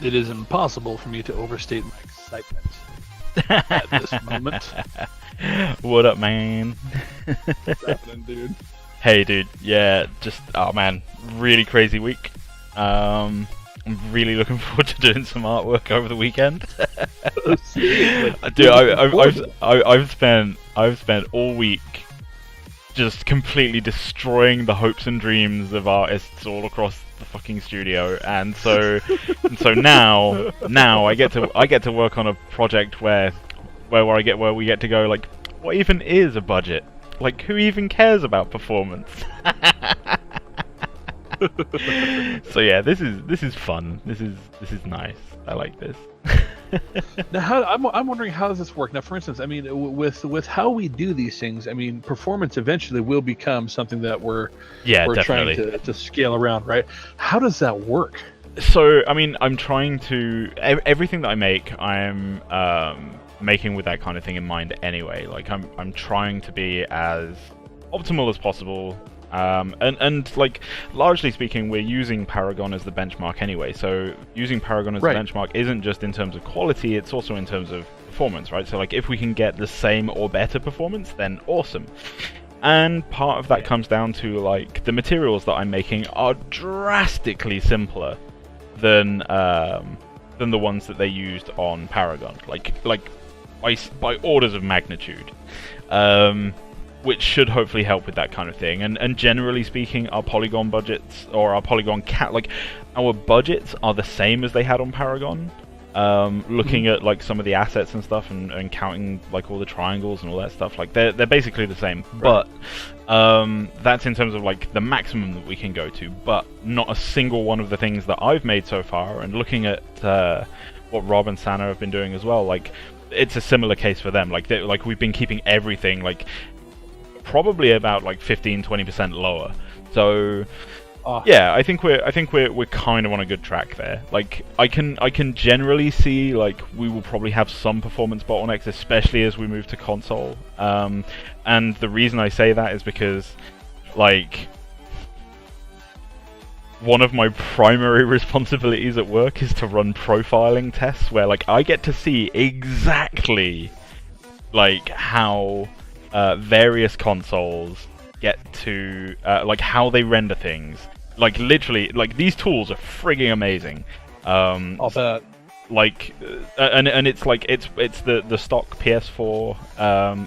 It is impossible for me to overstate my excitement at this moment. What up, man? What's happening, dude? Hey, dude. Yeah, just man, really crazy week. I'm really looking forward to doing some artwork over the weekend. Dude, I've spent all week just completely destroying the hopes and dreams of artists all across the fucking studio, and so now I get to work on a project where we get to go, like, what even is a budget? Like, who even cares about performance? So yeah, this is fun. This is nice. I like this. Now, I'm wondering, how does this work? Now, for instance, I mean, with how we do these things, I mean, performance eventually will become something that we're definitely trying to scale around, right? How does that work? So, I mean, I'm trying to everything that I make, I'm making with that kind of thing in mind anyway. Like, I'm trying to be as optimal as possible. And like, largely speaking, we're using Paragon as the benchmark anyway. So using Paragon as the benchmark isn't just in terms of quality, it's also in terms of performance, right? So like, if we can get the same or better performance, then awesome. And part of that comes down to, like, the materials that I'm making are drastically simpler than the ones that they used on Paragon, like by orders of magnitude. Which should hopefully help with that kind of thing. And generally speaking, our polygon budgets, or our polygon our budgets are the same as they had on Paragon. Looking at, like, some of the assets and stuff, and counting, like, all the triangles and all that stuff, like, they're basically the same. Right. But that's in terms of, like, the maximum that we can go to. But not a single one of the things that I've made so far, and looking at what Rob and Sana have been doing as well, like, it's a similar case for them. Like, we've been keeping everything, like, probably about, like, 15-20% lower. So yeah, I think we're kind of on a good track there. Like, I can generally see, like, we will probably have some performance bottlenecks, especially as we move to console. And the reason I say that is because, like, one of my primary responsibilities at work is to run profiling tests where, like, I get to see exactly, like, how various consoles get to like, how they render things. Like, literally, like, these tools are frigging amazing. I'll bet. Like, and it's like, it's the stock PS4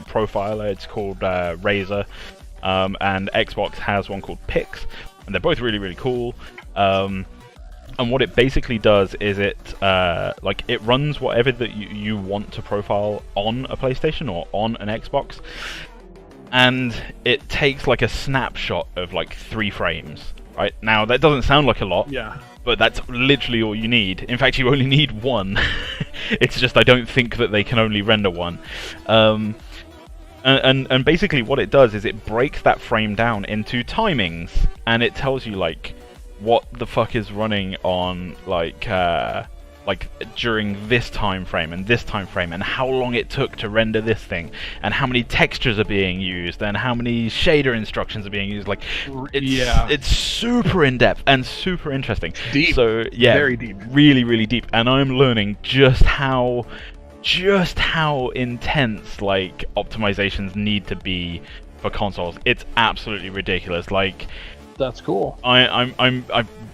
profiler. It's called Razer, and Xbox has one called Pix, and they're both really, really cool. And what it basically does is it runs whatever that you want to profile on a PlayStation or on an Xbox, and it takes, like, a snapshot of, like, 3 frames. Right now, that doesn't sound like a lot. Yeah. But that's literally all you need. In fact, you only need 1. It's just, I don't think that they can only render 1. And basically what it does is it breaks that frame down into timings, and it tells you, like, what the fuck is running on, like during this time frame and this time frame, and how long it took to render this thing, and how many textures are being used, and how many shader instructions are being used. Like, it's super in depth and super interesting. Deep. So yeah, very deep. Really, really deep. And I'm learning just how intense, like, optimizations need to be for consoles. It's absolutely ridiculous. Like, that's cool.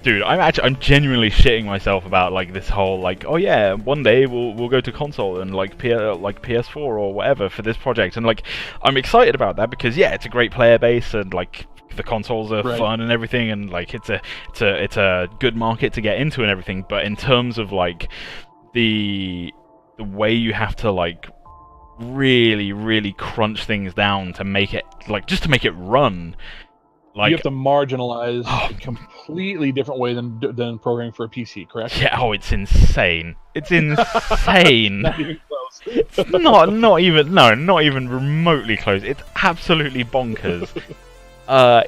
Dude, I'm genuinely shitting myself about, like, this whole, like, oh yeah, one day we'll go to console and, like, PS4 or whatever for this project, and, like, I'm excited about that because, yeah, it's a great player base, and, like, the consoles are fun and everything, and, like, it's a good market to get into and everything. But in terms of, like, the way you have to, like, really, really crunch things down to make it, like, just to make it run. Like, you have to marginalize a completely different way than programming for a PC, correct? Yeah. Oh, it's insane. It's insane. Not even close. It's not even remotely close. It's absolutely bonkers.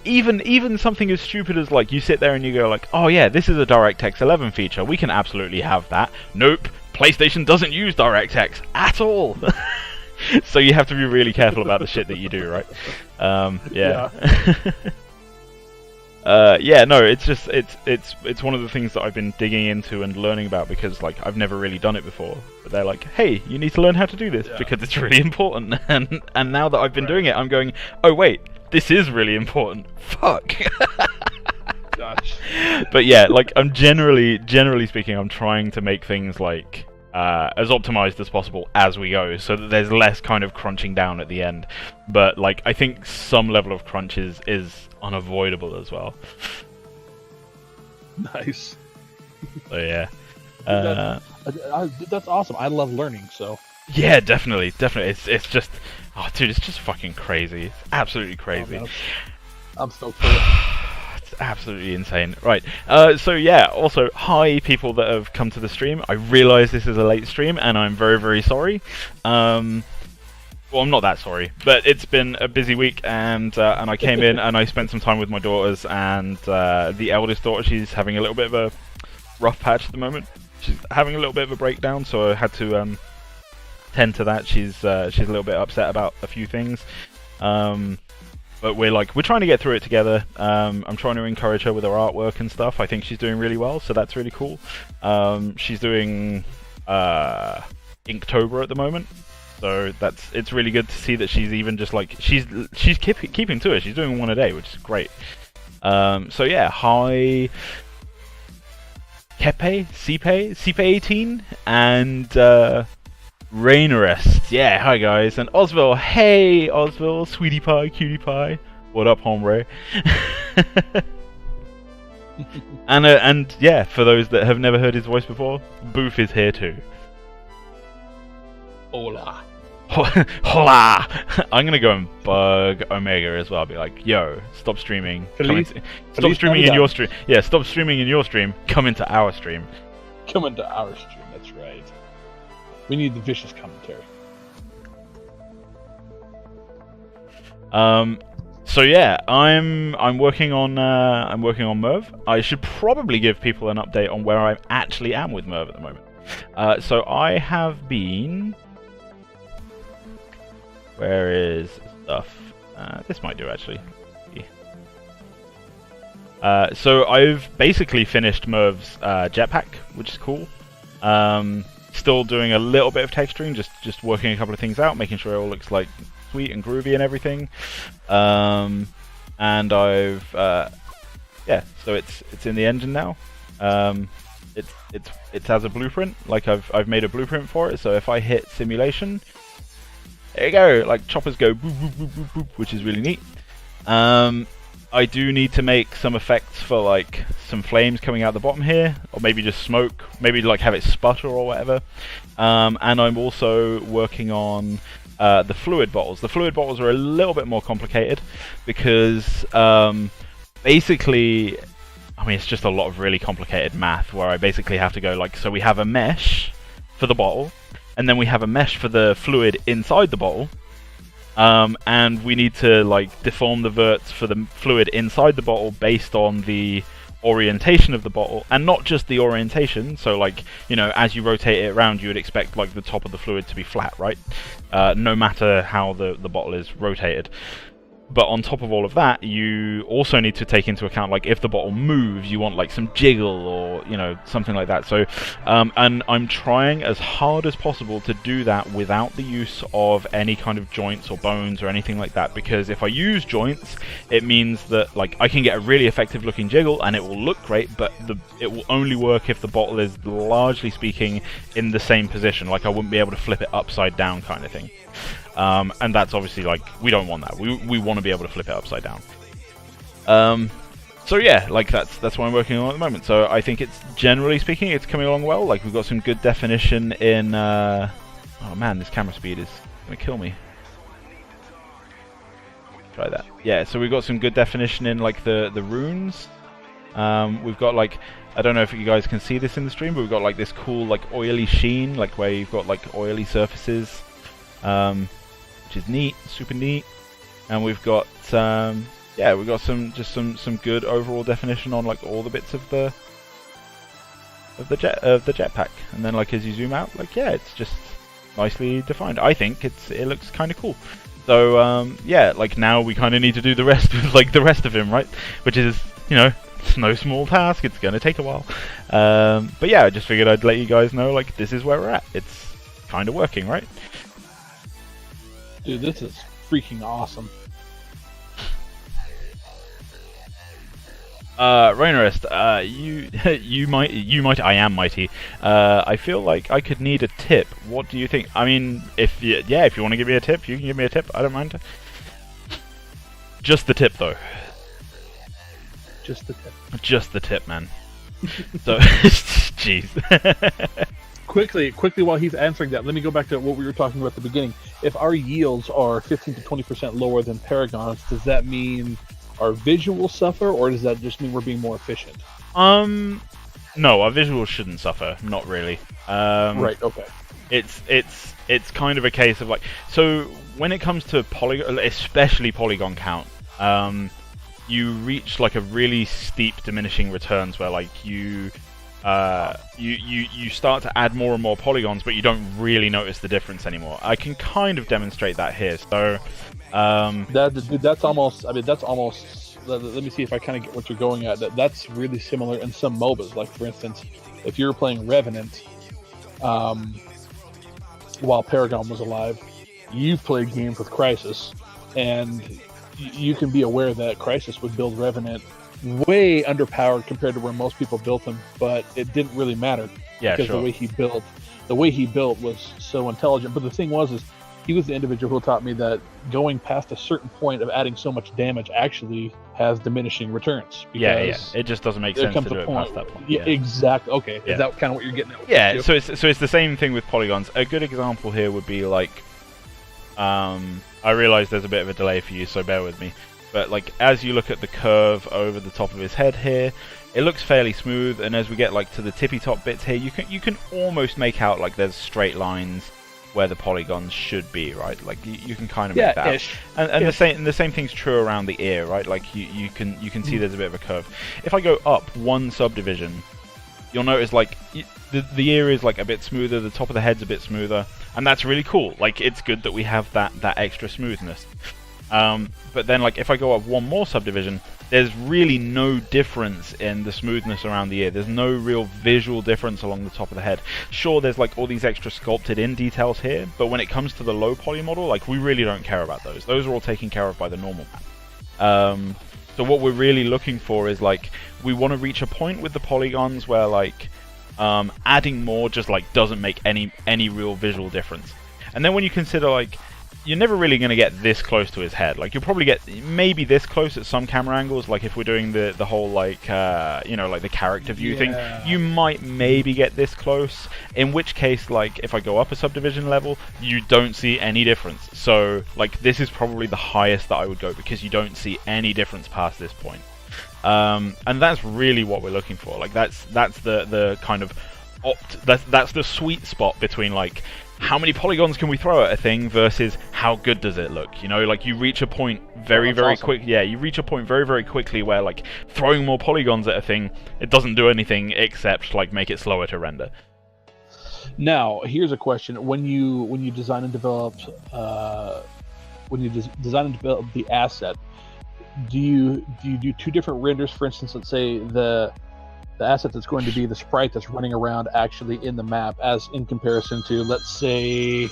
Even something as stupid as, like, you sit there and you go, like, oh yeah, this is a DirectX 11 feature. We can absolutely have that. Nope. PlayStation doesn't use DirectX at all. So you have to be really careful about the shit that you do, right? Yeah. Yeah, no, it's just it's one of the things that I've been digging into and learning about because like I've never really done it before. But they're like, hey, you need to learn how to do this because it's really important. And now that I've been doing it, I'm going, oh wait, this is really important. Fuck. Gosh. But yeah, like I'm generally speaking, I'm trying to make things like as optimized as possible as we go, so that there's less kind of crunching down at the end. But like I think some level of crunch is unavoidable as well. Nice. So yeah, that's awesome. I love learning. So yeah, definitely. It's just, oh dude, it's just fucking crazy. It's absolutely crazy. Oh, I'm stoked for it. It's absolutely insane. Right. So yeah, also, hi people that have come to the stream. I realise this is a late stream and I'm very, very sorry. Well, I'm not that sorry, but it's been a busy week and I came in and I spent some time with my daughters and the eldest daughter, she's having a little bit of a rough patch at the moment. She's having a little bit of a breakdown, so I had to tend to that. She's a little bit upset about a few things. But we're trying to get through it together. I'm trying to encourage her with her artwork and stuff. I think she's doing really well, so that's really cool. She's doing Inktober at the moment, so it's really good to see that she's even just like she's keeping to it. She's doing one a day, which is great. So yeah, hi Kepe, Cipe18, and Rainerest. Yeah, hi guys, and Osville. Hey Osville, sweetie pie, cutie pie. What up, hombre? and yeah, for those that have never heard his voice before, Booth is here too. Hola. Hola! I'm gonna go and bug Omega as well. I'll be like, yo, stop streaming. Stop streaming in your stream. Yeah, stop streaming in your stream. Come into our stream. Come into our stream. That's right. We need the vicious commentary. So yeah, I'm working on Merv. I should probably give people an update on where I actually am with Merv at the moment. So I have been. Where is stuff? This might do actually. So I've basically finished Merv's jetpack, which is cool. Still doing a little bit of texturing, just working a couple of things out, making sure it all looks like sweet and groovy and everything. And I've yeah, so it's in the engine now. It's as a blueprint. Like I've made a blueprint for it. So if I hit simulation, there you go. Like choppers go boop boop boop boop boop, which is really neat. I do need to make some effects for like some flames coming out the bottom here, or maybe just smoke, maybe like have it sputter or whatever. And I'm also working on the fluid bottles. The fluid bottles are a little bit more complicated because basically, I mean, it's just a lot of really complicated math where I basically have to go like, so we have a mesh for the bottle, and then we have a mesh for the fluid inside the bottle. And we need to like deform the verts for the fluid inside the bottle based on the orientation of the bottle, and not just the orientation. So like, you know, as you rotate it around, you would expect like the top of the fluid to be flat, right? No matter how the bottle is rotated. But on top of all of that, you also need to take into account, like, if the bottle moves, you want, like, some jiggle or, you know, something like that. So, and I'm trying as hard as possible to do that without the use of any kind of joints or bones or anything like that, because if I use joints, it means that, like, I can get a really effective looking jiggle and it will look great, but it will only work if the bottle is, largely speaking, in the same position. Like, I wouldn't be able to flip it upside down kind of thing. And that's obviously, like, we don't want that. We want to be able to flip it upside down. So yeah, like that's what I'm working on at the moment. So I think it's, generally speaking, it's coming along well. Like, we've got some good definition in oh man, this camera speed is gonna kill me. Try that. Yeah, so we've got some good definition in, like, the runes. We've got, like, I don't know if you guys can see this in the stream, but we've got, like, this cool, like, oily sheen, like, where you've got, like, oily surfaces. Which is neat, super neat, and we've got yeah, we've got some good overall definition on, like, all the bits of the jetpack, and then, like, as you zoom out, like, yeah, it's just nicely defined. I think it looks kind of cool. So yeah, like, now we kind of need to do the rest with, like, the rest of him, right? Which is, you know, it's no small task. It's gonna take a while. But yeah, I just figured I'd let you guys know, like, this is where we're at. It's kind of working, right? Dude, this is freaking awesome. Rainrest, you might, I am mighty. I feel like I could need a tip. What do you think? I mean, if you want to give me a tip, you can give me a tip. I don't mind. Just the tip, though. Just the tip. Just the tip, man. So, jeez. Quickly, while he's answering that, let me go back to what we were talking about at the beginning. If our yields are 15 to 20% lower than Paragon's, does that mean our visuals suffer, or does that just mean we're being more efficient? No, our visuals shouldn't suffer. Not really. Right. Okay. It's kind of a case of like, so when it comes to polygon, especially polygon count, you reach like a really steep diminishing returns where like you start to add more and more polygons, but you don't really notice the difference anymore. I can kind of demonstrate that here. So that's almost. I mean, that's almost. Let me see if I kind of get what you're going at. That's really similar in some MOBAs. Like for instance, if you were playing Revenant, while Paragon was alive, you've played games with Crisis, and you can be aware that Crisis would build Revenant way underpowered compared to where most people built him, but it didn't really matter because sure. the way he built was so intelligent. But the thing is he was the individual who taught me that going past a certain point of adding so much damage actually has diminishing returns. Yeah. It just doesn't make sense to do it past that point. Yeah, exactly. Okay, is that kind of what you're getting at? Yeah. So it's the same thing with polygons. A good example here would be like, I realize there's a bit of a delay for you, so bear with me. But like, as you look at the curve over the top of his head here, it looks fairly smooth. And as we get like to the tippy top bits here, you can almost make out like there's straight lines where the polygons should be, right? Like you can kind of make that ish. out. And the same thing's true around the ear, right? Like you can see there's a bit of a curve. If I go up one subdivision, you'll notice like the ear is like a bit smoother, the top of the head's a bit smoother, and that's really cool. Like it's good that we have that extra smoothness. But then like if I go up one more subdivision, there's really no difference in the smoothness around the ear. There's no real visual difference along the top of the head. Sure, there's like all these extra sculpted in details here, but when it comes to the low poly model, like we really don't care about those. Those are all taken care of by the normal map. So what we're really looking for is like, we want to reach a point with the polygons where like adding more just like doesn't make any real visual difference. And then when you consider like, you're never really going to get this close to his head. Like you'll probably get maybe this close at some camera angles, like if we're doing the whole like like the character view thing, you might maybe get this close, in which case like if I go up a subdivision level, you don't see any difference. So like this is probably the highest that I would go, because you don't see any difference past this point. And that's really what we're looking for. Like that's the kind of that's the sweet spot between like, how many polygons can we throw at a thing versus how good does it look? You know, like you reach a point very quick. Yeah, you reach a point very quickly where like throwing more polygons at a thing, it doesn't do anything except like make it slower to render. Now, here's a question: when you design and develop the asset, do you do two different renders? For instance, let's say the asset that's going to be the sprite that's running around actually in the map, as in comparison to, let's say,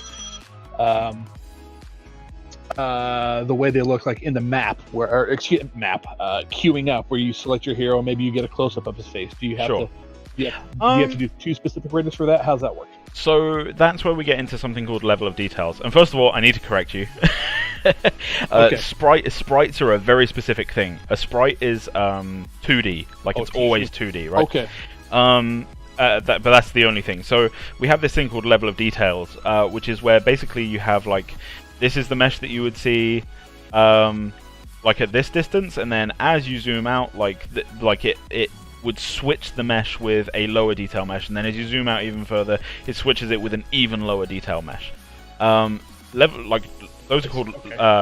the way they look like in the map, queuing up, where you select your hero, maybe you get a close-up of his face. Do you have to? Do you have to do two specific renders for that? How's that work? So that's where we get into something called level of details. And first of all, I need to correct you. Okay. Sprites are a very specific thing. A sprite is 2D, like it's always 2D, right? Okay. But that's the only thing. So we have this thing called level of details, which is where basically you have like, this is the mesh that you would see like at this distance, and then as you zoom out, like it would switch the mesh with a lower detail mesh, and then as you zoom out even further, it switches it with an even lower detail mesh. Those are called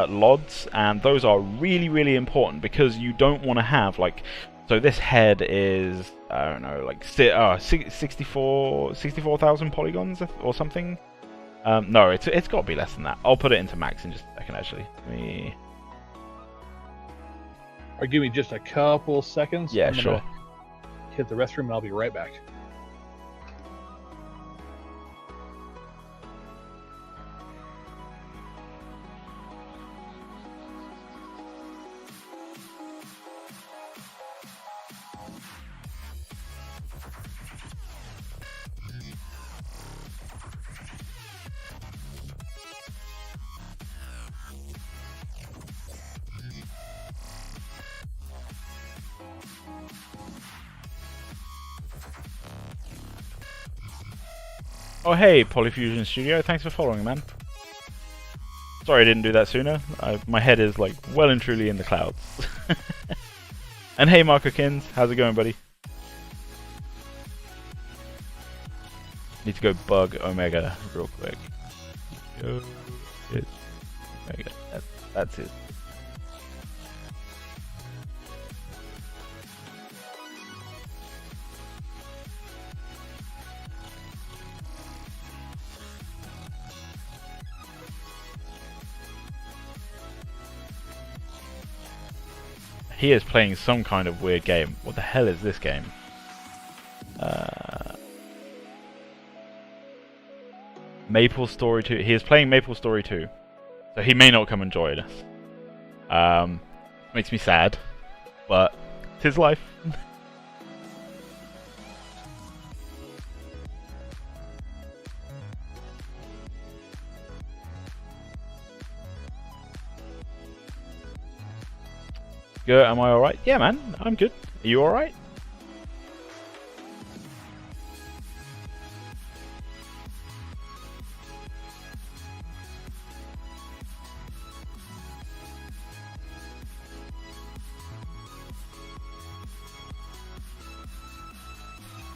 LODs, and those are really important, because you don't want to have like, so this head is, I don't know, like 64,000 polygons or something. No, it's got to be less than that. I'll put it into max in just a second, actually. or give me just a couple seconds. Yeah, I'm gonna sure. hit the restroom and I'll be right back. Oh hey, Polyfusion Studio, thanks for following, man. Sorry I didn't do that sooner. My head is like well and truly in the clouds. And hey Markokins, how's it going, buddy? Need to go bug Omega real quick. Go hit Omega. That's it. He is playing some kind of weird game. What the hell is this game? Maple Story 2. He is playing Maple Story 2. So he may not come and join us. Makes me sad. But it's his life. Good, am I alright? Yeah, man, I'm good. Are you alright?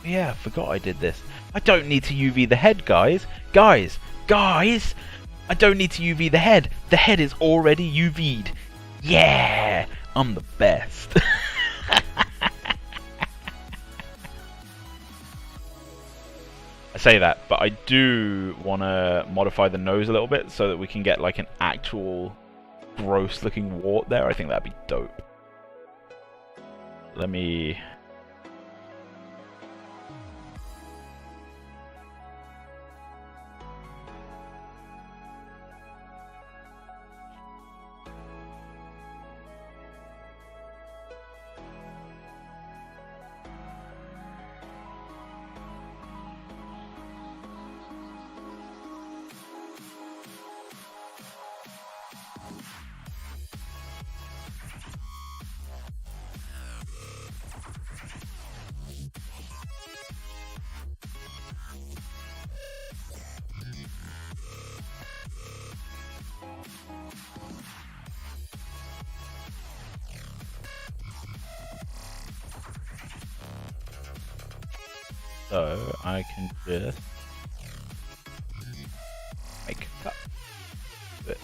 Yeah, I forgot I did this. I don't need to UV the head, guys. Guys! I don't need to UV the head. The head is already UV'd. Yeah! I'm the best. I say that, but I do want to modify the nose a little bit so that we can get like an actual gross looking wart there. I think that'd be dope. Let me... So I can just make a cut of it.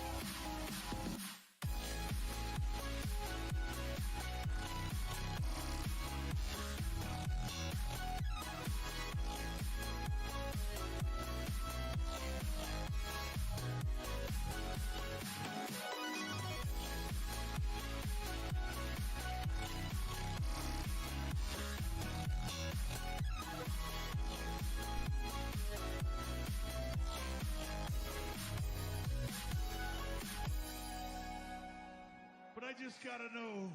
I just gotta know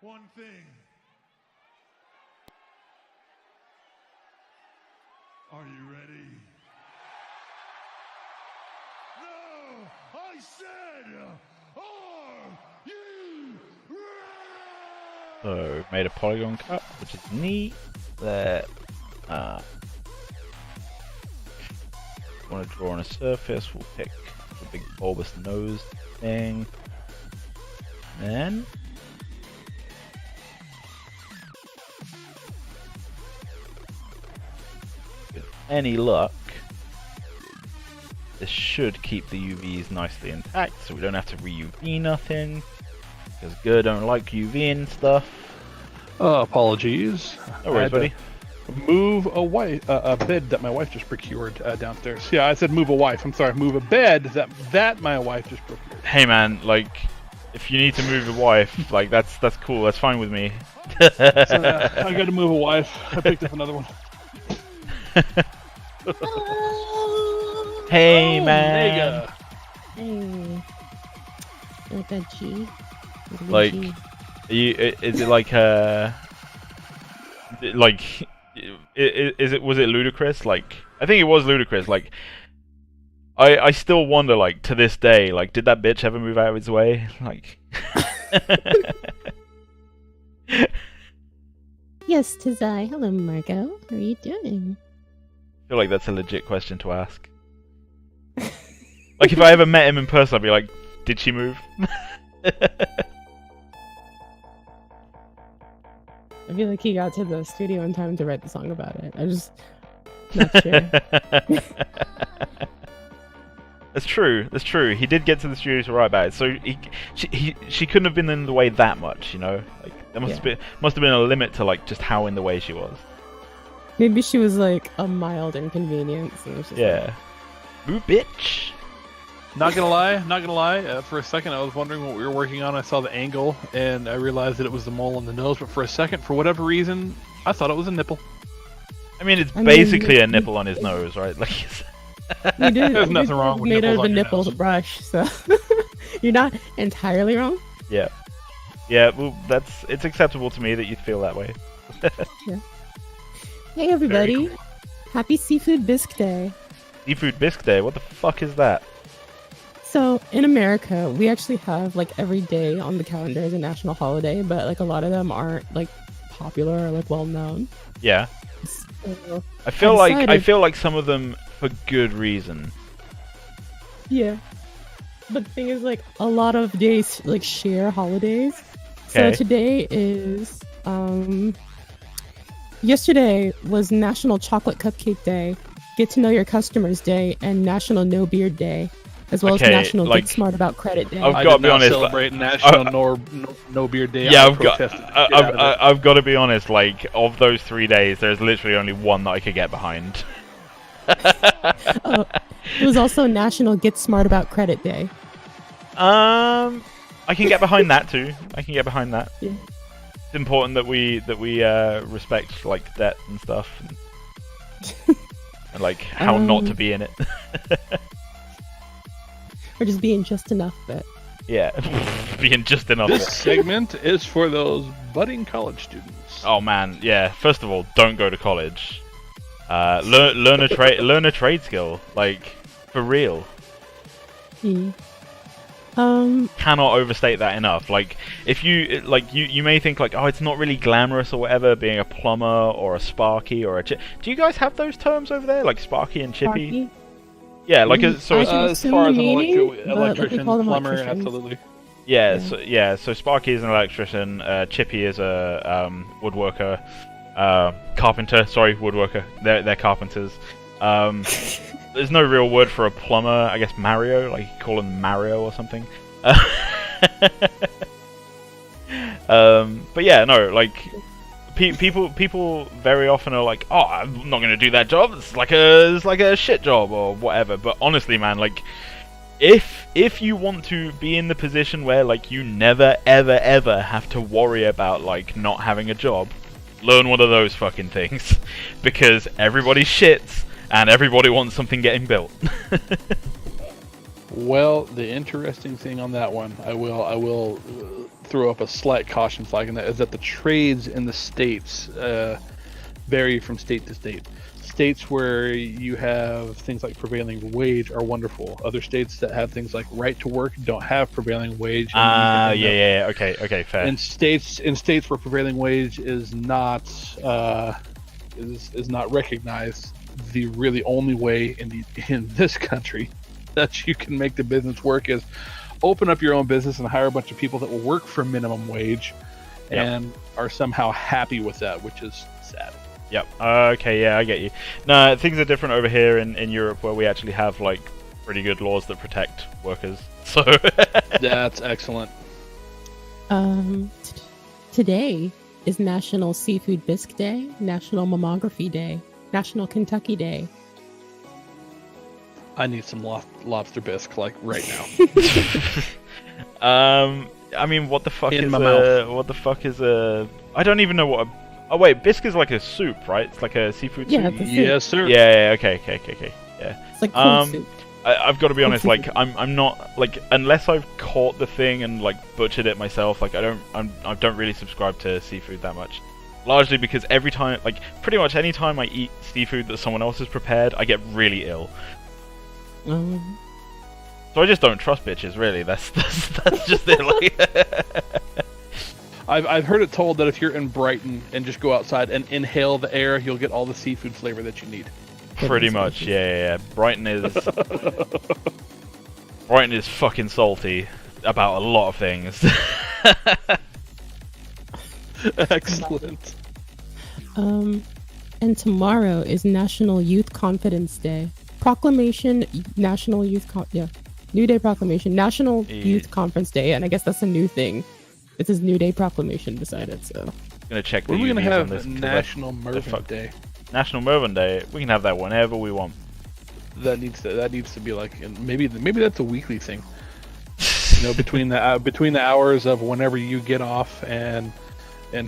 one thing. Are you ready? No! I said, are you ready? So made a polygon cut, which is neat. There. Want to draw on a surface? We'll pick the big bulbous nose thing. Then with any luck, this should keep the UVs nicely intact, so we don't have to re-UV nothing. Because Gur don't like UVing stuff. Apologies. No worries, buddy. Move a bed that my wife just procured downstairs. Yeah, I said move a wife. I'm sorry, move a bed that my wife just procured. Hey man, like, if you need to move your wife, like that's cool. That's fine with me. So, I got to move a wife. I picked up another one. Hey, Oh, man. Mega. Hey. Like that G. Like, is it like like, was it ludicrous? Like, I think it was ludicrous. Like, I still wonder, like, to this day, like, did that bitch ever move out of its way? Like, Yes, 'tis I. Hello, Marco. How are you doing? I feel like that's a legit question to ask. Like, if I ever met him in person, I'd be like, did she move? I feel like he got to the studio in time to write the song about it. I'm just not sure. That's true. That's true. He did get to the studio to write about it, so she couldn't have been in the way that much, you know. Like there must have been a limit to like just how in the way she was. Maybe she was like a mild inconvenience. And it was just Yeah. Ooh, bitch. Not gonna lie. For a second, I was wondering what we were working on. I saw the angle, and I realized that it was the mole on the nose. But for a second, for whatever reason, I thought it was a nipple. I mean, it's I mean, basically a nipple on his nose, right? Like, You did. There's nothing wrong with made out nipples of a on your nipple nose. brush, so you're not entirely wrong. yeah, well, it's acceptable to me that you feel that way. Hey everybody, cool. happy Seafood Bisque Day. Seafood Bisque Day. What the fuck is that? So in America, we actually have like every day on the calendar is a national holiday, but like a lot of them aren't like popular or like well known. Yeah, So, I feel like decided- some of them for good reason. yeah. But the thing is, like, a lot of days like share holidays. Okay. So today is yesterday was National Chocolate Cupcake Day, Get to Know Your Customers Day, and National No Beard Day, as well Okay, as National like- Get Smart About Credit Day. I've I gotta did be not honest, celebrate National No Beard Day. Yeah, I I've got protested. Get out of it. I've got to be honest. Like, of those 3 days, there's literally only one that I could get behind. Oh, it was also National Get Smart About Credit Day. I can get behind that too. I can get behind that. Yeah. It's important that we respect like debt and stuff, and like how not to be in it. Or just being just enough but Yeah, being just enough. This segment is for those budding college students. Oh man, yeah. First of all, don't go to college. Learn a trade skill, like for real. Cannot overstate that enough. Like, if you like, you may think like, oh, it's not really glamorous or whatever, being a plumber or a sparky or a chip. Do you guys have those terms over there, like sparky and chippy? Sparky. Yeah, like I can As assume far the as an meaning, but we electrician, call them plumber, electricians. absolutely. yeah. So Sparky is an electrician. Chippy is a woodworker. Carpenter. Sorry, woodworker. They're carpenters. There's no real word for a plumber. I guess Mario. Like, you call him Mario or something. But yeah, no. Like, people very often are like, oh, I'm not gonna do that job. It's like a shit job or whatever. But honestly, man, like, if you want to be in the position where like you never ever have to worry about like not having a job, learn one of those fucking things, because everybody shits and everybody wants something getting built. Well, the interesting thing on that one, I will throw up a slight caution flag in that, is that the trades in the states vary from state to state. States where you have things like prevailing wage are wonderful. Other states that have things like right to work don't have prevailing wage. Yeah. Okay, fair. In states where prevailing wage is not recognized, the really only way in this country that you can make the business work is open up your own business and hire a bunch of people that will work for minimum wage and are somehow happy with that, which is sad. Yep. Okay, yeah, I get you. No, things are different over here in Europe, where we actually have like pretty good laws that protect workers. So That's excellent. Today is National Seafood Bisque Day, National Mammography Day, National Kentucky Day. I need some lobster bisque like right now. I mean, what the fuck In is my mouth. what the fuck is a? I don't even know what a. Oh wait, bisque is like a soup, right? It's like a seafood Yeah, soup. it's a soup. Yes, sir. Yeah. Okay. Yeah. It's like cold soup. I've got to be honest. Seafood. Like, I'm not like unless I've caught the thing and like butchered it myself. Like, I don't really subscribe to seafood that much. Largely because every time, like, pretty much any time I eat seafood that someone else has prepared, I get really ill. So I just don't trust bitches, really. That's just it. Like, I've heard it told that if you're in Brighton and just go outside and inhale the air, you'll get all the seafood flavor that you need. pretty much, yeah. Brighton is fucking salty about a lot of things. Excellent. And tomorrow is National Youth Confidence Day. Proclamation, National Youth New Day Proclamation, National Youth Conference Day, and I guess that's a new thing. It's his New Day Proclamation decided, so. Gonna check the When are we gonna UVs on have this, 'cause National Mervon Day? National Mervon Day. We can have that whenever we want. That needs to be like, and maybe that's a weekly thing. You know, between the hours of whenever you get off and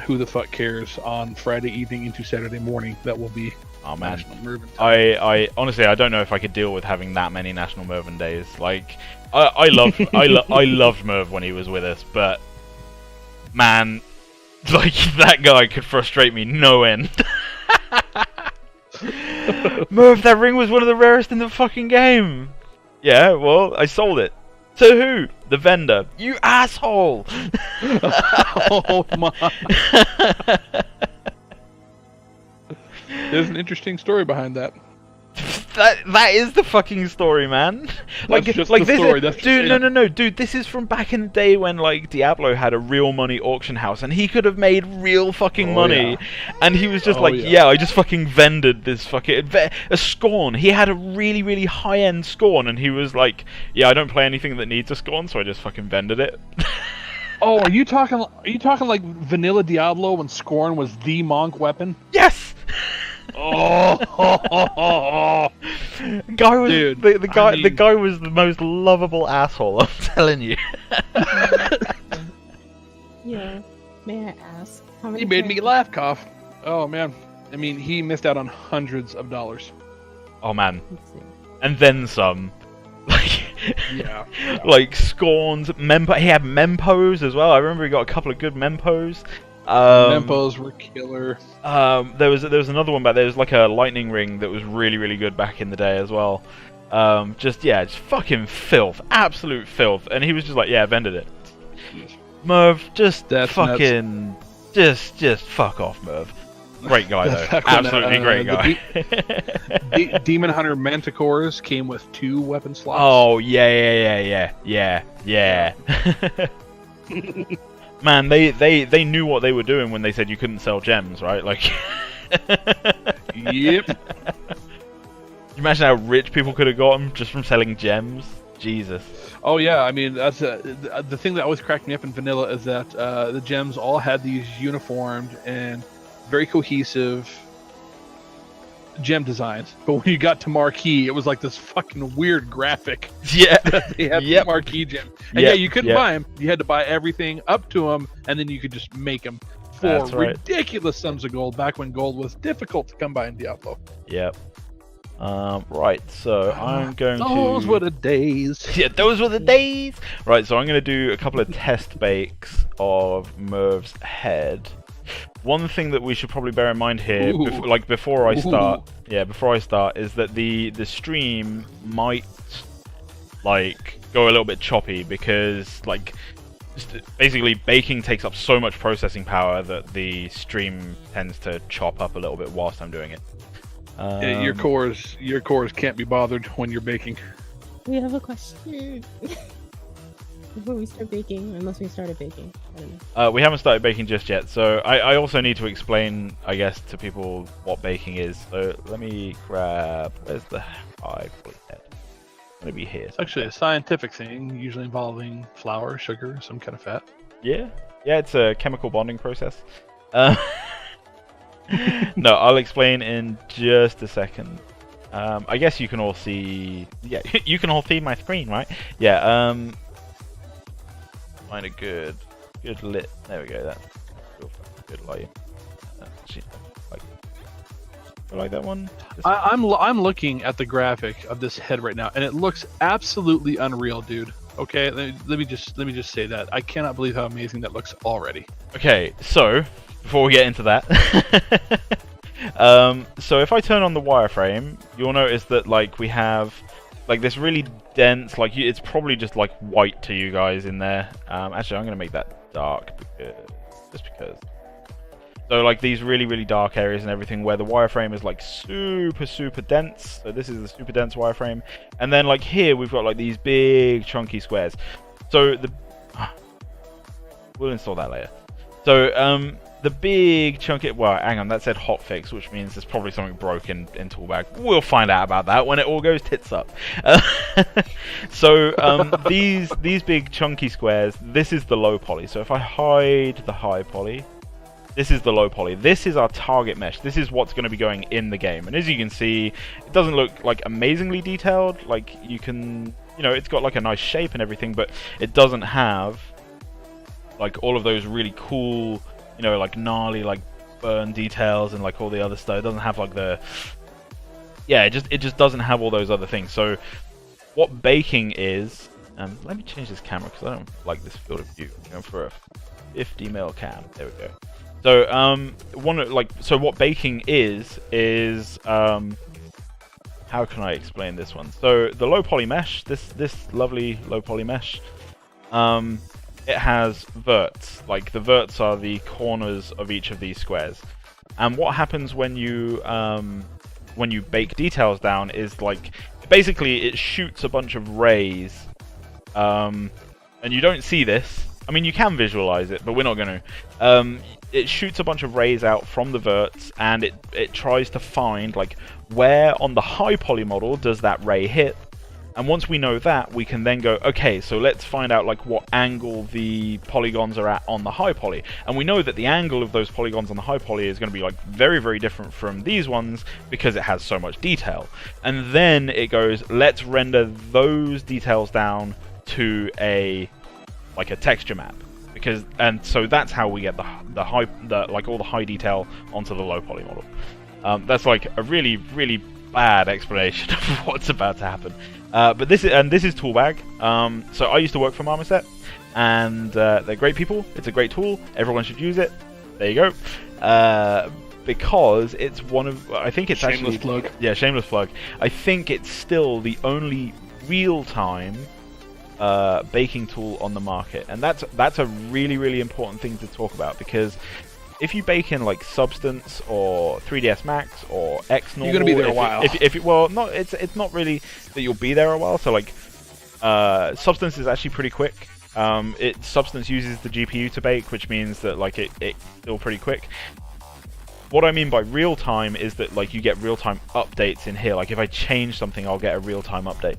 who the fuck cares on Friday evening into Saturday morning, that will be Oh man, National Mervon time. I honestly I don't know if I could deal with having that many National Mervon days. Like, I loved Merv when he was with us, but man, like that guy could frustrate me no end. Merv, that ring was one of the rarest in the fucking game. Yeah, well, I sold it. To who? The vendor. You asshole! Oh my! There's an interesting story behind that. That is the fucking story, man. That's just the this story, is, that's just dude. it. No, dude. This is from back in the day when like Diablo had a real money auction house, and he could have made real fucking money. Yeah. And he was just Oh, like, yeah. yeah, I just fucking vended this fucking a Scorn. He had a really, really high end Scorn, and he was like, yeah, I don't play anything that needs a Scorn, so I just fucking vended it. Oh, are you talking like vanilla Diablo when Scorn was the monk weapon? Yes. Oh, Guy was Dude, the guy. I mean- The guy was the most lovable asshole. I'm telling you. Yeah. May I ask? How many he made me characters- laugh, cough. Oh man, I mean, he missed out on hundreds of dollars. Oh man, Let's see. and then some. Like, Yeah. like Scorns, Mempo. He had Mempos as well. I remember he got a couple of good Mempos. Mempos were killer. There was another one back there. There was like a lightning ring that was really, really good back in the day as well. Just fucking filth, absolute filth. And he was just like, yeah, I vended it. Merv, just That's fucking, just fuck off, Merv. Great guy though, Back when, absolutely great the guy. Demon Hunter Manticores came with 2 weapon slots. Oh yeah. Man, they knew what they were doing when they said you couldn't sell gems, right? Like, Yep. you imagine how rich people could have gotten just from selling gems? Jesus. Oh yeah, I mean that's the thing that always cracked me up in vanilla is that the gems all had these uniformed and very cohesive gem designs, but when you got to marquee, it was like this fucking weird graphic. Yeah. They had Yep. the marquee gem, and Yep, you couldn't yep. buy them. You had to buy everything up to them, and then you could just make them for That's right. ridiculous sums of gold. Back when gold was difficult to come by in Diablo. Yep. Right, so I'm going Those to... were the days. Yeah, those were the days! Right, so I'm going to do a couple of test bakes of Merv's head. One thing that we should probably bear in mind here, Ooh. before I start, Ooh. is that the stream might like go a little bit choppy because like basically baking takes up so much processing power that the stream tends to chop up a little bit whilst I'm doing it. Yeah, your cores can't be bothered when you're baking. We have a question. Before we start baking, unless we started baking. I don't know. We haven't started baking just yet, so I also need to explain, I guess, to people what baking is. So let me grab... Where's the head? It's going to be here. It's actually a scientific thing, usually involving flour, sugar, some kind of fat. Yeah, it's a chemical bonding process. No, I'll explain in just a second. I guess you can all see... Yeah, you can all see my screen, right? Yeah, find a good lit. There we go. That's real good light. Actually, I like that one. I'm looking at the graphic of this head right now, and it looks absolutely unreal, dude. Okay, let me just say that I cannot believe how amazing that looks already. Okay, so before we get into that, so if I turn on the wireframe, you'll notice that like we have like this really dense, like it's probably just like white to you guys in there. Actually, I'm gonna make that dark just because. So like these really dark areas and everything where the wireframe is like super dense. So this is the super dense wireframe. And then like here we've got like these big chunky squares. So we'll install that later. So the big chunky, well hang on, that said hotfix, which means there's probably something broken in Toolbag. We'll find out about that when it all goes tits up. So these big chunky squares, this is the low poly. So if I hide the high poly, this is the low poly. This is our target mesh. This is what's going to be going in the game. And as you can see, it doesn't look like amazingly detailed. Like you can, you know, it's got like a nice shape and everything, but it doesn't have like all of those really cool, you know, like gnarly like burn details and like all the other stuff. It doesn't have like the, yeah, it just doesn't have all those other things. So what baking is, let me change this camera because I don't like this field of view. I'm going for a 50 mil cam. There we go. So so what baking is how can I explain this one? So the low poly mesh, this lovely low poly mesh, it has verts. Like the verts are the corners of each of these squares. And what happens when you bake details down is like basically it shoots a bunch of rays, and you don't see this. I mean, you can visualize it, but we're not going to. It shoots a bunch of rays out from the verts, and it tries to find like where on the high poly model does that ray hit. And once we know that, we can then go, okay, so let's find out like what angle the polygons are at on the high poly. And we know that the angle of those polygons on the high poly is going to be like very different from these ones because it has so much detail. And then it goes, let's render those details down to a texture map. And so that's how we get the all the high detail onto the low poly model. That's like a really bad explanation of what's about to happen. But this is Toolbag. So I used to work for Marmoset, and they're great people. It's a great tool. Everyone should use it. There you go. Because it's one of, I think it's shameless plug. Yeah, shameless plug. I think it's still the only real-time baking tool on the market, and that's a really important thing to talk about, because if you bake in like Substance or 3ds Max or X normal, you're gonna be there a while. It's not really that you'll be there a while. So like Substance is actually pretty quick. Substance uses the GPU to bake, which means that like it's still pretty quick. What I mean by real time is that like you get real time updates in here. Like if I change something, I'll get a real time update.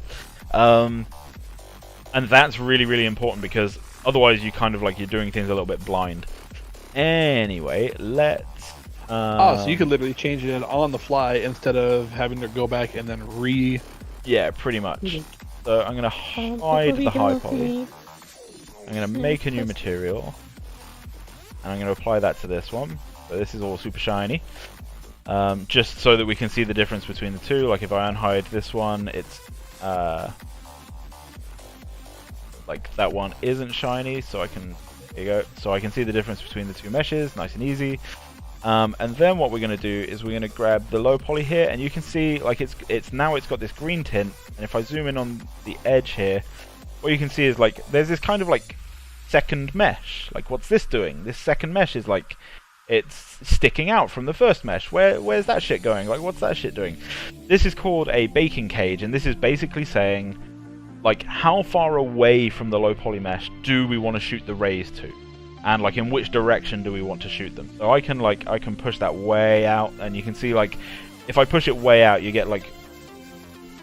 And that's really important, because otherwise you kind of like you're doing things a little bit blind. Anyway, let's so you could literally change it on the fly instead of having to go back and then yeah, pretty much. So I'm gonna hide the high poly. I'm gonna make a new material, and I'm gonna apply that to this one. So this is all super shiny, just so that we can see the difference between the two. Like if I unhide this one, it's like that one isn't shiny, so I can, there you go, so I can see the difference between the two meshes, nice and easy. And then what we're going to do is we're going to grab the low poly here, and you can see like it's got this green tint, and if I zoom in on the edge here, what you can see is like there's this kind of like second mesh. Like what's this doing? This second mesh is like it's sticking out from the first mesh. Where's that shit going? Like what's that shit doing? This is called a baking cage, and this is basically saying like how far away from the low poly mesh do we want to shoot the rays to, and like in which direction do we want to shoot them. So I can push that way out, and you can see like if I push it way out, you get like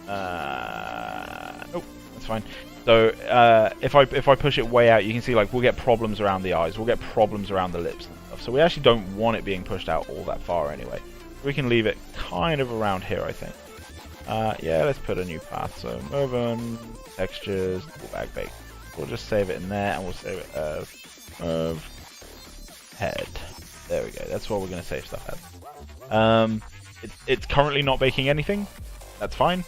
oh, that's fine. So if I push it way out, you can see like we'll get problems around the eyes, we'll get problems around the lips and stuff. So we actually don't want it being pushed out all that far anyway. We can leave it kind of around here, I think. Yeah, let's put a new path. So Mervon, textures, Toolbag bake. We'll just save it in there, and we'll save it as head. There we go. That's what we're going to save stuff as. It's currently not baking anything. That's fine.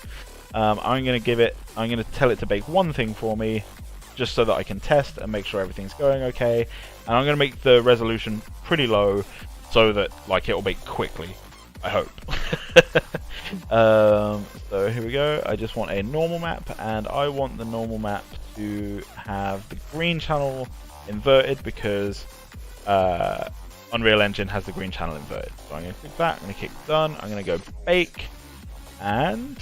I'm going to tell it to bake one thing for me, just so that I can test and make sure everything's going okay. And I'm going to make the resolution pretty low, so that like it will bake quickly. I hope. So here we go. I just want a normal map, and I want the normal map to have the green channel inverted because Unreal Engine has the green channel inverted. So I'm going to click that, I'm going to click done, I'm going to go bake, and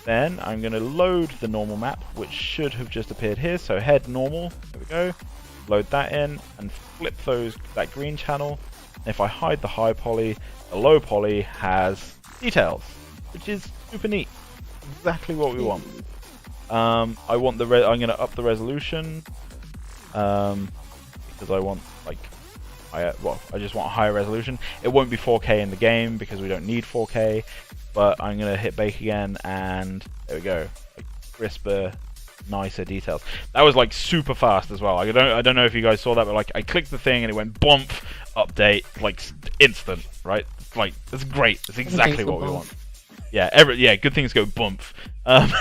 then I'm going to load the normal map, which should have just appeared here. So head normal, there we go, load that in, and flip that green channel. And if I hide the high poly, the low poly has details, which is super neat. Exactly what we want. I'm going to up the resolution because I want I just want a higher resolution. It won't be 4K in the game because we don't need 4K, but I'm going to hit bake again, and there we go. Like, crisper, nicer details. That was like super fast as well. I don't know if you guys saw that, but like I clicked the thing and it went bump, update, like instant, right? Like that's great. That's exactly what we want. Yeah, good things go bump. But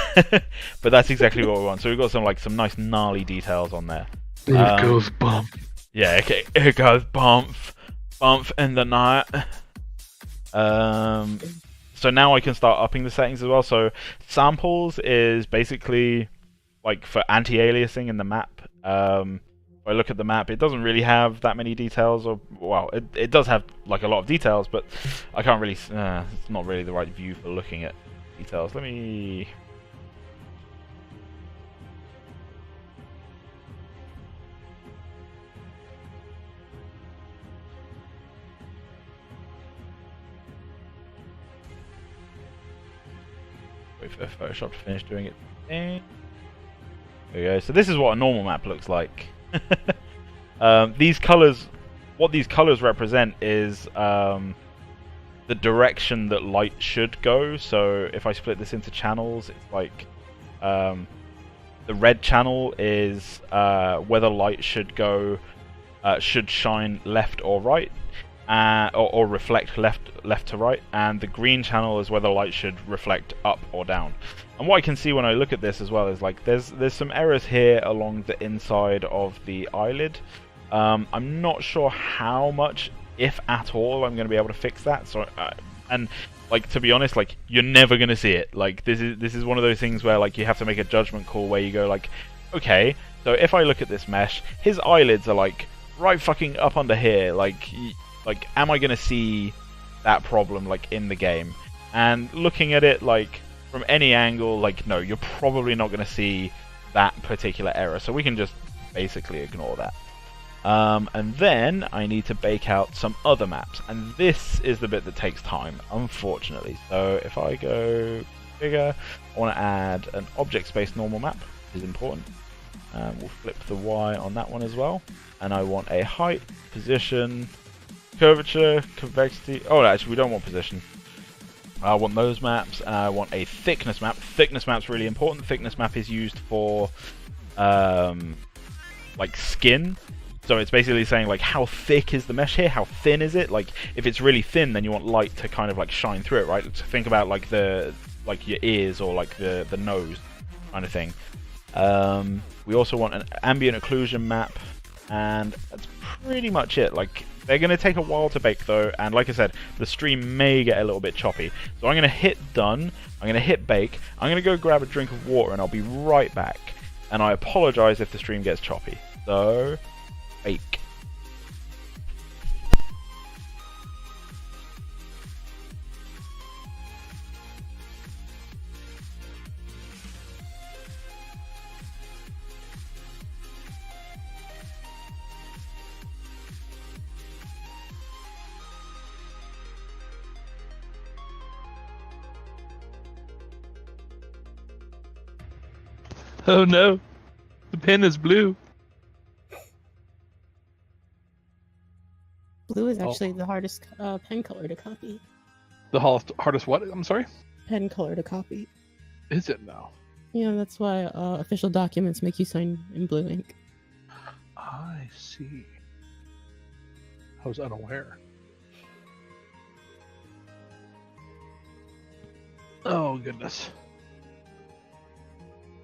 that's exactly what we want. So we've got some nice gnarly details on there. It goes bump. Yeah, okay, it goes bump in the night. So now I can start upping the settings as well. So samples is basically like for anti-aliasing in the map. If I look at the map, it doesn't really have that many details, or well, it does have like a lot of details, but I can't really. It's not really the right view for looking at details. Let me. Wait for Photoshop to finish doing it. There we go. So this is what a normal map looks like. These colors, what these colors represent is the direction that light should go. So if I split this into channels, it's like the red channel is whether light should go, should shine left or right, or reflect left to right, and the green channel is whether light should reflect up or down. And what I can see when I look at this as well is like there's some errors here along the inside of the eyelid. I'm not sure how much, if at all, I'm going to be able to fix that. So and like to be honest, like you're never going to see it. Like this is one of those things where like you have to make a judgment call where you go like, okay, so if I look at this mesh, his eyelids are like right fucking up under here. Like am I going to see that problem like in the game? And looking at it like from any angle, like no, you're probably not going to see that particular error. So we can just basically ignore that. And then I need to bake out some other maps, and this is the bit that takes time, unfortunately. So if I go bigger, I want to add an object space normal map, which is important. We'll flip the Y on that one as well. And I want a height, position, curvature, convexity. Oh, actually, we don't want position. I want those maps, and I want a thickness map. Thickness map's really important. Thickness map is used for like skin. So it's basically saying like how thick is the mesh here, how thin is it? Like if it's really thin, then you want light to kind of like shine through it, right? So think about like your ears or like the nose kind of thing. We also want an ambient occlusion map, and that's pretty much it. Like they're going to take a while to bake though, and like I said, the stream may get a little bit choppy. So I'm going to hit done, I'm going to hit bake, I'm going to go grab a drink of water, and I'll be right back. And I apologize if the stream gets choppy. So bake. Oh no, the pen is blue. Blue is actually the hardest pen color to copy. The hardest what? I'm sorry? Pen color to copy. Is it now? Yeah, that's why official documents make you sign in blue ink. I see. I was unaware. Oh, goodness.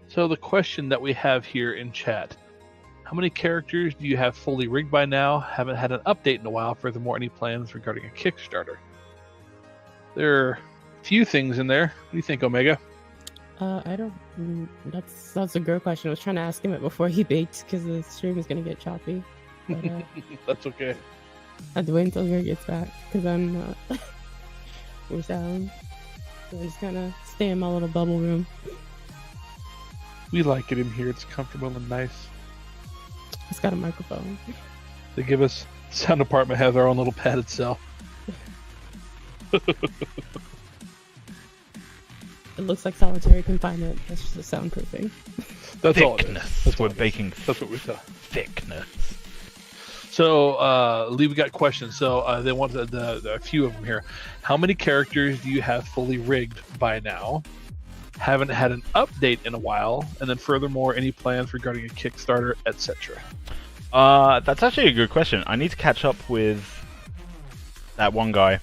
So the question that we have here in chat, how many characters do you have fully rigged by now? Haven't had an update in a while. Furthermore, any plans regarding a Kickstarter? There are a few things in there. What do you think, Omega? I don't. That's a good question. I was trying to ask him it before he baked because the stream is gonna get choppy. But That's okay. I had to wait until Gary gets back because I'm we're sound. So I'm just gonna stay in my little bubble room. We like it in here. It's comfortable and nice. It's got a microphone. They give us sound department has our own little padded cell. It looks like solitary confinement. That's just the soundproofing. That's all it is. Thickness. That's We're all it is. baking That's what we thought. thickness. So, Lee, we got questions. So, they want a few of them here. How many characters do you have fully rigged by now? Haven't had an update in a while. And then, furthermore, any plans regarding a Kickstarter, etc. That's actually a good question. I need to catch up with that one guy.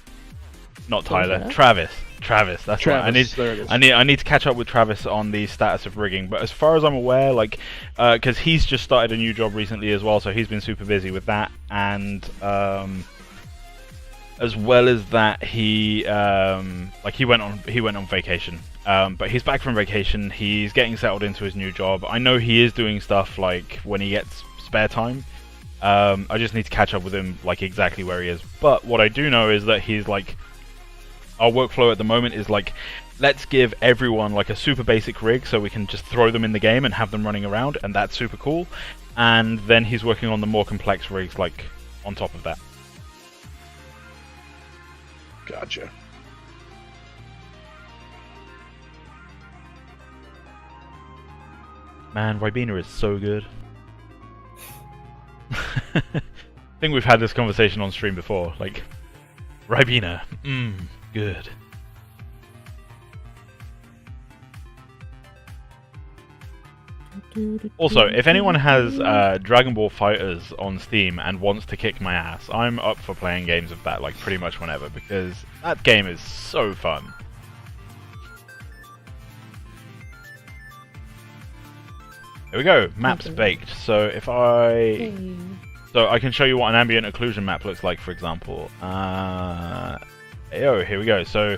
Not Tyler. that? Travis. Travis. That's right. There it is. I need to catch up with Travis on the status of rigging. But as far as I'm aware, like, because he's just started a new job recently as well, so he's been super busy with that. And as well as that, he went on vacation. But he's back from vacation. He's getting settled into his new job. I know he is doing stuff like when he gets spare time. I just need to catch up with him, like exactly where he is. But what I do know is that he's like, our workflow at the moment is like, let's give everyone like a super basic rig so we can just throw them in the game and have them running around, and that's super cool. And then he's working on the more complex rigs like on top of that. Gotcha. Man, Ribena is so good. I think we've had this conversation on stream before. Like, Ribena, good. Also, if anyone has Dragon Ball Fighters on Steam and wants to kick my ass, I'm up for playing games of that, like, pretty much whenever, because that game is so fun. There we go, maps baked. So if I... So I can show you what an ambient occlusion map looks like, for example. Here we go. So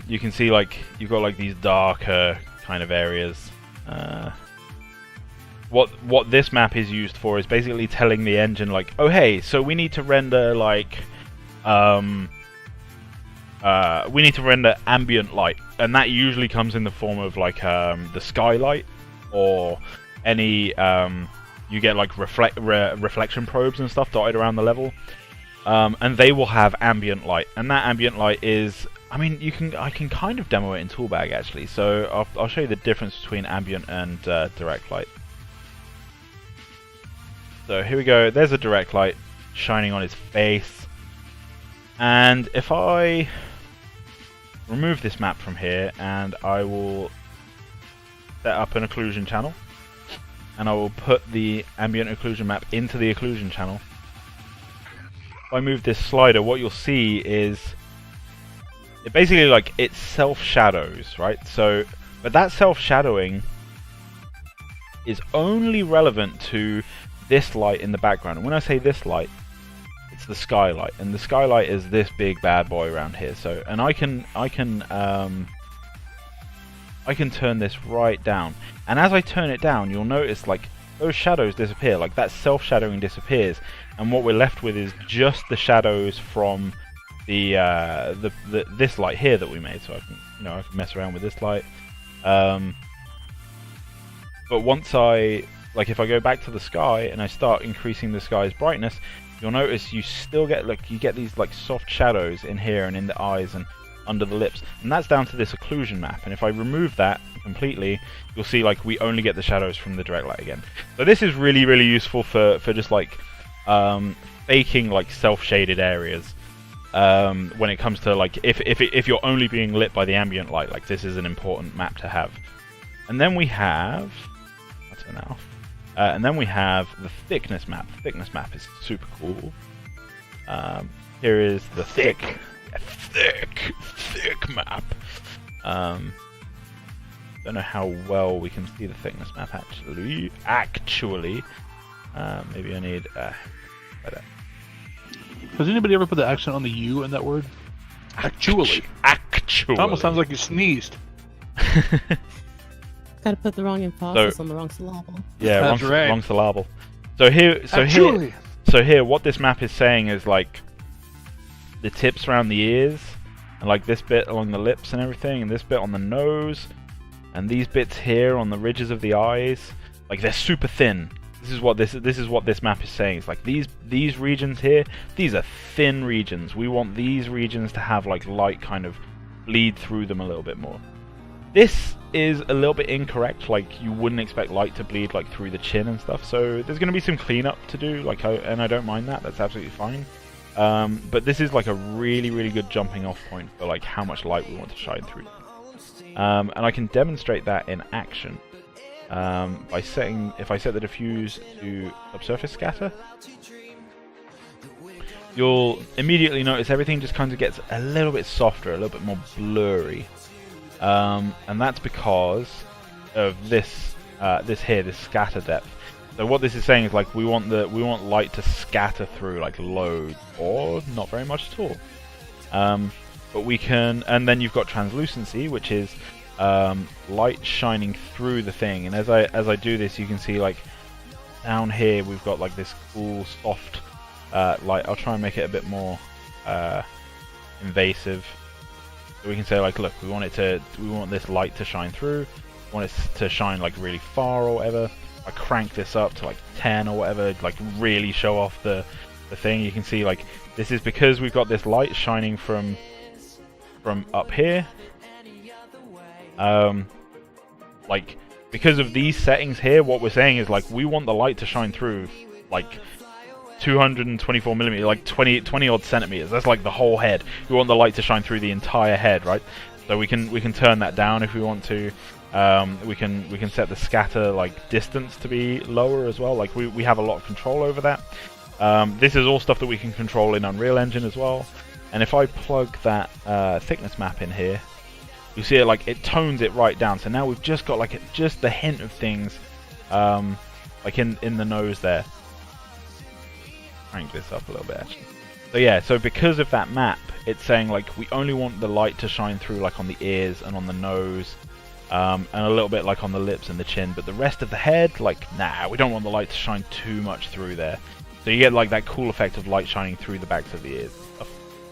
you can see, like, you've got like these darker kind of areas. What this map is used for is basically telling the engine, like, oh hey, so we need to render like we need to render ambient light, and that usually comes in the form of like the skylight or any you get like reflection probes and stuff dotted around the level, and they will have ambient light, and that ambient light is, I mean, I can kind of demo it in Toolbag actually. So I'll show you the difference between ambient and direct light. So here we go. There's a direct light shining on his face, and if I remove this map from here, and I will set up an occlusion channel, and I will put the ambient occlusion map into the occlusion channel. If I move this slider, what you'll see is it basically, like, it self-shadows, right? So, but that self-shadowing is only relevant to this light in the background. And when I say this light, it's the skylight, and the skylight is this big bad boy around here. So, and I can turn this right down, and as I turn it down, you'll notice like those shadows disappear, like that self-shadowing disappears, and what we're left with is just the shadows from the this light here that we made. So I can, I can mess around with this light. But once if I go back to the sky and I start increasing the sky's brightness, you'll notice you still get these like soft shadows in here and in the eyes and under the lips, and that's down to this occlusion map. And if I remove that completely, you'll see like we only get the shadows from the direct light again. So this is really, really useful for just like faking like self-shaded areas. When it comes to like if you're only being lit by the ambient light, like this is an important map to have. And then we have... I'll turn that off. And then we have the thickness map. The thickness map is super cool. Here is the thick map. Don't know how well we can see the thickness map actually. Maybe I need better. Has anybody ever put the accent on the U in that word? Actually. Actually. It almost sounds like you sneezed. Gotta put the wrong emphasis on the wrong syllable. Yeah, That's right. wrong syllable. So here, what this map is saying is like the tips around the ears, and like this bit along the lips and everything, and this bit on the nose, and these bits here on the ridges of the eyes, like they're super thin. This is what this map is saying. It's like these regions here, these are thin regions. We want these regions to have like light kind of bleed through them a little bit more. This is a little bit incorrect. Like you wouldn't expect light to bleed like through the chin and stuff. So there's going to be some cleanup to do. Like and I don't mind that. That's absolutely fine. But this is like a really good jumping off point for like how much light we want to shine through. And I can demonstrate that in action by setting, if I set the diffuse to subsurface scatter, you'll immediately notice everything just kind of gets a little bit softer, a little bit more blurry, and that's because of this this scatter depth. So what this is saying is like we want light to scatter through like loads or not very much at all. But we can, and then you've got translucency, which is light shining through the thing. And as I do this, you can see like down here we've got like this cool soft light. I'll try and make it a bit more invasive. So we can say like, look, we want this light to shine through. We want it to shine like really far or whatever. I crank this up to like 10 or whatever, like really show off the thing. You can see like this is because we've got this light shining from up here. Like because of these settings here, what we're saying is like we want the light to shine through like 224 millimeters, like 20 odd centimeters. That's like the whole head. We want the light to shine through the entire head, right? So we can turn that down if we want to. We can set the scatter like distance to be lower as well. Like we have a lot of control over that. This is all stuff that we can control in Unreal Engine as well. And if I plug that thickness map in here, you see it like it tones it right down. So now we've just got like just the hint of things, like in the nose there. Crank this up a little bit actually. So yeah, so because of that map, it's saying like we only want the light to shine through like on the ears and on the nose. And a little bit like on the lips and the chin, but the rest of the head, like, nah, we don't want the light to shine too much through there. So you get like that cool effect of light shining through the backs of the ears and stuff.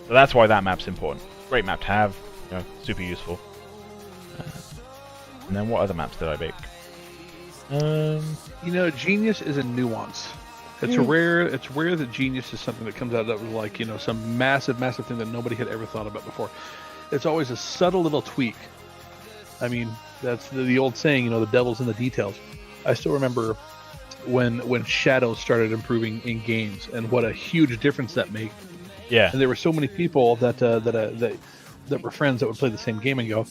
So that's why that map's important. Great map to have, you know, super useful. And then what other maps did I make? You know, genius is a nuance. It's rare that genius is something that comes out that was like, you know, some massive thing that nobody had ever thought about before. It's always a subtle little tweak. I mean, that's the old saying, you know, the devil's in the details. I still remember when shadows started improving in games and what a huge difference that made. Yeah. And there were so many people that were friends that would play the same game and go,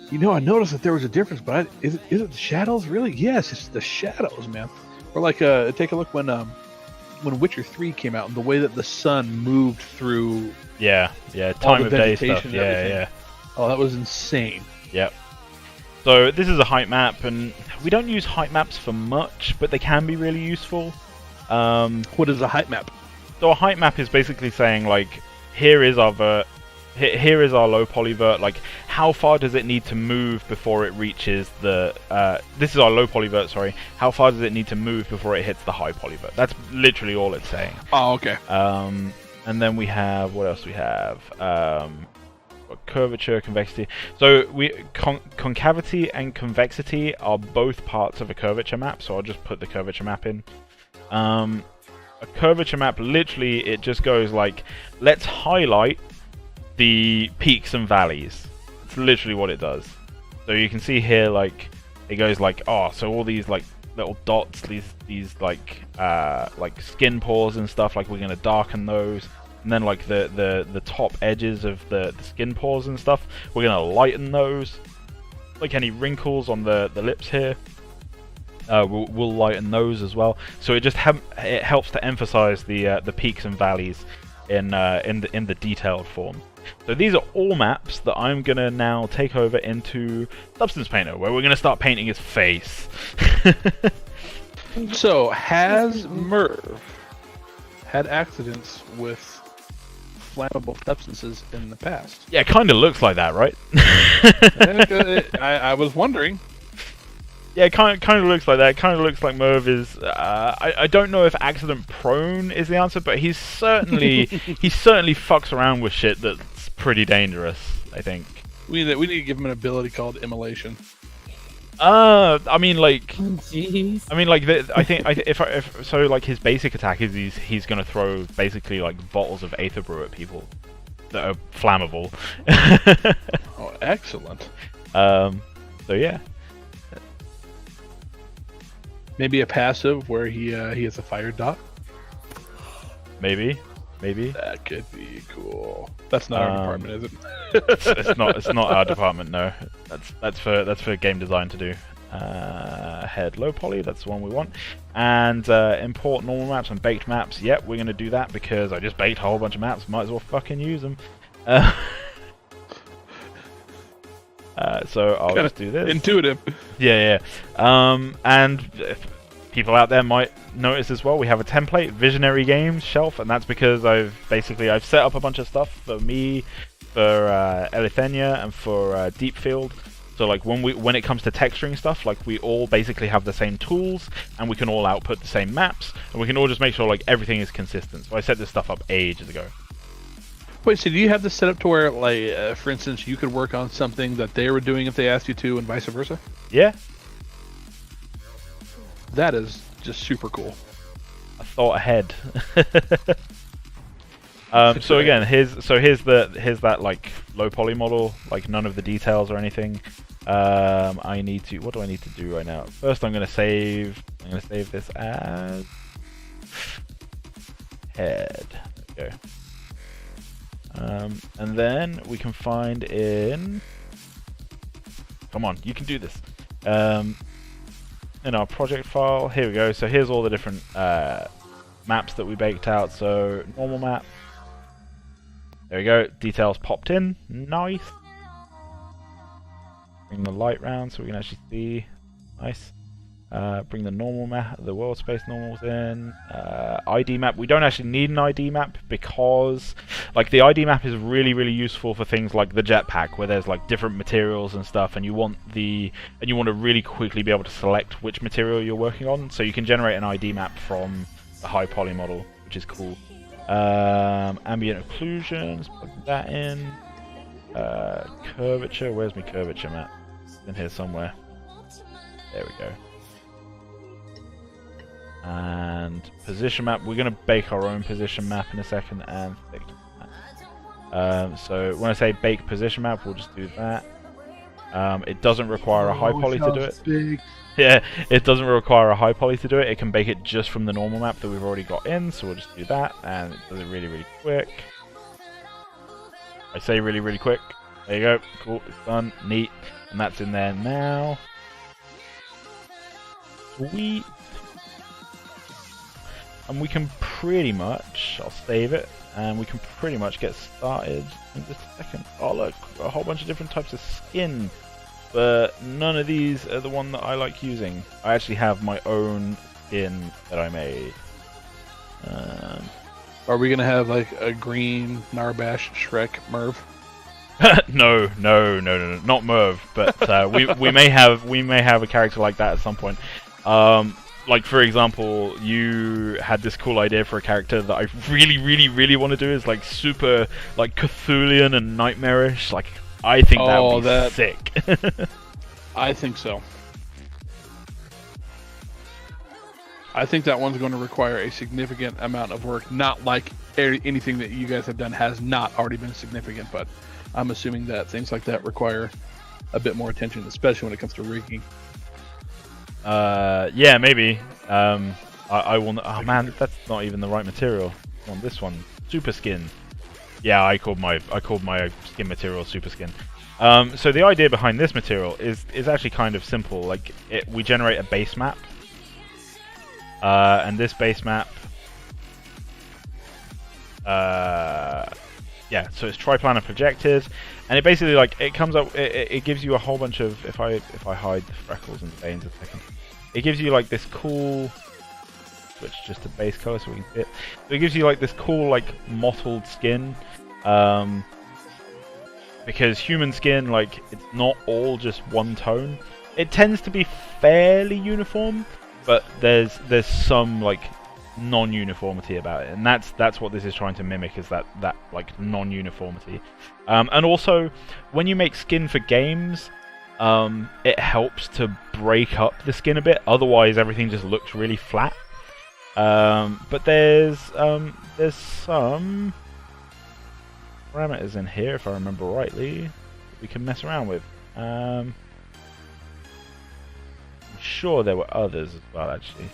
you know, I noticed that there was a difference, but is it the shadows really? Yes, it's the shadows, man. Or like take a look when Witcher 3 came out and the way that the sun moved through. Yeah, time of day stuff. Yeah. Oh, that was insane. Yep. So this is a height map, and we don't use height maps for much, but they can be really useful. What is a height map? So a height map is basically saying like, here is our vert, here is our low poly vert. Like, how far does it need to move before it reaches the? This is our low poly vert. Sorry. How far does it need to move before it hits the high poly vert? That's literally all it's saying. Oh, okay. And then we have what else? We have curvature, convexity. So concavity and convexity are both parts of a curvature map, so I'll just put the curvature map in. A curvature map, literally, it just goes like, let's highlight the peaks and valleys. It's literally what it does. So you can see here, like, it goes like, oh, so all these like little dots, these like skin pores and stuff, like we're gonna darken those. And then like the top edges of the skin pores and stuff, we're gonna lighten those. like any wrinkles on the lips here. We'll lighten those as well. So it just it helps to emphasize the peaks and valleys in the detailed form. So these are all maps that I'm gonna now take over into Substance Painter, where we're gonna start painting his face. So has Merv had accidents with flammable substances in the past? Yeah, it kind of looks like that, right? I was wondering. Yeah, it kind of looks like that. It kind of looks like Merv is. I don't know if accident prone is the answer, but he certainly fucks around with shit that's pretty dangerous. I think We need to give him an ability called immolation. I mean, like, Oh, jeez. I mean, like, I think if so, like, his basic attack is he's gonna throw basically like bottles of Aether Brew at people that are flammable. Oh, excellent. So yeah. Maybe a passive where he has a fire dot. Maybe. That could be cool. That's not our department, is it? It's not our department. No, that's for game design to do. Head low poly, that's the one we want. And import normal maps and baked maps. Yep, we're gonna do that because I just baked a whole bunch of maps. Might as well fucking use them. So I'll just do this. Intuitive. Yeah. And if people out there might notice as well, we have a template Visionary Games shelf, and that's because I've set up a bunch of stuff for me, for Elithenia, and for Deepfield. So like when it comes to texturing stuff, like we all basically have the same tools, and we can all output the same maps, and we can all just make sure like everything is consistent. So I set this stuff up ages ago. Wait, so do you have this set up to where, like, for instance, you could work on something that they were doing if they asked you to, and vice versa? Yeah. That is just super cool. I thought ahead. So again, here's that like low poly model, like none of the details or anything. What do I need to do right now? First, I'm gonna save this as head. There we go. And then we can find in. Come on, you can do this. In our project file, here we go. So here's all the different maps that we baked out. So normal map. There we go. Details popped in. Nice. Bring the light round so we can actually see. Nice. Bring the normal map, the world space normals in. ID map. We don't actually need an ID map because, like, the ID map is really, really useful for things like the jetpack, where there's like different materials and stuff, and you want to really quickly be able to select which material you're working on. So you can generate an ID map from the high poly model, which is cool. Ambient occlusions. Plug that in. Curvature. Where's my curvature map? It's in here somewhere. There we go. And position map, we're going to bake our own position map in a second, and so when I say bake position map, we'll just do that. It doesn't require a high poly to do it. Big. Yeah, it doesn't require a high poly to do it. It can bake it just from the normal map that we've already got in, so we'll just do that, and it does it really, really quick. I say really, really quick. There you go. Cool, it's done. Neat. And that's in there now. Sweet. And we can pretty much, I'll save it, and we can pretty much get started in just a second. Oh look, a whole bunch of different types of skin, but none of these are the one that I like using. I actually have my own skin that I made. Are we gonna have like a green Narbash Shrek Merv? No, not Merv, but we may have a character like that at some point. Like, for example, you had this cool idea for a character that I really, really, really want to do is like super, like, Cthulhian and nightmarish. Like, I think that would be sick. I think so. I think that one's going to require a significant amount of work. Not like anything that you guys have done has not already been significant, but I'm assuming that things like that require a bit more attention, especially when it comes to rigging. Yeah, maybe. I will. Oh man, that's not even the right material. On this one, super skin. Yeah, I called my skin material super skin. So the idea behind this material is actually kind of simple. Like we generate a base map, and this base map, yeah. So it's triplanar projected, and it basically it comes up. It gives you a whole bunch of. If I hide the freckles and veins a second, it gives you this cool. Switch just to base color so we can see it. So it gives you this cool mottled skin. Because human skin, it's not all just one tone. It tends to be fairly uniform, but there's some non-uniformity about it, and that's what this is trying to mimic, is that non-uniformity. And also, when you make skin for games, it helps to break up the skin a bit. Otherwise, everything just looks really flat. But there's some parameters in here, if I remember rightly, we can mess around with. I'm sure there were others as well, actually.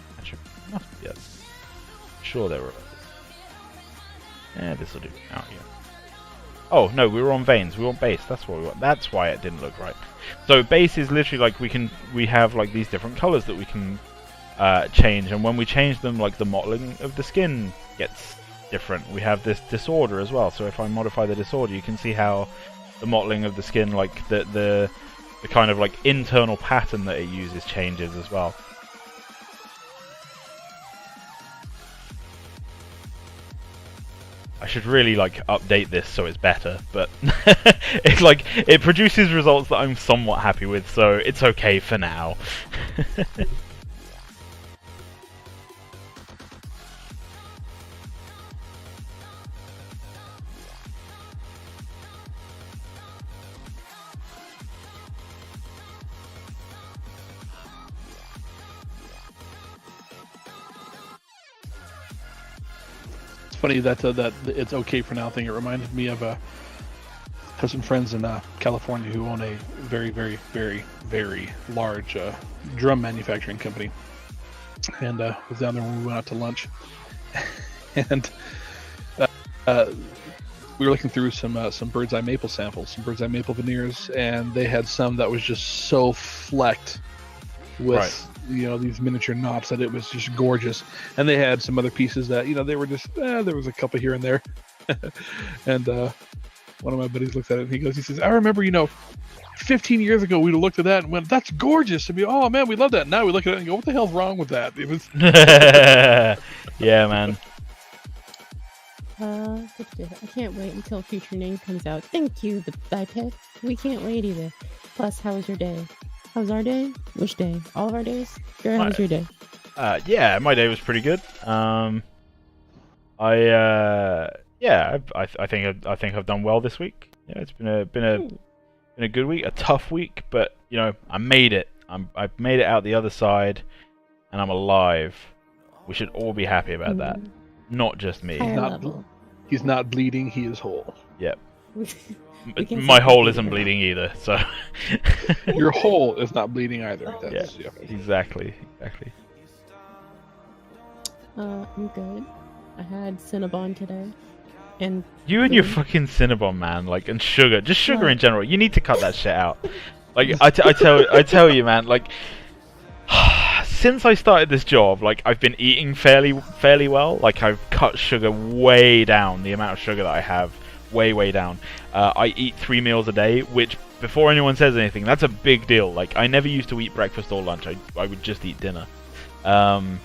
Must be others. I'm sure there were others. Yeah, this will do. Oh, yeah. Oh, no, we were on veins. We want base. That's what we want. That's why it didn't look right. So base is literally we have these different colors that we can change, and when we change them, the modeling of the skin gets different. We have this disorder as well, so if I modify the disorder, you can see how the modeling of the skin, the kind of internal pattern that it uses changes as well. I should really update this so it's better, but it's it produces results that I'm somewhat happy with, so it's okay for now. Funny that that it's okay for now thing. It reminded me of have some friends in California who own a very, very, very, very large drum manufacturing company, and was down there when we went out to lunch, and we were looking through some bird's eye maple samples, some bird's eye maple veneers, and they had some that was just so flecked with these miniature knops that it was just gorgeous. And they had some other pieces that they were just there was a couple here and there. And one of my buddies looked at it and he says, I remember 15 years ago we'd have looked at that and went, that's gorgeous, and oh man, we love that. Now we look at it and go, what the hell's wrong with that? It was yeah, man. I can't wait until Future Name comes out. Thank you, the iPad. We can't wait either. Plus, how was your day? How was our day? Which day? All of our days? Jared, how was your day? Yeah, my day was pretty good. I think I've done well this week. Yeah, it's been a good week, a tough week, but I made it. I've made it out the other side, and I'm alive. We should all be happy about that. Not just me. He's not bleeding. He is whole. Yep. My hole isn't bleeding either, so... Your hole is not bleeding either. That's, yeah, exactly. I'm good. I had Cinnabon today. And you and your fucking Cinnabon, man, and sugar. Just sugar in general. You need to cut that shit out. I tell you, man, since I started this job, I've been eating fairly well. I've cut sugar way down, the amount of sugar that I have, way down. I eat 3 meals a day, which, before anyone says anything, that's a big deal. I never used to eat breakfast or lunch. I would just eat dinner. And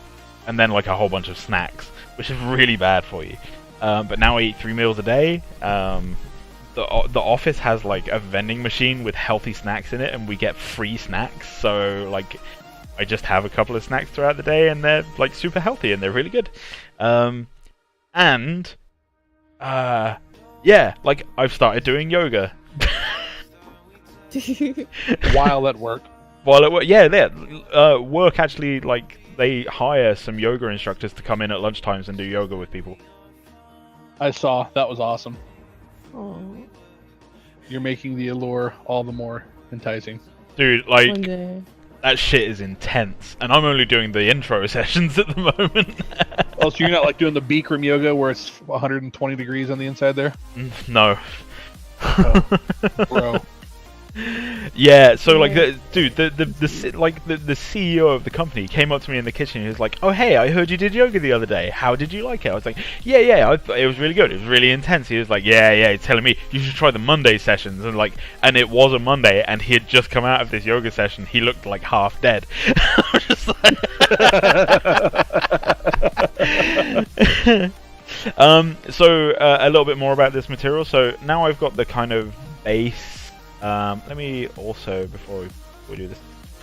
then, a whole bunch of snacks, which is really bad for you. But now I eat 3 meals a day. The office has, a vending machine with healthy snacks in it, and we get free snacks. So, I just have a couple of snacks throughout the day, and they're, super healthy, and they're really good. Yeah, I've started doing yoga. While at work. Yeah, work actually, they hire some yoga instructors to come in at lunchtimes and do yoga with people. I saw. That was awesome. Aww. You're making the allure all the more enticing. Dude, that shit is intense, and I'm only doing the intro sessions at the moment. Oh, so you're not doing the Bikram yoga where it's 120 degrees on the inside there? No. Oh, bro. Yeah, so like, dude, the CEO of the company came up to me in the kitchen. He was like, "Oh, hey, I heard you did yoga the other day. How did you like it?" I was like, "Yeah, it was really good. It was really intense." He was like, "Yeah, he's telling me you should try the Monday sessions." And it was a Monday, and he had just come out of this yoga session. He looked like half dead. I was just like... So a little bit more about this material. So now I've got the kind of base. Let me also, before we do this,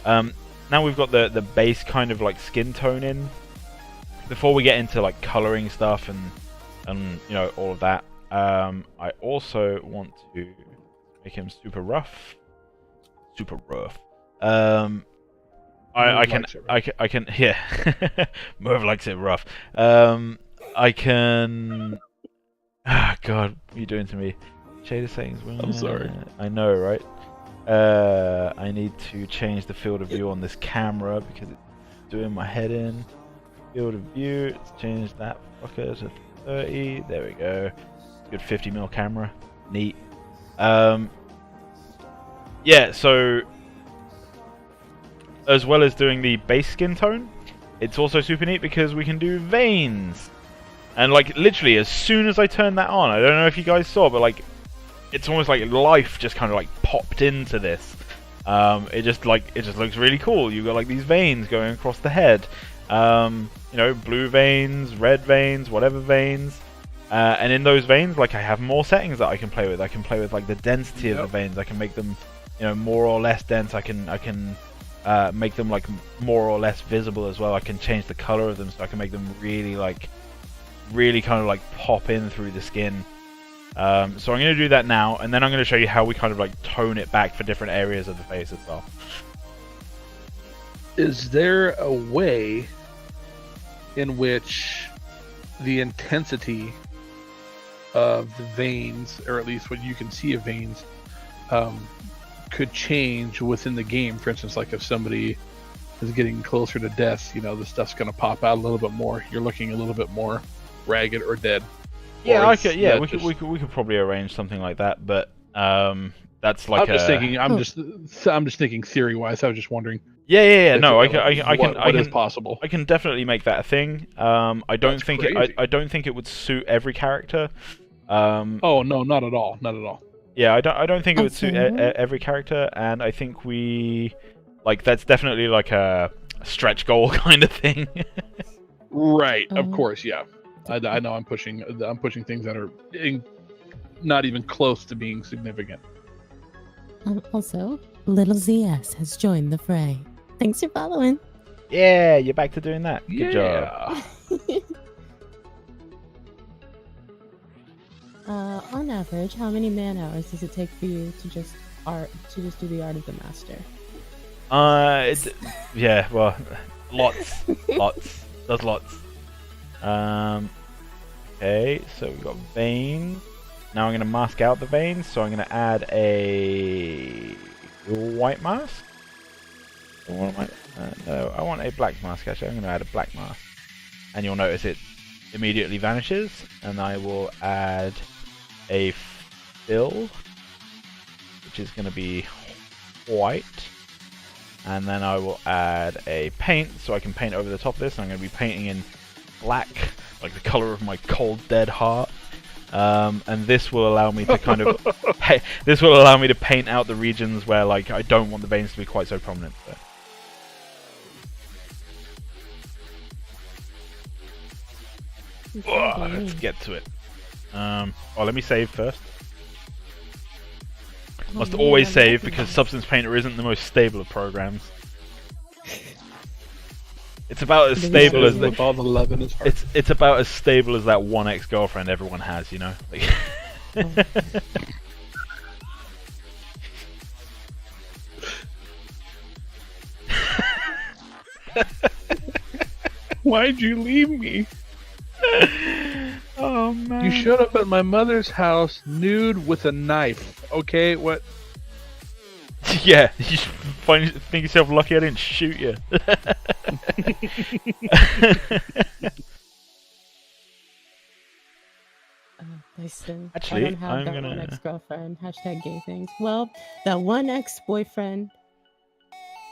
now we've got the base kind of like skin tone in. Before we get into like coloring stuff and you know, all of that, I also want to make him super rough. I can yeah. Merv likes it rough. I can. Ah, God, what are you doing to me? Shader settings. I'm sorry. I know, right? I need to change the field of view on this camera because it's doing my head in. Field of view. Let's change that fucker to 30. There we go. Good 50mm camera. Neat. Yeah. So, as well as doing the base skin tone, it's also super neat because we can do veins. And like literally, as soon as I turned that on, I don't know if you guys saw, but like. It's almost like life just kind of like popped into this. It just looks really cool. You've got like these veins going across the head. You know, blue veins, red veins, whatever veins. And in those veins, like I have more settings that I can play with. I can play with like the density of the veins. I can make them, you know, more or less dense. I can make them like more or less visible as well. I can change the color of them so I can make them really kind of like pop in through the skin. So I'm going to do that now, and then I'm going to show you how we kind of like tone it back for different areas of the face as well. Is there a way in which the intensity of the veins, or at least what you can see of veins, could change within the game? For instance, like if somebody is getting closer to death, you know, the stuff's going to pop out a little bit more. You're looking a little bit more ragged or dead. Yeah, we could probably arrange something like that, but that's like I'm just thinking theory wise. I was just wondering. Yeah. No, what is possible. I can definitely make that a thing. I don't think it would suit every character. Oh no, not at all. Yeah, I don't think it would suit every character, and I think that's definitely like a stretch goal kind of thing. Right, of course, yeah. I know I'm pushing things that are not even close to being significant. Also, Little ZS has joined the fray. Thanks for following. Yeah, you're back to doing that. Good job. On average, how many man hours does it take for you to just do the art of the master? Well, lots. There's lots. Okay, so we've got veins. Now I'm going to mask out the veins, so I'm going to add a white mask. No, I want a black mask actually. I'm going to add a black mask. And you'll notice it immediately vanishes. And I will add a fill, which is going to be white. And then I will add a paint, so I can paint over the top of this. I'm going to be painting in black, like the color of my cold dead heart. And this will allow me to kind of this will allow me to paint out the regions where like I don't want the veins to be quite so prominent. So. Let's get to it. Let me save first. Must always save because Substance Painter isn't the most stable of programs. It's about as stable as it's about as stable as that one ex-girlfriend everyone has, you know. Like Why'd you leave me? Oh man! You showed up at my mother's house nude with a knife. Okay, what? Yeah, you think yourself lucky I didn't shoot you. Listen, Actually, I don't have I'm that gonna- one ex-girlfriend. Hashtag gay things. Well, that one ex-boyfriend.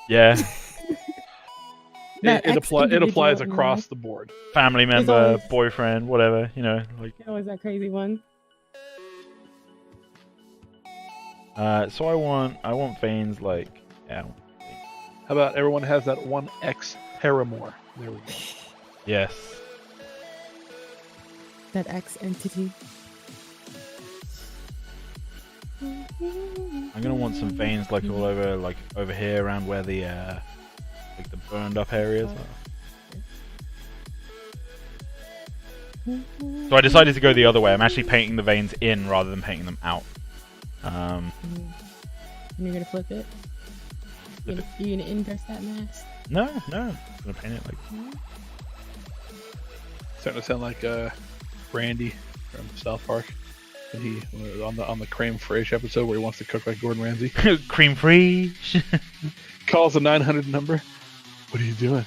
Yeah, That It applies ex-individual in across life. the board. family member, always- boyfriend, whatever. You know, like. Always that crazy one. So I want veins like. Yeah. How about everyone has that one ex paramour? There we go. Yes. That ex-entity. I'm gonna want some veins like all over, like over here around where the like the burned up areas are. So I decided to go the other way. I'm actually painting the veins in rather than painting them out. And you're gonna flip it? Flip You gonna inverse that mask? No, I'm gonna paint it like. Starting to sound like Randy from South Park, and he on the Creme Fraiche episode where he wants to cook like Gordon Ramsay. Cream free. Calls the 900 number. What are you doing?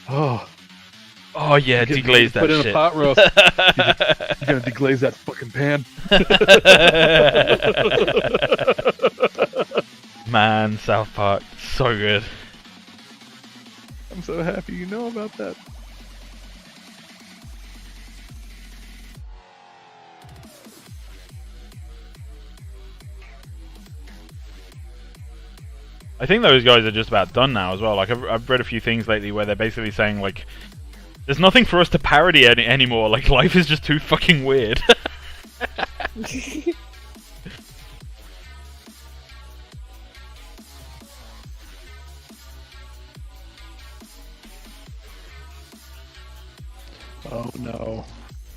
Oh, Oh yeah, Get- deglaze that put in shit. a pot roast. You're gonna deglaze that fucking pan. Man, South Park, so good. I'm so happy you know about that. I think those guys are just about done now as well. Like I've read a few things lately where they're basically saying like, there's nothing for us to parody anymore. Like life is just too fucking weird. Oh no,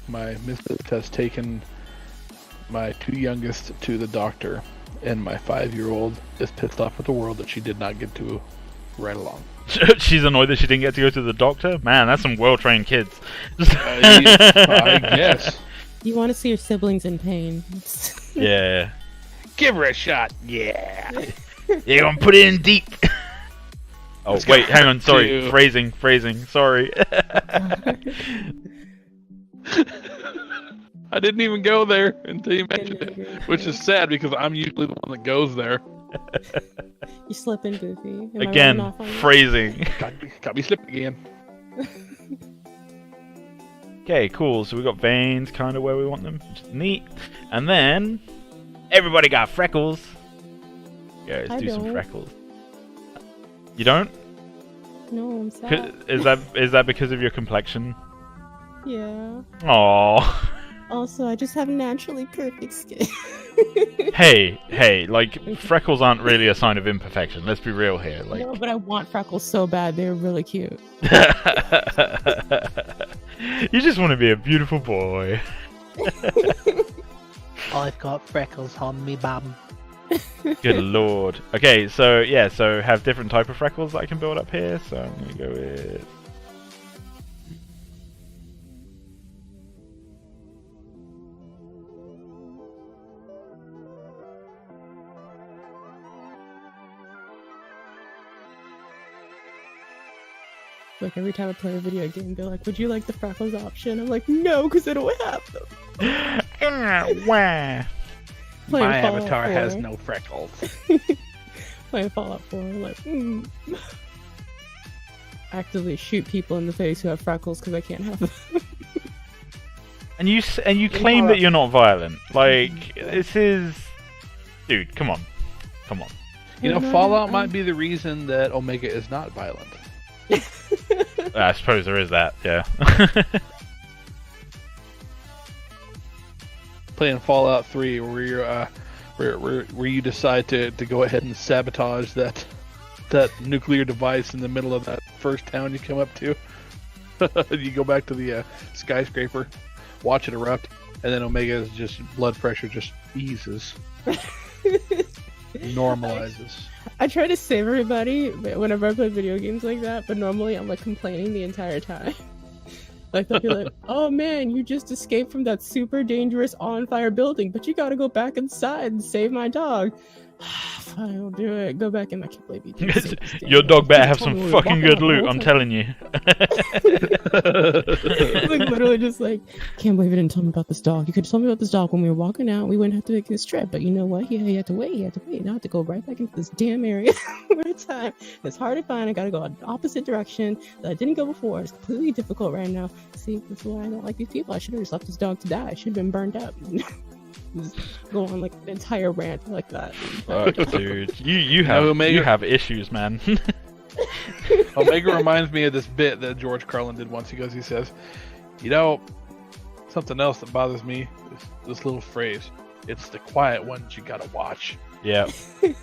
my missus has taken my two youngest to the doctor, and my 5-year-old is pissed off at the world that she did not get to ride along. She's annoyed that she didn't get to go to the doctor. Man, that's some well-trained kids. I guess. You want to see your siblings in pain. Yeah. Give her a shot. Yeah. You're gonna put it in deep. Oh Let's wait, go hang on. Sorry, to- phrasing. Sorry. I didn't even go there until you mentioned it, which is sad because I'm usually the one that goes there. You slipping, Goofy. Am I Again, rubbing off on you? phrasing. Got me slipping again. Okay, cool. So we got veins kind of where we want them, which is neat. And then everybody got freckles. Yeah, let's I do some don't. freckles. You don't? No, I'm sad. Is that because of your complexion? Yeah. Aww. Also, I just have naturally perfect skin. Hey, like freckles aren't really a sign of imperfection. Let's be real here. Like, No, but I want freckles so bad. They're really cute. you just want to be a beautiful boy. I've got freckles on me bum. Good lord. Okay, so yeah, so have different type of freckles that I can build up here. So I'm gonna go with. Like every time I play a video game, they're like, "Would you like the freckles option?" I'm like, "No, because I don't have them." Wah. Playing My Fallout avatar 4. has no freckles. Playing Fallout 4, like, actively shoot people in the face who have freckles because I can't have them. And you claim that you're not violent. Like this is, dude. Come on. You know, No, Fallout I'm- might be the reason that Omega is not violent. I suppose there is that. Yeah. Playing Fallout 3, where you're where you decide to go ahead and sabotage that nuclear device in the middle of that first town you come up to. You go back to the skyscraper, watch it erupt, and then Omega's just blood pressure just eases, normalizes. I try to save everybody whenever I play video games like that, but normally I'm like complaining the entire time. Like they'll be like, "Oh man, you just escaped from that super dangerous on fire building, but you gotta go back inside and save my dog." fine, I'll do it. Go back and I can't believe you did this damn Your dog thing. better You have told me some we were fucking walking good out the loot, whole I'm time. telling you. Like literally just like, can't believe you didn't tell me about this dog. You could have told me about this dog when we were walking out. We wouldn't have to make this trip. But you know what? He had to wait. He had to wait. Now I have to go right back into this damn area one more time. It's hard to find. I gotta go the opposite direction that I didn't go before. It's completely difficult right now. See, that's why I don't like these people. I should have just left this dog to die. I should have been burned up. Just go on like an entire rant like that. Fuck, dude. You No, Omega- have issues, man. Omega reminds me of this bit that George Carlin did once. He says, you know, something else that bothers me is this little phrase. It's the quiet ones you gotta watch. Yeah.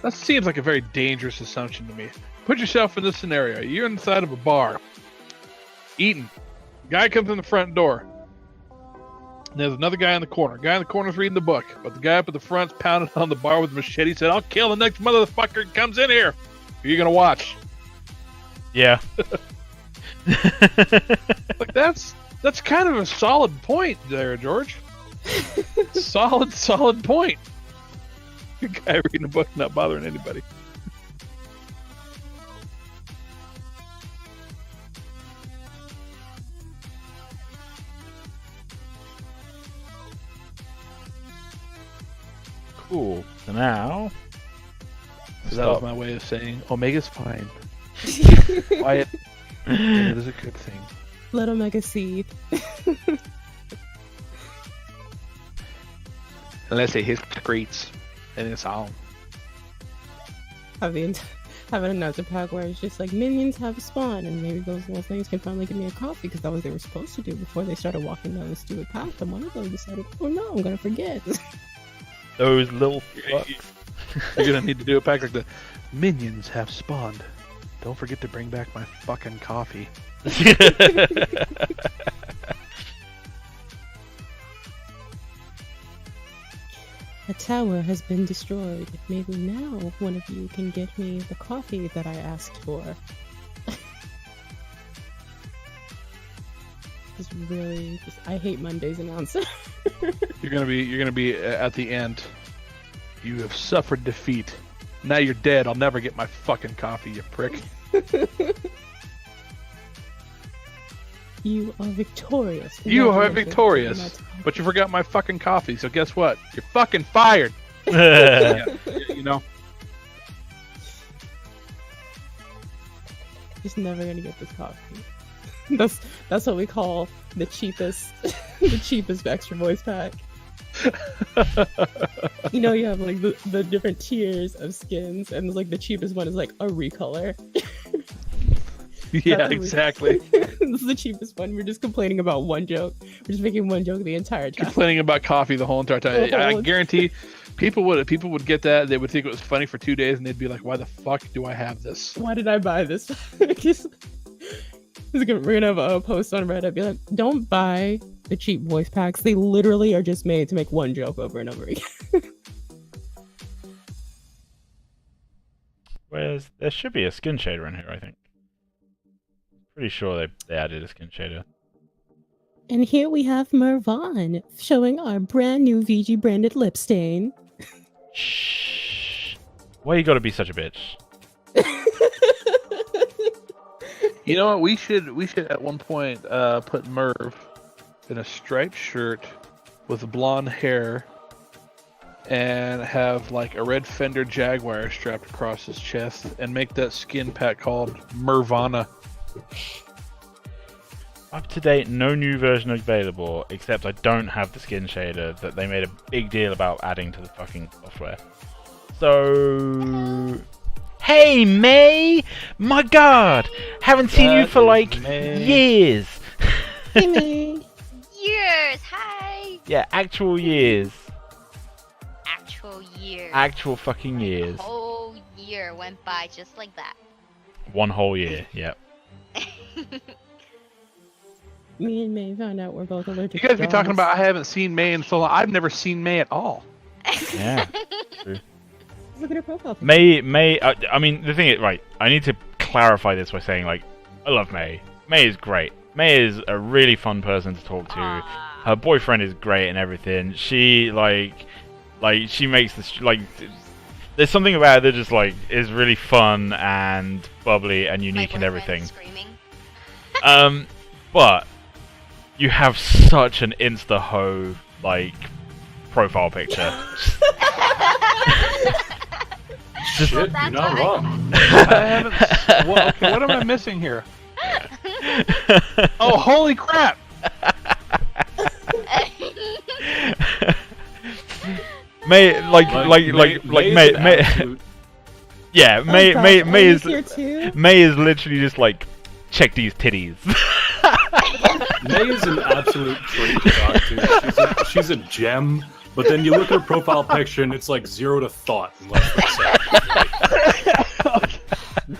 That seems like a very dangerous assumption to me. Put yourself in this scenario. You're inside of a bar, eating. Guy comes in the front door. And there's another guy in the corner. Guy in the corner's reading the book, but the guy up at the front's pounding on the bar with a machete. Said, "I'll kill the next motherfucker that comes in here. Who are you gonna watch?" Yeah. Like that's kind of a solid point there, George. solid point. Good guy reading a book, not bothering anybody. Cool. So now... So that was my way of saying Omega's fine. Quiet. And it is a good thing. Let Omega see. Unless it excretes, and it's on. Have another pack where it's just like minions have spawned, and maybe those little things can finally give me a coffee because that was what they were supposed to do before they started walking down the stupid path. And one of them decided, "Oh no, I'm gonna forget." Those little fucks. You're gonna need to do a pack like the minions have spawned. Don't forget to bring back my fucking coffee. A tower has been destroyed. Maybe now one of you can get me the coffee that I asked for. Just really, I hate Monday's announcer. You're gonna be at the end. You have suffered defeat. Now you're dead. I'll never get my fucking coffee, you prick. You are victorious. You are Congratulations. victorious, but you forgot my fucking coffee. So guess what? You're fucking fired. Yeah, you know. Just never gonna get this coffee. That's what we call the cheapest the cheapest extra voice pack. You know, you have like the different tiers of skins, and like the cheapest one is like a recolor. Yeah, exactly. This is the cheapest one. We're just complaining about one joke. We're just making one joke the entire time. Complaining about coffee the whole entire time. I guarantee people would get that. They would think it was funny for 2 days, and they'd be like, "Why the fuck do I have this? Why did I buy this?" We're gonna have a post on Reddit. Be like, "Don't buy the cheap voice packs. They literally are just made to make one joke over and over again." Whereas there should be a skin shader in here, I think. Pretty sure they added a skin shader. And here we have Mervon showing our brand new VG branded lip stain. Shh. Why you gotta be such a bitch? You know what? We should at one point put Merv in a striped shirt with blonde hair and have like a red Fender Jaguar strapped across his chest and make that skin pack called Mervana. Up to date, no new version available, except I don't have the skin shader that they made a big deal about adding to the fucking software. So... Hey, May! My god! Haven't seen you for like years! Hey, May. Years, hi! Yeah, actual years. Actual years. Actual fucking years. A whole year went by just like that. One whole year, yep. Me and May found out we're both allergic You guys to be talking dogs. about I haven't seen May in so long. I've never seen May at all. Yeah. True. Look at her profile. May, I mean, the thing is, right, I need to clarify this by saying, like, I love May. May is great. May is a really fun person to talk to. Her boyfriend is great and everything. She, like she makes this, like, there's something about it that just like is really fun and bubbly and unique Like and when everything. Screaming. But you have such an insta-ho like profile picture. Shit, Well, you're that's not what wrong. I haven't. Well, okay, what am I missing here? Oh, holy crap! May May is an absolute- yeah, Oh, May gosh, May Amy's is here too. May is literally just like check these titties. May is an absolute treat to talk to. She's a gem, but then you look at her profile picture and it's like 0 to thought in less than a second.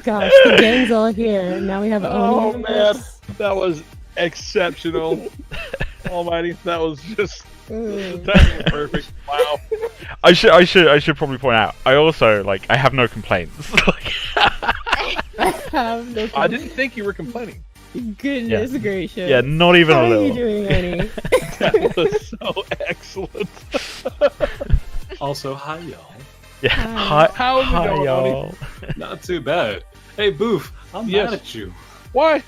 Gosh, the gang's all here. Now we have Oh Oni. man, that was exceptional. Almighty, that was just that was perfect. Wow. I should probably point out. I also I have no complaints. I didn't think you were complaining. Goodness gracious. Yeah, not even How a are little. you doing, Oni? That was so excellent. Also, hi y'all. Yeah. Hi. How's it Hi, going, y'all. Not too bad. Hey, Boof, I'm Yes. mad at you Why?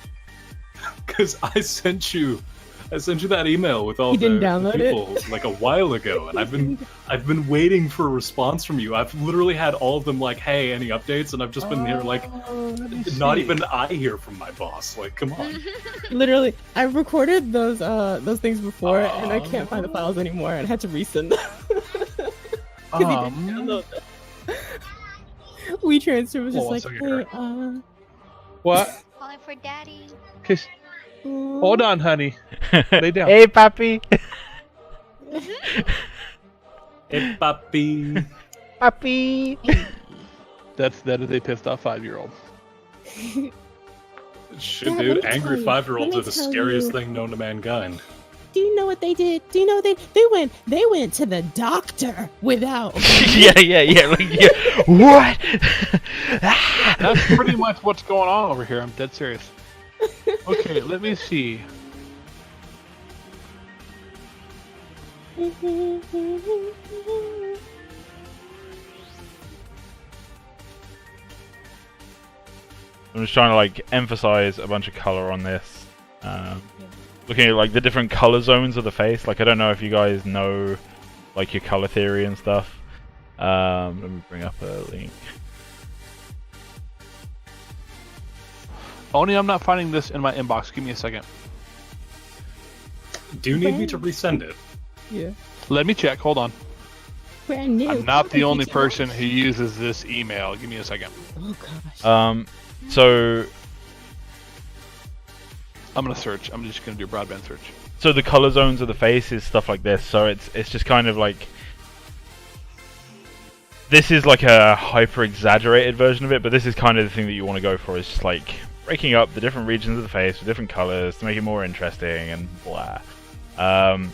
because I sent you that email with all You the didn't download it? people like a while ago, and I've been waiting for a response from you. I've literally had all of them like, "Hey, any updates?" And I've just been here like, not even I hear from my boss. Like, come on. Literally, I've recorded those things before, and I can't find the files anymore, and I had to resend them. 'Cause he didn't download them. WeTransfer was just Hold on a like, second hey, What? Calling for daddy. Kiss. Hold on, honey. Lay down. Hey, papi. Hey, papi. Papi. That is a pissed off 5-year-old. Shit, Dad, dude. let me Angry tell you- 5-year-olds let are me the tell scariest you. thing known to mankind. do you know what they did? Do you know they went to the doctor without yeah. What? That's pretty much what's going on over here. I'm dead serious. Okay, let me see. I'm just trying to emphasize a bunch of color on this. Looking at the different color zones of the face. I don't know if you guys know your color theory and stuff. Let me bring up a link. Only I'm not finding this in my inbox. Give me a second. Do you need me to resend it? Yeah. Let me check. Hold on. Brand new. I'm not the Coffee only tea. person who uses this email. Give me a second. Oh gosh. So I'm gonna search. I'm just gonna do a broadband search. the color zones of the face is stuff like this. So it's just kind of this is a hyper exaggerated version of it, but this is kind of the thing that you want to go for. Is just breaking up the different regions of the face with different colors to make it more interesting and blah. Color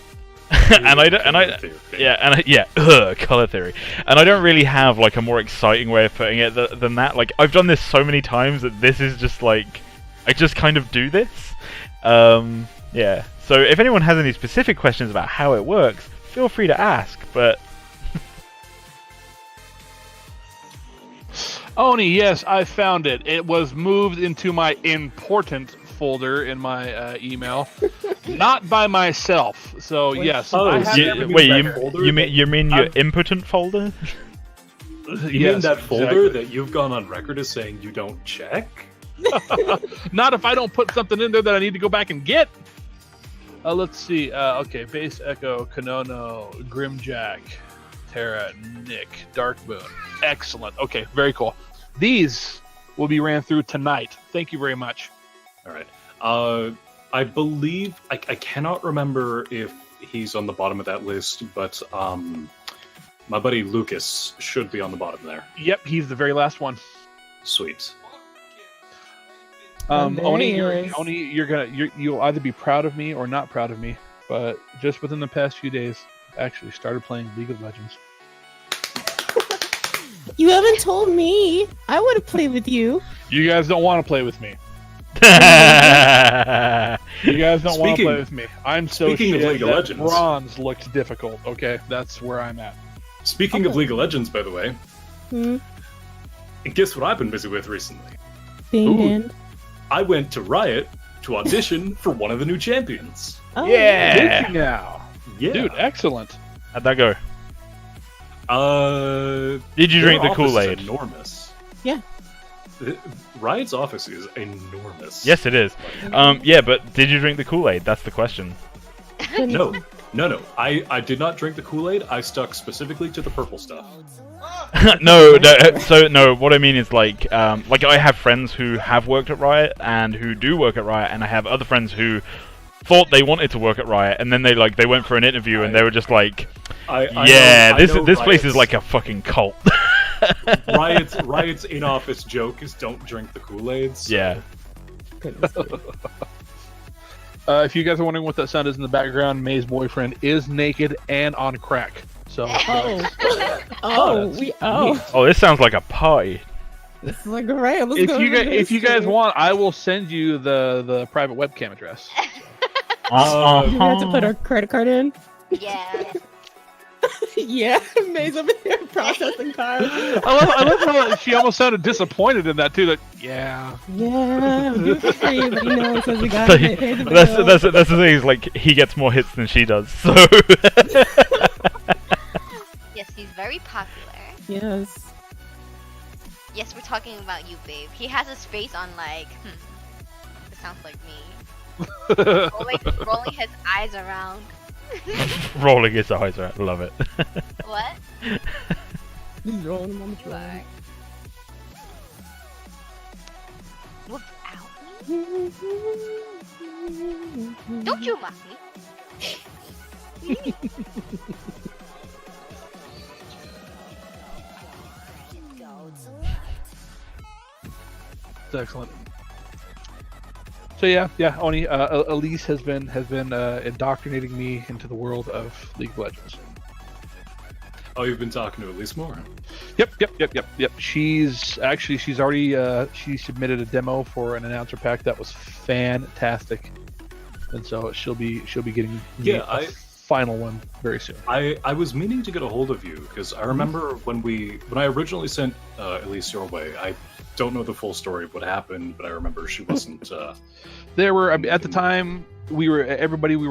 theory. And I don't really have a more exciting way of putting it than that. I've done this so many times that this is just I just kind of do this. Yeah. So if anyone has any specific questions about how it works, feel free to ask. But Oni, yes, I found it. It was moved into my important folder in my email, not by myself. So yes, Oh, I have yeah, everything wait, back you- there. you mean your impotent folder? You mean Yes, that folder exactly. that you've gone on record as saying you don't check? Not if I don't put something in there that I need to go back and get. Let's see. Okay, Base Echo, Kanono, Grimjack, Terra, Nick, Darkmoon. Excellent. Okay, very cool. These will be ran through tonight. Thank you very much. All right. I believe I cannot remember if he's on the bottom of that list, but my buddy Lucas should be on the bottom there. Yep, he's the very last one. Sweet. There Oni, he is. you'll either be proud of me or not proud of me. But just within the past few days, I actually started playing League of Legends. You haven't told me. I would have played with you. You guys don't want to play with me. You guys don't want to Speaking- play with me. I'm so speaking of shit League of that Legends. bronze looks difficult. Okay, that's where I'm at. Speaking of League of Legends, by the way, And guess what I've been busy with recently? Being banned. I went to Riot to audition for one of the new champions. Oh, Yeah. Now, Yeah. dude, excellent. How'd that go? Did you their drink the office is Kool-Aid? Enormous. Yeah. Riot's office is enormous. Yes, it is. Yeah, but did you drink the Kool-Aid? That's the question. No. I did not drink the Kool-Aid. I stuck specifically to the purple stuff. no. So no. What I mean is like I have friends who have worked at Riot and who do work at Riot, and I have other friends who thought they wanted to work at Riot, and then they went for an interview and they were just like, this place is like a fucking cult. Riot's in-office joke is don't drink the Kool-Aid. So. Yeah. If you guys are wondering what that sound is in the background, May's boyfriend is naked and on crack. So. Oh, Oh, this sounds like a party. this is like great. If you guys want, I will send you the private webcam address. you have to put our credit card in. Yeah. Yeah, May's over there processing cards. I love how she almost sounded disappointed in that too. That yeah. Yeah, we do it for free, but you know, it says we got So to pay the bill. that's the thing, is like he gets more hits than she does. So Yes, he's very popular. Yes. Yes, we're talking about you, babe. He has his face on like, it sounds like me. rolling his eyes around. rolling his eyes around, love it. What? Just rolling him on the floor. Without me? Don't you mock me. It's excellent. So yeah, Oni, Elise has been indoctrinating me into the world of League of Legends. Oh, you've been talking to Elise more. Yep. She's already she submitted a demo for an announcer pack that was fantastic, and so she'll be getting a final one very soon. I was meaning to get a hold of you because I remember when I originally sent Elise your way. I don't know the full story of what happened, but I remember she wasn't. There were at the time we were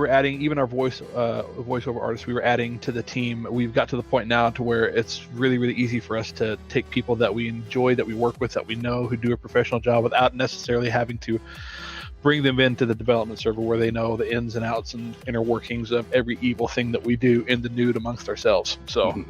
adding, even our voiceover artists, we were adding to the team. We've got to the point now to where it's really easy for us to take people that we enjoy, that we work with, that we know, who do a professional job without necessarily having to bring them into the development server where they know the ins and outs and inner workings of every evil thing that we do in the nude amongst ourselves. So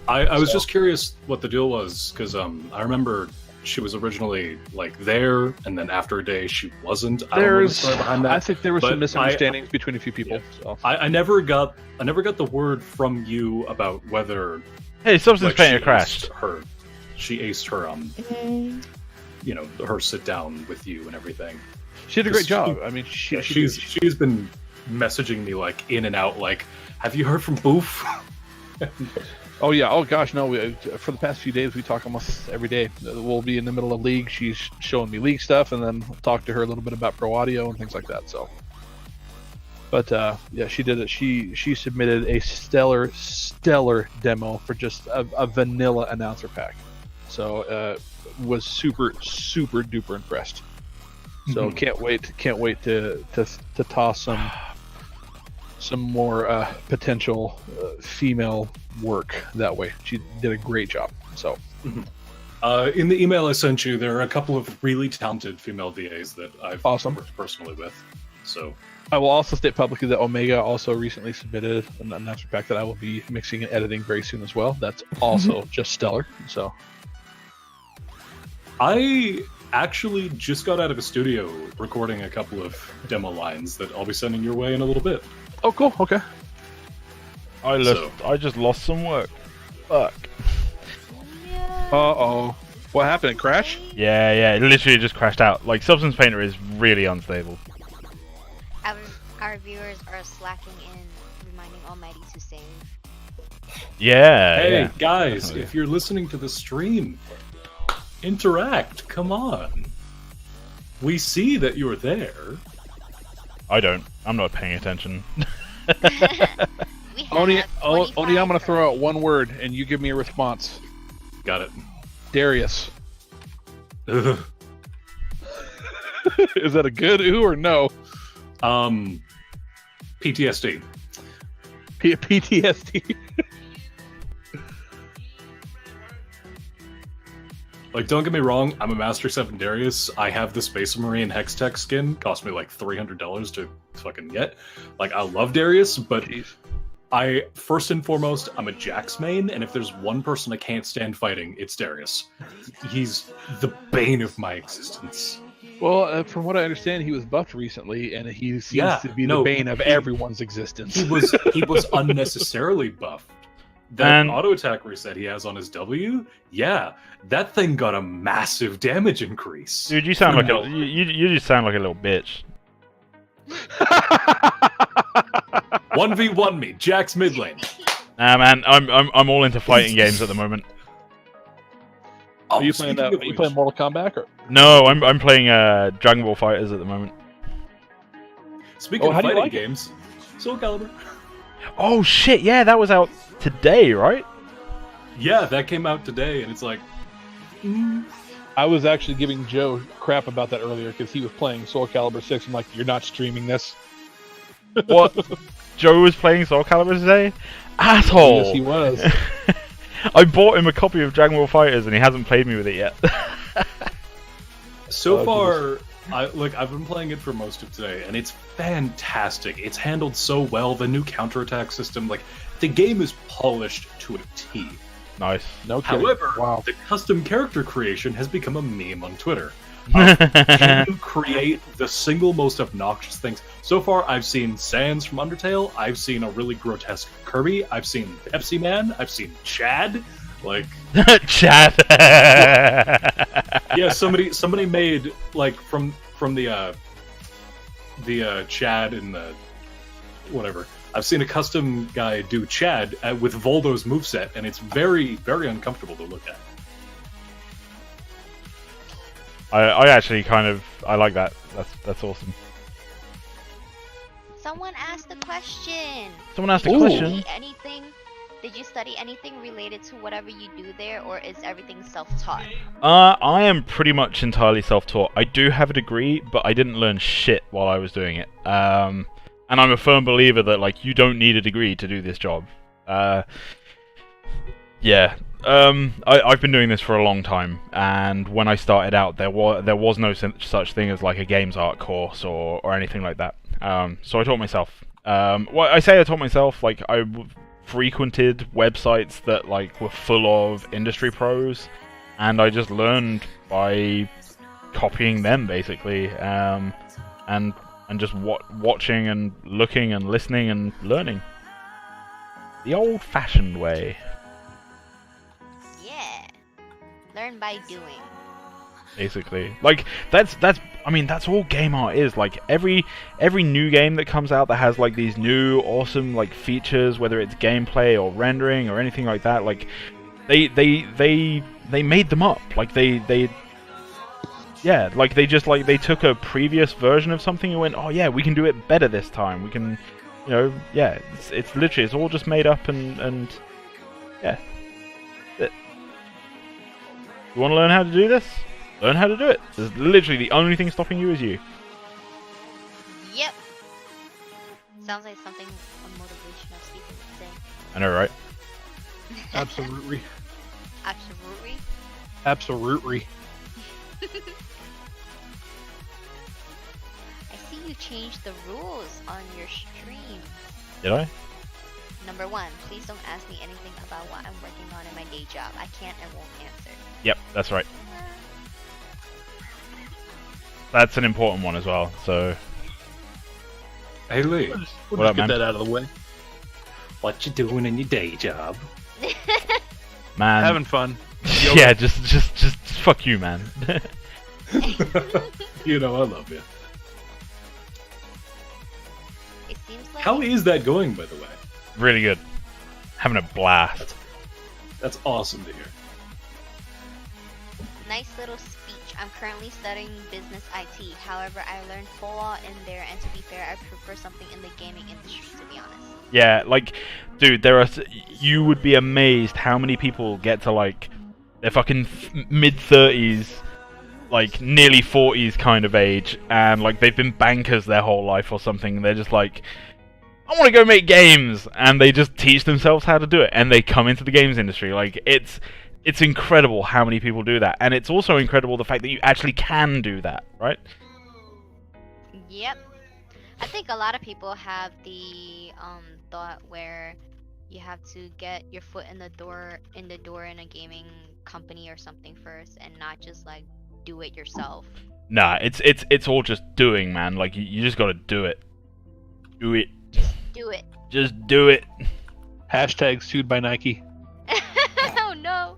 I was just curious what the deal was because I remember she was originally like there, and then after a day she wasn't. I don't know the story behind that. I think there were some misunderstandings between a few people. Yeah. So. I never got the word from you about whether Substance Painter crashed. She aced her her sit down with you and everything. She did a great job. I mean, she's been messaging me like in and out, like, have you heard from Boof? Oh yeah. Oh gosh, no. For the past few days, we talk almost every day. We'll be in the middle of League. She's showing me League stuff, and then we'll talk to her a little bit about Pro Audio and things like that. So, but yeah, she did it. She submitted a stellar demo for just a vanilla announcer pack. So was super duper impressed. So can't wait to toss some more potential female work that way. She did a great job. So in the email I sent you, there are a couple of really talented female VAs that I've worked personally with. So I will also state publicly that Omega also recently submitted an announcer pack that I will be mixing and editing very soon as well. That's also just stellar. So I actually just got out of a studio recording a couple of demo lines that I'll be sending your way in a little bit. Oh, cool. Okay. I just lost some work. Fuck. Uh-oh. What happened? It crashed? Yeah, it literally just crashed out. Like, Substance Painter is really unstable. Our viewers are slacking in reminding Almighty to save. Yeah. Hey, guys, if you're listening to the stream, interact. Come on. We see that you're there. I don't. I'm not paying attention. Oni, I'm going to throw out one word, and you give me a response. Got it. Darius. Ugh. Is that a good ooh or no? PTSD. PTSD. Like, don't get me wrong, I'm a Master 7 Darius. I have the Space Marine Hextech skin. Cost me like $300 to fucking get. Like, I love Darius, but first and foremost, I'm a Jax main, and if there's one person I can't stand fighting, it's Darius. He's the bane of my existence. Well, from what I understand, he was buffed recently, and he seems to be the bane of everyone's existence. He was unnecessarily buffed. That auto attack reset he has on his W, yeah, that thing got a massive damage increase. Dude, you sound like you just sound like a little bitch. 1v1 me, Jax mid lane. Nah, man, I'm all into fighting games at the moment. Oh, are you playing Mortal Kombat? Or? No, I'm playing Dragon Ball Fighters at the moment. Speaking of fighting games, Soul Calibur. Oh shit, yeah, that was out today, right? Yeah, that came out today, and it's like... I was actually giving Joe crap about that earlier, because he was playing Soul Calibur 6. I'm like, you're not streaming this. What? Joe was playing Soul Calibur today? Asshole! Yes, he was. I bought him a copy of Dragon Ball Fighters, and he hasn't played me with it yet. So far, I've been playing it for most of today, and it's fantastic. It's handled so well. The new counterattack system, like, the game is polished to a T. Nice. No kidding. However, the custom character creation has become a meme on Twitter. Can you create the single most obnoxious things? So far, I've seen Sans from Undertale. I've seen a really grotesque Kirby. I've seen Pepsi Man. I've seen Chad. Like Chad. Yeah, somebody made like from the Chad and the whatever. I've seen a custom guy do Chad with Voldo's moveset, and it's very, very uncomfortable to look at. I actually I like that. That's awesome. Someone asked a question. Someone asked a question. Did you study anything related to whatever you do there, or is everything self-taught? I am pretty much entirely self-taught. I do have a degree, but I didn't learn shit while I was doing it. And I'm a firm believer that like you don't need a degree to do this job. Yeah. I've been doing this for a long time, and when I started out, there was no such thing as like a games art course or anything like that. So I taught myself. Well, I say I taught myself. Like I frequented websites that like were full of industry pros, and I just learned by copying them basically, and just watching and looking and listening and learning the old-fashioned way. Learn by doing. Basically, like that's all game art is. Like every new game that comes out that has like these new awesome like features, whether it's gameplay or rendering or anything like that, like they made them up. Like they took a previous version of something and went, oh yeah, we can do it better this time. We can, it's literally, it's all just made up and yeah. You want to learn how to do this? Learn how to do it. There's literally the only thing stopping you is you. Yep. Sounds like something a motivational speaker would say. I know, right? Absolutely. Absolutely. Absolutely. I see you changed the rules on your stream. Did I? Number 1, please don't ask me anything about what I'm working on in my day job. I can't and won't answer. Yep, that's right. That's an important one as well, so... Hey Lee. We'll just get that out of the way. What you doing in your day job? Man. Having fun. Yeah, just fuck you, man. You know I love you. It seems like... How is that going, by the way? Really good. Having a blast. That's awesome to hear. Nice little speech. I'm currently studying business IT. However, I learned Fallout in there, and to be fair, I prefer something in the gaming industry, to be honest. Yeah, like, dude, you would be amazed how many people get to, like, They're fucking mid-30s, like nearly 40s kind of age, and like they've been bankers their whole life or something. They're just like, I want to go make games, and they just teach themselves how to do it, and they come into the games industry. Like it's incredible how many people do that, and it's also incredible the fact that you actually can do that, right? Yep. I think a lot of people have the thought where you have to get your foot in the door in a gaming company or something first, and not just like do it yourself. Nah, it's all just doing, man. Like you just gotta do it. Do it. Just do it. Just do it. Hashtag sued by Nike. Oh no.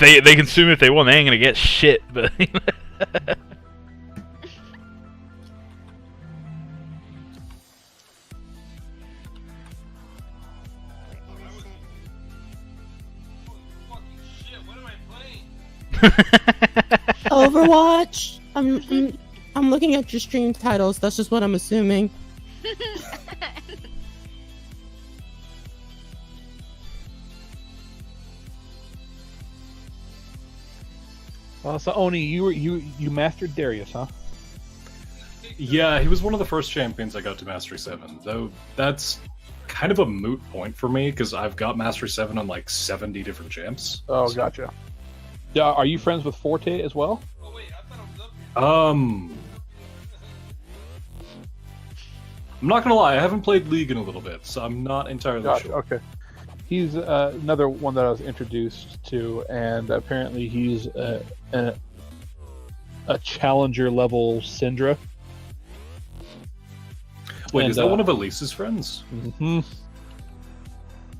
They can sue me if they want. They ain't gonna get shit, but. Overwatch. I'm looking at your stream titles. That's just what I'm assuming. So Oni, you mastered Darius, huh? Yeah, he was one of the first champions I got to Mastery 7, though that's kind of a moot point for me, because I've got Mastery 7 on like 70 different champs. Oh, gotcha. Yeah, are you friends with Forte as well? I'm not gonna lie, I haven't played League in a little bit, so I'm not entirely Gotcha, sure. okay. He's another one that I was introduced to, and apparently he's a challenger level Syndra. Wait, And, is that one of Elise's friends? Mm-hmm.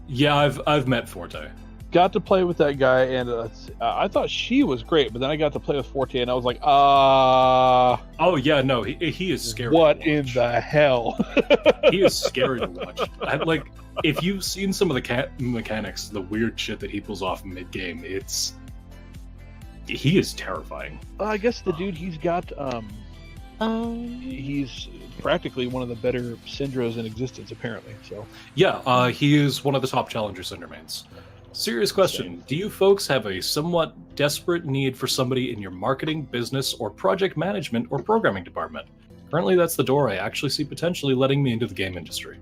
Yeah, I've met Forte. Got to play with that guy, and I thought she was great, but then I got to play with Forte, and I was like, Oh yeah, no, he is scary. what to in watch. the hell? He is scary to watch. Like, if you've seen some of the mechanics, the weird shit that he pulls off mid game, he is terrifying. I guess the dude he's got, he's practically one of the better Syndras in existence, apparently. So Yeah, he is one of the top challenger Cinder mains. Serious question. Do you folks have a somewhat desperate need for somebody in your marketing, business, or project management or programming department? Currently, that's the door I actually see potentially letting me into the game industry.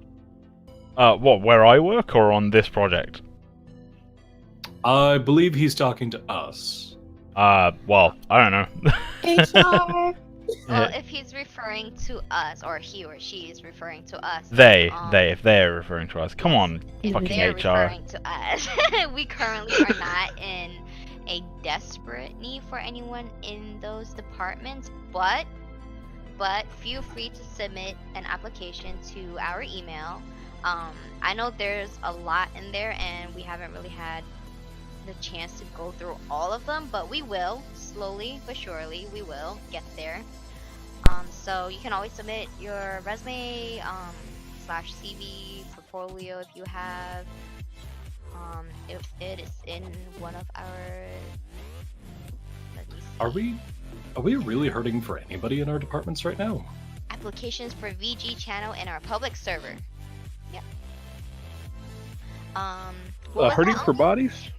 What, where I work or on this project? I believe he's talking to us. Well, I don't know. HR. Well, if he's referring to us, or he or she is referring to us, If they're referring to us, come on, if fucking they're HR. referring to us, we currently are not in a desperate need for anyone in those departments, but feel free to submit an application to our email. I know there's a lot in there, and we haven't really had the chance to go through all of them, but we will, slowly but surely, we will get there. So you can always submit your resume, slash CV, portfolio if you have. If it is in one of our, let me see. Are we really hurting for anybody in our departments right now? Applications for VG channel in our public server. Yep. What was hurting that for on? bodies?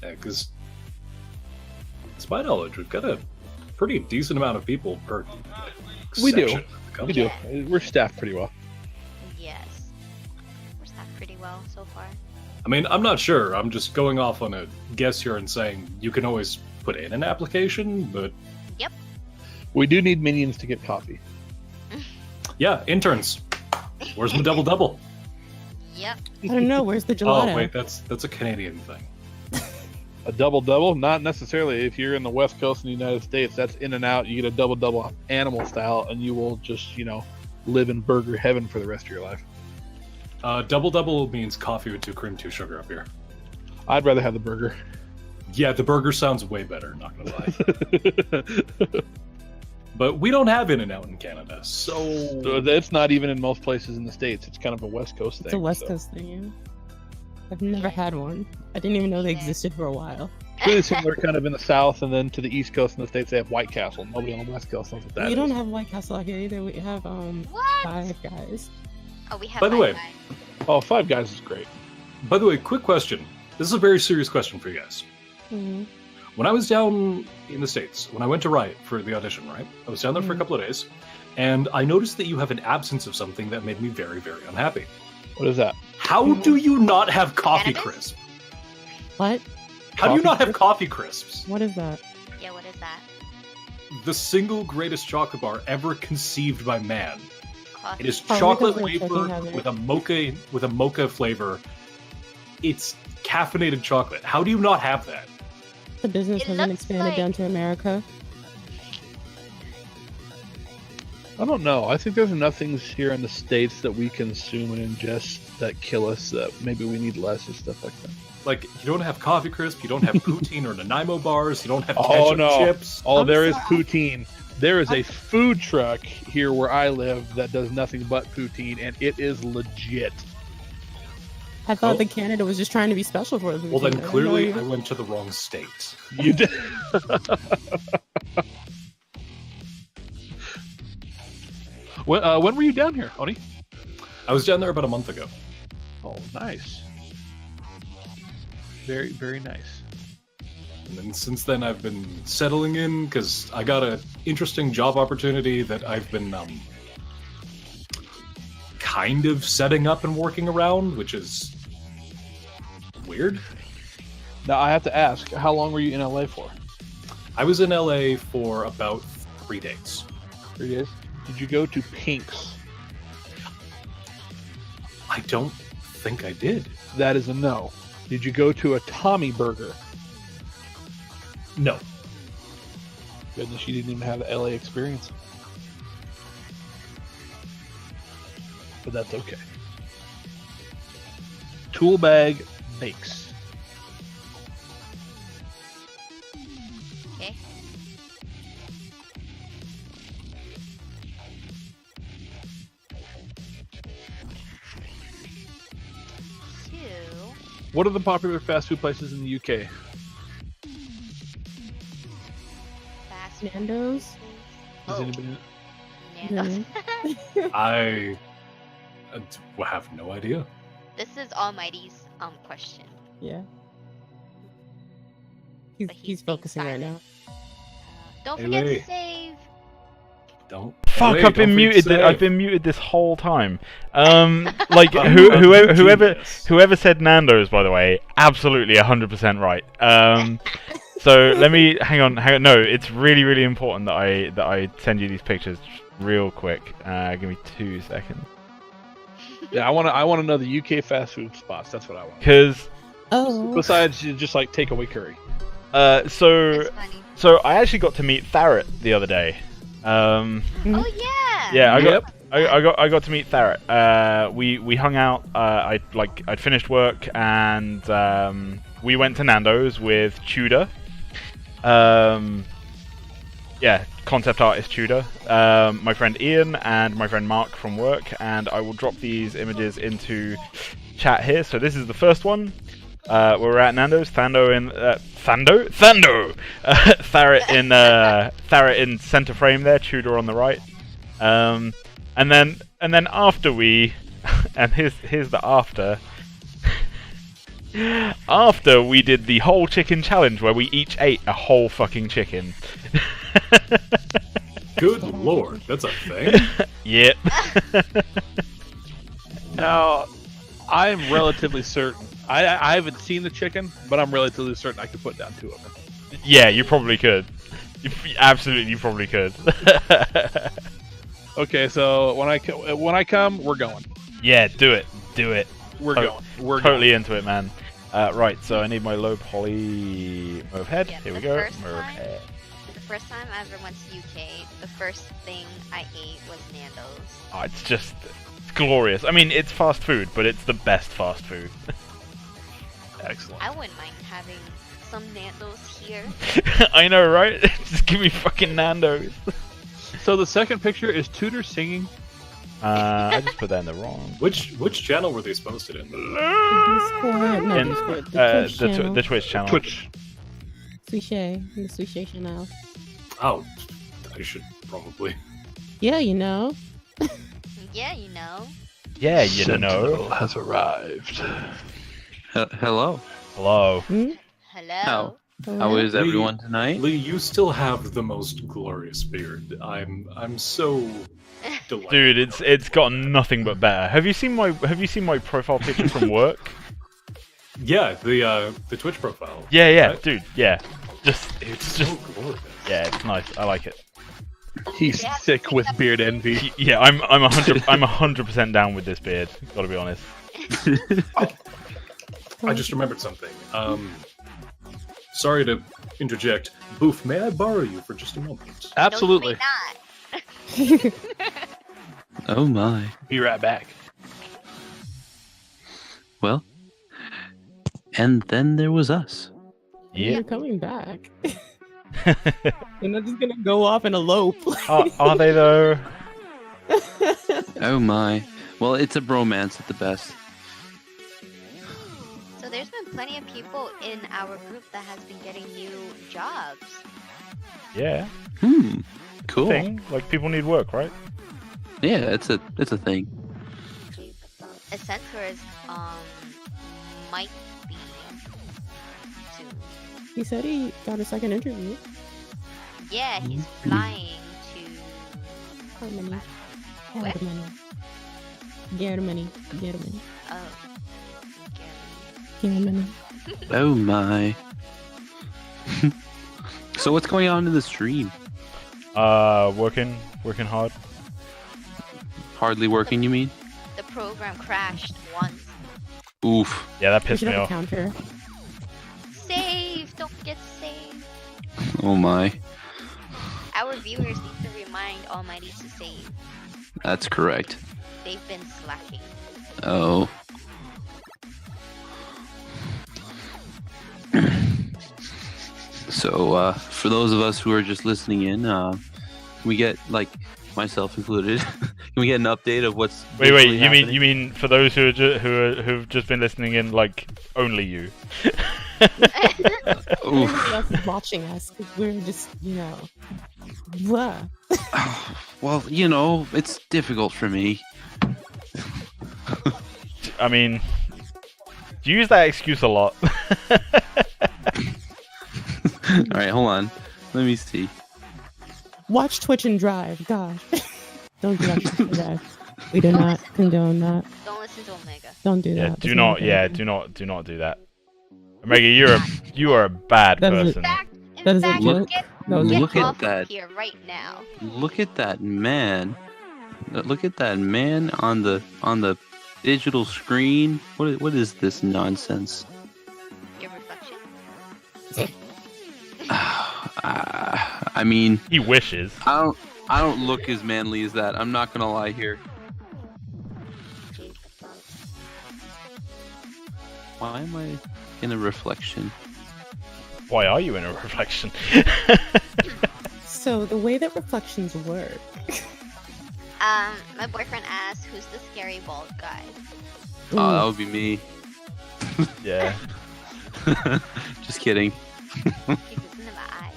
Yeah, because to my knowledge, we've got a pretty decent amount of people per We do. section of the We company. do. We're staffed pretty well. Yes. We're staffed pretty well so far. I mean, I'm not sure. I'm just going off on a guess here and saying you can always put in an application, but We do need minions to get coffee. yeah, interns. Where's my double? Yep. I don't know. Where's the gelato? Oh wait, that's a Canadian thing. A double? Not necessarily. If you're in the West Coast in the United States, that's in and out. You get a double animal style, and you will just, live in burger heaven for the rest of your life. Double means coffee with 2 cream, 2 sugar up here. I'd rather have the burger. Yeah, the burger sounds way better, not gonna lie. But we don't have In-N-Out in Canada, so It's not even in most places in the States. It's kind of a West Coast thing. It's a West so. Coast thing. Yeah. I've never had one. I didn't even know they existed for a while. It's really similar kind of in the South, and then to the East Coast in the States, they have White Castle. Nobody on the West Coast knows what that We is. don't have White Castle out here either. We have What? Five Guys. Oh, we have By the way- Wi-Fi. Oh, Five Guys is great. by the way, quick question. This is a very serious question for you guys. Mhm. When I was down in the States, when I went to Riot for the audition, right? I was down there for a couple of days, and I noticed that you have an absence of something that made me very, very unhappy. What is that? How do you not have coffee Cannabis? crisp? What? How do you not have coffee crisps? What is that? Yeah, what is that? The single greatest chocolate bar ever conceived by man. Coffee. It is Probably chocolate because we're wafer fucking with a mocha flavor. It's caffeinated chocolate. How do you not have that? The business It hasn't looks expanded like- down to America. I don't know. I think there's enough things here in the States that we consume and ingest that kill us that maybe we need less and stuff like that. Like, you don't have coffee crisp, you don't have poutine or Nanaimo bars, you don't have ketchup Oh, no. chips. Oh, I'm there is sorry. poutine. There is a food truck here where I live that does nothing but poutine, and it is legit. I thought Oh. that Canada was just trying to be special for us. Well, then clearly I went to the wrong state. You did. When were you down here, Oni? I was down there about a month ago. Oh, nice. Very, very nice. And then since then I've been settling in because I got an interesting job opportunity that I've been kind of setting up and working around, which is weird. Now I have to ask, how long were you in LA for? I was in LA for about 3 days. 3 days. Did you go to Pink's? I don't think I did. That is a no. Did you go to a Tommy Burger? No. Goodness, you didn't even have the LA experience. But that's okay. Tool Bag Bakes. Okay. Two. What are the popular fast food places in the UK? Fast food Nando's? Does Oh, anybody know? Nando's. I have no idea. This is Almighty's question. Yeah. But He's being focusing right now. silent. Don't Hey, forget Lee. to save. Don't. Fuck! Hey, I've been don't muted. forget to I've save. been muted this whole time. Like I'm whoever genius. said Nando's, by the way, absolutely 100% right. So let me hang on. No, it's really important that I send you these pictures real quick. Give me 2 seconds. Yeah, I want to know the UK fast food spots. That's what I want. Because Oh. Besides just like takeaway curry. so That's funny. so I actually got to meet Tharret the other day. Oh yeah. Yeah, Yep. I got to meet Tharret. We hung out. I'd finished work and we went to Nando's with Tudor. Yeah, concept artist Tudor. My friend Ian and my friend Mark from work, and I will drop these images into chat here. So this is the first one. We're at Nando's. Thando in center frame there. Tudor on the right. And then after we, and here's the after. After we did the whole chicken challenge where we each ate a whole fucking chicken. Good lord, that's a thing. Yep. Now, I'm relatively certain. I haven't seen the chicken, but I'm relatively certain I could put down 2 of them. Yeah, you probably could. Absolutely, you probably could. Okay, so when I come, we're going. Yeah, do it. We're To- going. We're Totally into it, man. Right, so I need my low poly Merv head. Yeah, Here we the go. first Merv time- head. The first time I ever went to UK, the first thing I ate was Nando's. Oh, it's just it's glorious. I mean, it's fast food, but it's the best fast food. Excellent. I wouldn't mind having some Nando's here. I know, right? Just give me fucking Nando's. So the second picture is Tudor singing. I just put that in the wrong. Which channel were these posted in? Discord. No, In, Discord. The Twitch channel. the Twitch channel. Twitch. Suishay. The Suishay channel. Oh, I should probably. Yeah, you know. Yeah, you know. Yeah, you know. has arrived. Hello. Hello. Hello. How is Lee- everyone tonight? Lee, you still have the most glorious beard. I'm so delighted. Dude, it's gotten nothing but better. Have you seen my profile picture from work? Yeah, the Twitch profile. Yeah, Right? dude, yeah. It's It's so just glorious. yeah, it's nice. I like it. He's sick with beard envy. Yeah, I'm 100% down with this beard. Got to be honest. I just remembered something. Sorry to interject. Boof, may I borrow you for just a moment? Absolutely. No, you may not. Oh my. Be right back. Well, and then there was us. Yeah. You're coming back. You're not just gonna go off and elope. Are they though? Oh my. Well, it's a bromance at the best. So there's been plenty of people in our group that has been getting new jobs. Yeah. Cool. Thing. Like people need work, right? Yeah, it's a thing. A centaur's might be soon. He said he got a second interview. Yeah, he's flying to Harmony. Where? Germany. oh Germany. Oh my. So what's going on in the stream? Working hard. Hardly working, you mean? the program crashed once. Oof. Yeah, that We pissed should me have a off. counter. Save! Don't get saved. Oh my. Our viewers need to remind Almighty to save. That's correct. They've been slacking. Oh. So, for those of us who are just listening in, can we get, like, myself included, can we get an update of what's Wait, visually you happening? mean for those who are who've just been listening in, like only you? Everybody else is watching us because we're just, blah. Well, you know, it's difficult for me. I mean, you use that excuse a lot. Alright, hold on. Let me see. Watch Twitch and drive. Gosh. Don't do watch Twitch and drive. We do not condone that. Don't listen to Omega. Don't do Yeah, that. do That's not. a Yeah, good do not do that. Omega, you are a bad That is person. That is a fact, joke. Get, That was a get Look at off that. of here right now. Look at that man. Look at that man on the digital screen. What is this nonsense? Your reflection. I mean, He wishes. I don't look as manly as that. I'm not gonna lie here. Why am I in a reflection? Why are you in a reflection? So the way that reflections work. My boyfriend asked, "Who's the scary bald guy?" Oh, that would be me. Yeah. Just kidding. He doesn't have eyes.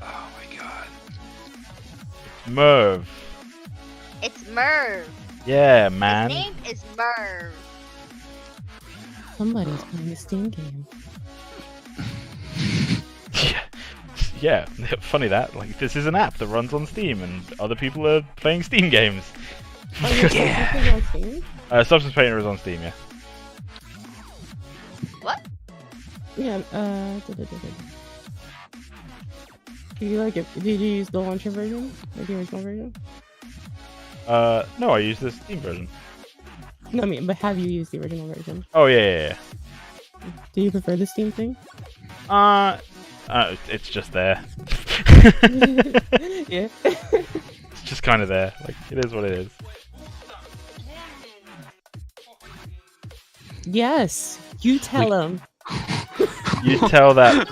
Oh my god. Merv. It's Merv. Yeah, His man. name is Merv. Somebody's playing a Steam game. Yeah, funny that. Like, this is an app that runs on Steam, and other people are playing Steam games. Oh, yeah. On Steam? Substance Painter is on Steam, yeah. What? Yeah. Do you like it? Did you use the launcher version, like the original version? No, I use the Steam version. No, I mean, but have you used the original version? Oh, yeah. Do you prefer the Steam thing? It's just there. Yeah. It's just kind of there. Like, it is what it is. Yes. You tell him. You tell that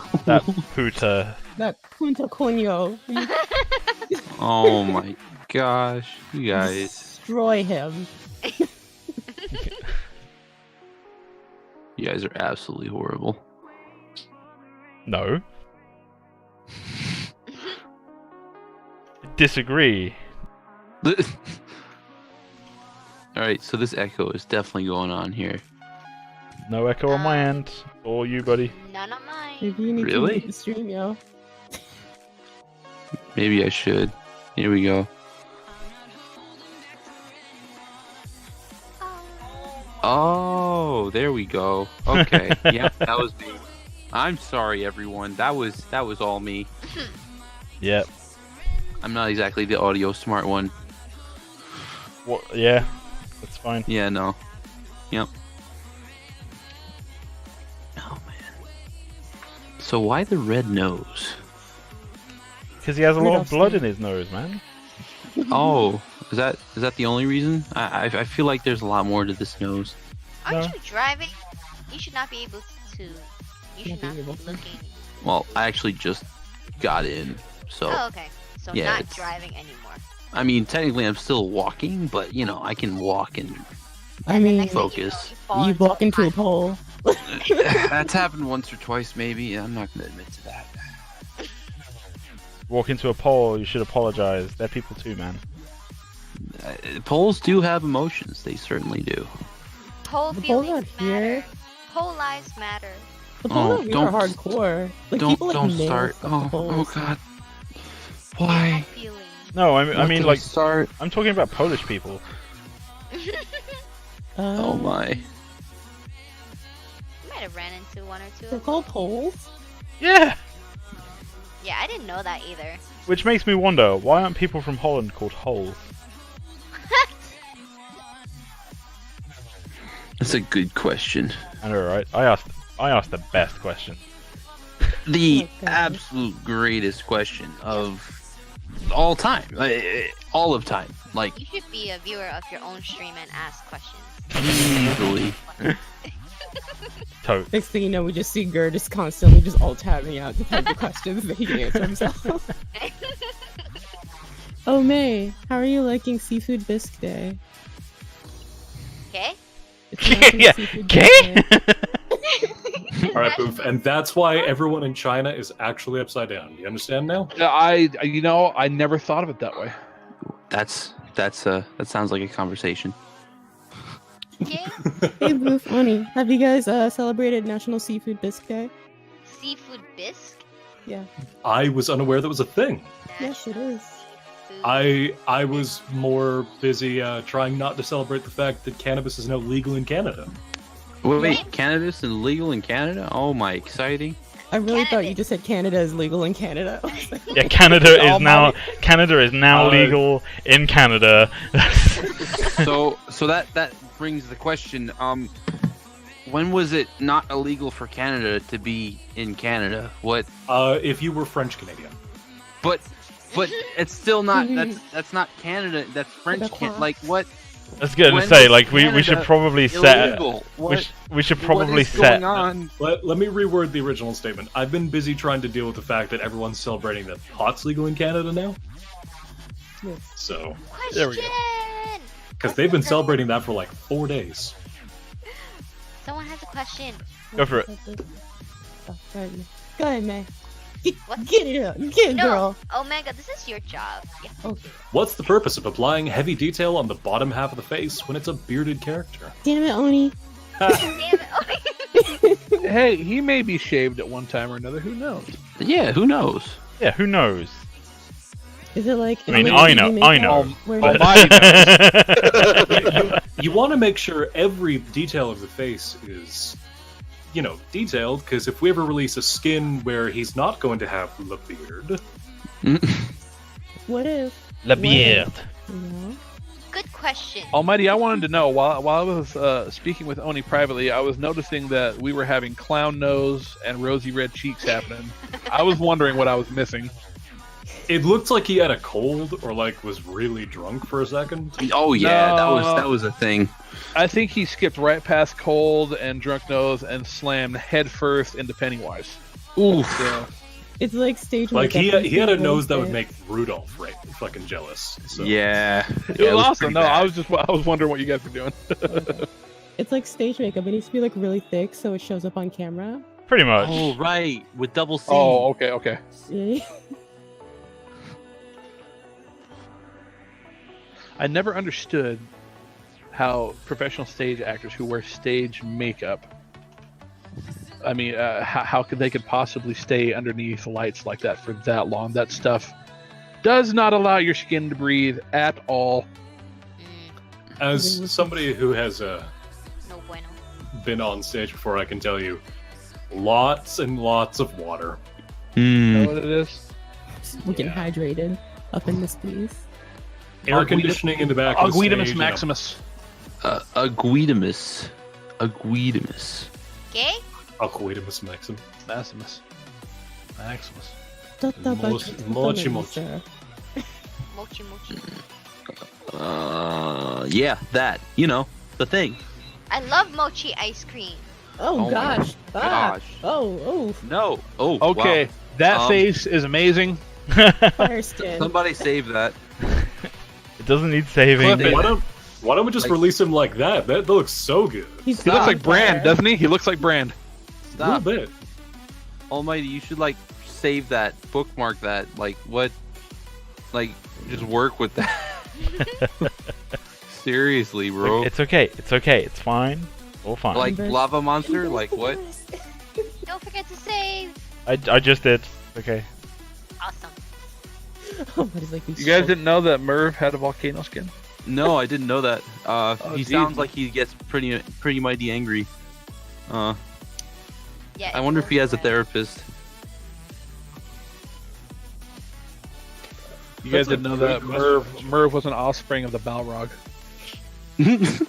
pooter. That Punta Coño. Oh my gosh, you guys. Destroy him. You guys are absolutely horrible. No. Disagree. Alright, so this echo is definitely going on here. No echo on my end. Or you, buddy. None of mine. Maybe you need Really? to mute the stream, yo. Maybe I should. Here we go. Oh, there we go. Okay. Yeah, that was me. I'm sorry, everyone. That was all me. Yep. I'm not exactly the audio smart one. What? Yeah. That's fine. Yeah, no. Yep. Oh man. So why the red nose? Because he has a lot of Rudolph's blood in name. his nose, man. Oh, is that the only reason? I feel like there's a lot more to this nose. Aren't No. you driving? You should not be able to. You should Not not be be able to. looking. Well, I actually just got in, so Oh, okay. So yeah, not it's- driving anymore. I mean technically I'm still walking, but you know I can walk and I mean, Next thing you know, Focus. fall you walk into a pond. pole. that's happened once or twice maybe. I'm not gonna admit to that. Walk into a pole, you should apologize. They're people too, man. Poles do have emotions. They certainly do. Pole The poles feelings out here. matter. Pole lives matter. The Oh, poles are don't- hardcore. Like don't people like don't nail start. stuff to Oh poles. god. They Why? have feelings. No, I mean like start. I'm talking about Polish people. Oh my. You might have ran into one or two. They're Of them. called poles. Yeah. Yeah, I didn't know that either. Which makes me wonder, why aren't people from Holland called holes? That's a good question. I know, right? I asked the best question. The Oh, God. absolute greatest question of all time. All of time. Like You should be a viewer of your own stream and ask questions. easily. Tote. Next thing you know, we just see Gur just constantly just alt tabbing out the type of questions that he can answer himself. Oh May, how are you liking Seafood Bisque Day? Okay. It's National Yeah. Seafood Okay. Bisque Day. All right, Boof, and that's why everyone in China is actually upside down. You understand now? I never thought of it that way. That sounds like a conversation. Okay. Hey Boof, Oni, have you guys celebrated National Seafood Bisque Day? Seafood bisque. Yeah. I was unaware that was a thing. Yes, it is. Seafood. I was more busy trying not to celebrate the fact that cannabis is now legal in Canada. Wait, cannabis and legal in Canada? Oh my, exciting. I really thought you Cannabis. just said Canada is legal in Canada. I was like, Yeah, Canada is now Uh, legal in Canada. So that brings the question, when was it not illegal for Canada to be in Canada? What If you were French Canadian. but it's still not that's not Canada, that's French like what I was gonna When say, was like we should Canada probably set illegal? we should What probably is set going on? Let me reword the original statement. I've been busy trying to deal with the fact that everyone's celebrating that pot's legal in Canada now. yes. So, Question. There we go. because they've been celebrating that for like 4 days. Someone has a question. Go for it. Go ahead, May. Get, What? get it up. Get it, No, girl. Omega, this is your job. Yeah. Okay. What's the purpose of applying heavy detail on the bottom half of the face when it's a bearded character? Damn it, Oni. Damn it. Hey, he may be shaved at one time or another. Who knows? Yeah, who knows? Yeah, who knows? Is it like? I mean, is it I like know, TV I makeup know. where But- like- Almighty You want to make sure every detail of the face is, detailed, because if we ever release a skin where he's not going to have the beard, What if? La What beard. if, you know? Good question. Almighty, I wanted to know while I was speaking with Oni privately, I was noticing that we were having clown nose and rosy red cheeks happening. I was wondering what I was missing. it looked like he had a cold or like was really drunk for a second. Oh yeah, No. that was a thing. I think he skipped right past cold and drunk nose and slammed head first into Pennywise. Oof. So, It's like stage Like makeup. he had a It's nose that would like- make Rudolph fucking jealous. So. Yeah. it was awesome. No, I was wondering what you guys were doing. It's like stage makeup. It needs to be like really thick so it shows up on camera. Pretty much. Oh right, with double C. Oh, okay. Yeah. I never understood how professional stage actors who wear stage makeup I mean, how could they could possibly stay underneath lights like that for that long? That stuff does not allow your skin to breathe at all. As somebody who has No bueno. been on stage before, I can tell you, lots and lots of water. You know what it is? Looking hydrated up in this piece. Air conditioning in the back of the Aguidamus stage. maximus. Aguidamus. Aguidamus. Okay? Aguidamus Maximus. Maximus. Maximus. Mochi mochi. Mochi mochi. Yeah, that. You know, the thing. I love mochi ice cream. Oh, my gosh. gosh. Oh, No. Oh, Okay, wow. that face is amazing. fire skin. Somebody save that. It doesn't need saving. Clip it. Why don't we just release him like that? That looks so good. He looks like Brand, doesn't he? He looks like Brand. Stop. A little bit. Almighty, you should like save that, bookmark that. Like what? Like just work with that. Seriously, bro. It's okay. It's okay. It's fine. All fine. Like lava monster. Like what? Don't forget to save. I just did. Okay. Awesome. Somebody's like, You guys didn't know that Merv had a volcano skin? No, I didn't know that. He geez. sounds like he gets pretty mighty angry. Yeah. I wonder if he has a therapist. You guys didn't know that Merv was an offspring of the Balrog. Does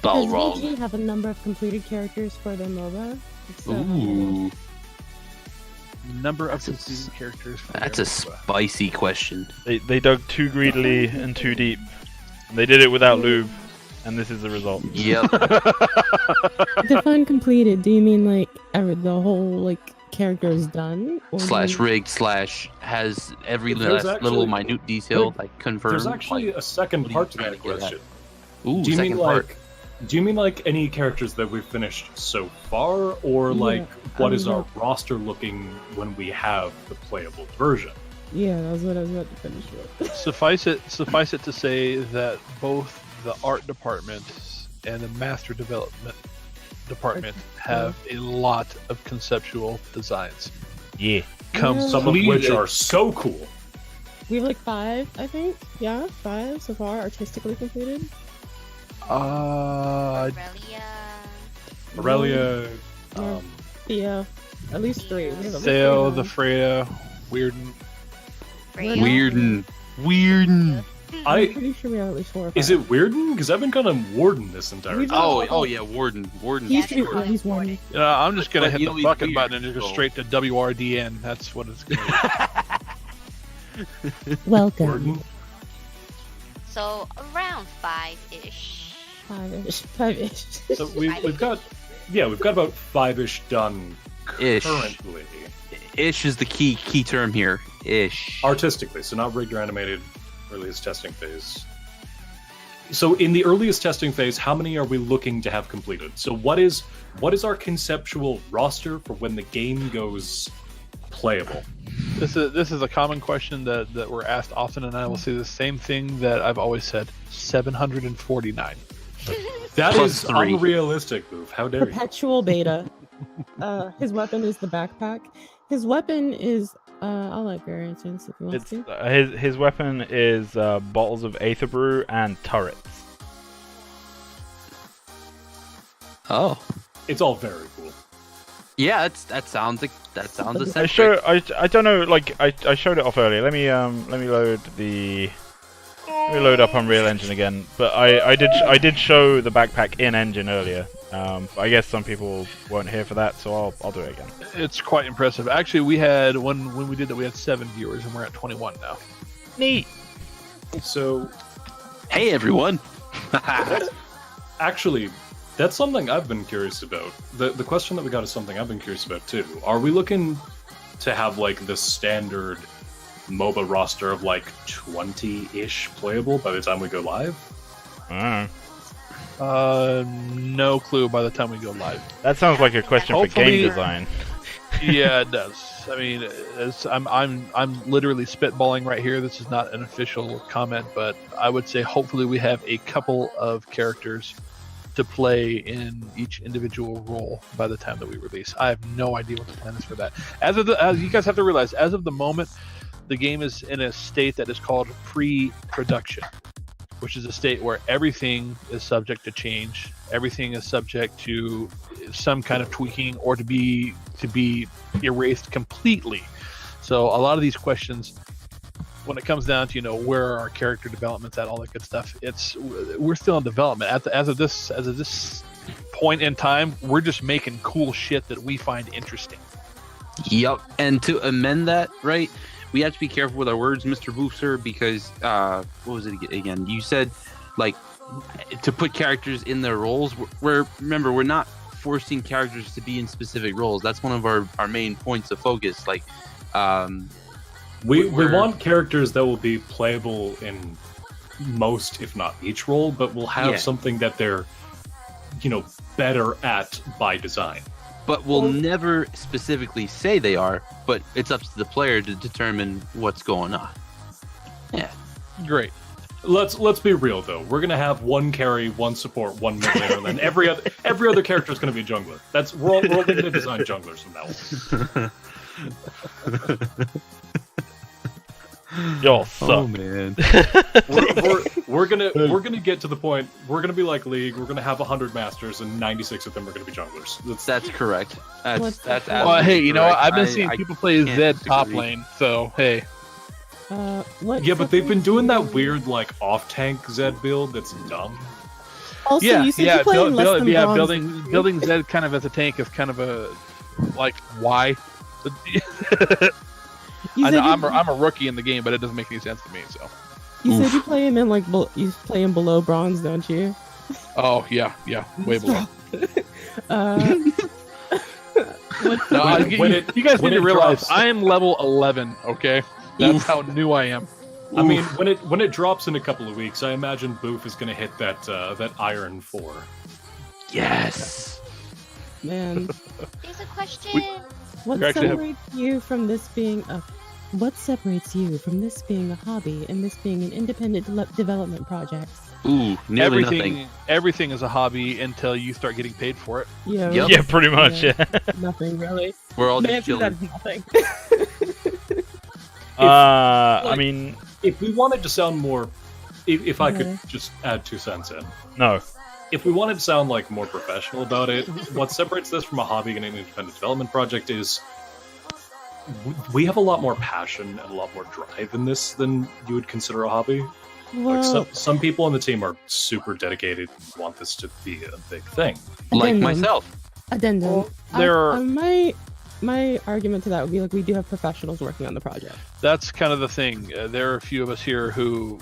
Balrog. VG have a number of completed characters for their MOBA? Ooh, Number of That's a completed characters. For that's their a MOBA. spicy question. They dug too greedily and too deep. And they did it without lube, and this is the result. Yep. Define completed. Do you mean like the whole like character is done? Or Slash do you- rigged slash has every There's last little actually- minute detail like confirmed. There's actually like, a second what are part you to trying that to get at? question. Ooh, Do you second mean part. like? Do you mean like any characters that we've finished so far, or Yeah, like what is our like- roster looking when we have the playable version? Yeah, that was what I was about to finish with. Suffice it to say that both the art department and the master development department have a lot of conceptual designs. Yeah. Some of which are so cool. We have like 5, I think. Yeah, 5 so far artistically completed. Aurelia. Aurelia, Yeah, at least 3. We have at least Theo, 3 the now. Freya, Weirden. Freya. Weird. I'm pretty sure we have at least 4 or 5. is it Weirden? Because I've been calling Warden this entire time. Oh yeah, Warden. He used to be, Yeah, he's one. I'm just gonna But hit you the know he's bucket weird, button and just go so- straight to WRDN. That's what it's gonna be. Welcome. Warden. So around 5-ish. 5-ish. 5-ish. So we've got about 5-ish done Ish. currently. Ish is the key term here. Ish. Artistically, so not rigged or animated, earliest testing phase. So in the earliest testing phase, how many are we looking to have completed? So what is our conceptual roster for when the game goes playable? This is a common question that we're asked often, and I will say the same thing that I've always said: 749. That Plus is 3. unrealistic, move. How dare you? Perpetual beta. His weapon is the backpack. His weapon is I'll let Gary answer this if he wants It's to. his weapon is bottles of Aether Brew and turrets. Oh. It's all very cool. Yeah, that sounds I eccentric. I don't know. Like I showed it off earlier. Let me load up Unreal Engine again. But I did show the backpack in engine earlier. But I guess some people weren't here for that, so I'll do it again. It's quite impressive. Actually, we had when we did that, we had 7 viewers, and we're at 21 now. Neat. So Hey everyone. actually, that's something I've been curious about. The question that we got is something I've been curious about too. Are we looking to have like the standard MOBA roster of like 20-ish playable by the time we go live? No clue by the time we go live. That sounds like a question for Hopefully- game design. Yeah, it does. I mean, I'm literally spitballing right here. This is not an official comment, but I would say hopefully we have a couple of characters to play in each individual role by the time that we release. I have no idea what the plan is for that. As you guys have to realize, as of the moment, the game is in a state that is called pre-production, which is a state where everything is subject to change, everything is subject to some kind of tweaking or to be erased completely. So a lot of these questions, when it comes down to where are our character developments at, all that good stuff, we're still in development. As of this point in time, we're just making cool shit that we find interesting. Yep. And to amend that, right? We have to be careful with our words, Mr. Boofser, because what was it again? You said like to put characters in their roles. Remember, we're not forcing characters to be in specific roles. That's one of our main points of focus. Like, we want characters that will be playable in most, if not each role, but will have something that they're, better at by design. But we'll never specifically say they are, but it's up to the player to determine what's going on. Yeah. Great. Let's be real though. We're gonna have one carry, one support, one mid laner, and then every other character is gonna be a jungler. We're only gonna design junglers from now on. Y'all suck. Oh man. we're gonna get to the point. We're gonna be like League. We're gonna have 100 masters, and 96 of them are gonna be junglers. That's correct. That's well, hey, you know what? correct. I've been seeing people play can't Zed top disagree. lane, so hey. What Yeah, but they've been doing that separates weird like off tank Zed build. That's dumb. Also, Yeah, you said yeah, you play in less than bronze. building Zed kind of as a tank is kind of a like why. You I said know, you- I'm a rookie in the game, but it doesn't make any sense to me. So. You said you play him in like you play him below bronze, don't you? Oh yeah, way below. What's No, you guys need to realize drops- I am level 11. Okay, that's how new I am. I mean, when it drops in a couple of weeks, I imagine Boof is gonna hit that Iron 4. Yes. man? Here's a question. What We actually have- separates you from this being a hobby and this being an independent development project? Ooh, nearly nothing. Everything is a hobby until you start getting paid for it. Yeah, Yep. Yeah, pretty much. Yeah. nothing really. We're all Man, just that's chilling. nothing. I mean, If we wanted to sound more, if I could Okay. just add 2 cents in. no. If we wanted to sound like more professional about it, what separates this from a hobby and an independent development project is we have a lot more passion and a lot more drive in this than you would consider a hobby. Well, Like some people on the team are super dedicated and want this to be a big thing. Like Addendum. myself. Addendum. Well, there are- My argument to that would be like we do have professionals working on the project. That's kind of the thing. There are a few of us here who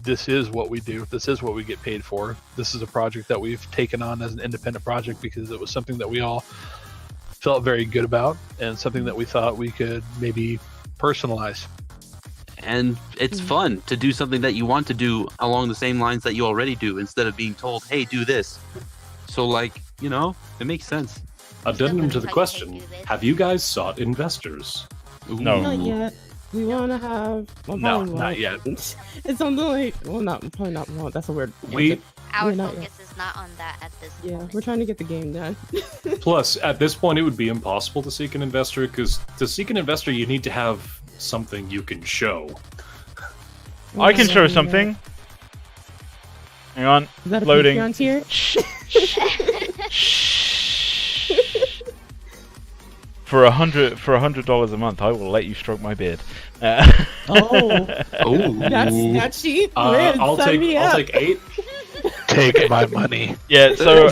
this is what we do. This is what we get paid for. This is a project that we've taken on as an independent project because it was something that we all felt very good about and something that we thought we could maybe personalize. And it's fun to do something that you want to do along the same lines that you already do instead of being told, hey, do this. So, like, it makes sense. Addendum to the question, have you guys sought investors? No. Not yet. We want to have. Well, No, probably not won't. yet. It's something like. Well, probably not. Well, that's a weird. We- answer. Our We're not focus is not on that at this Yeah, moment. we're trying to get the game done. Plus, at this point, it would be impossible to seek an investor because to seek an investor, you need to have something you can show. I can show Yeah. something. Hang on. Is that a Loading. Patreon tier? For $100 a month, I will let you stroke my beard. Oh, Oh, that's cheap. Man, I'll sign me up. take 8. Take my money. Yeah. So,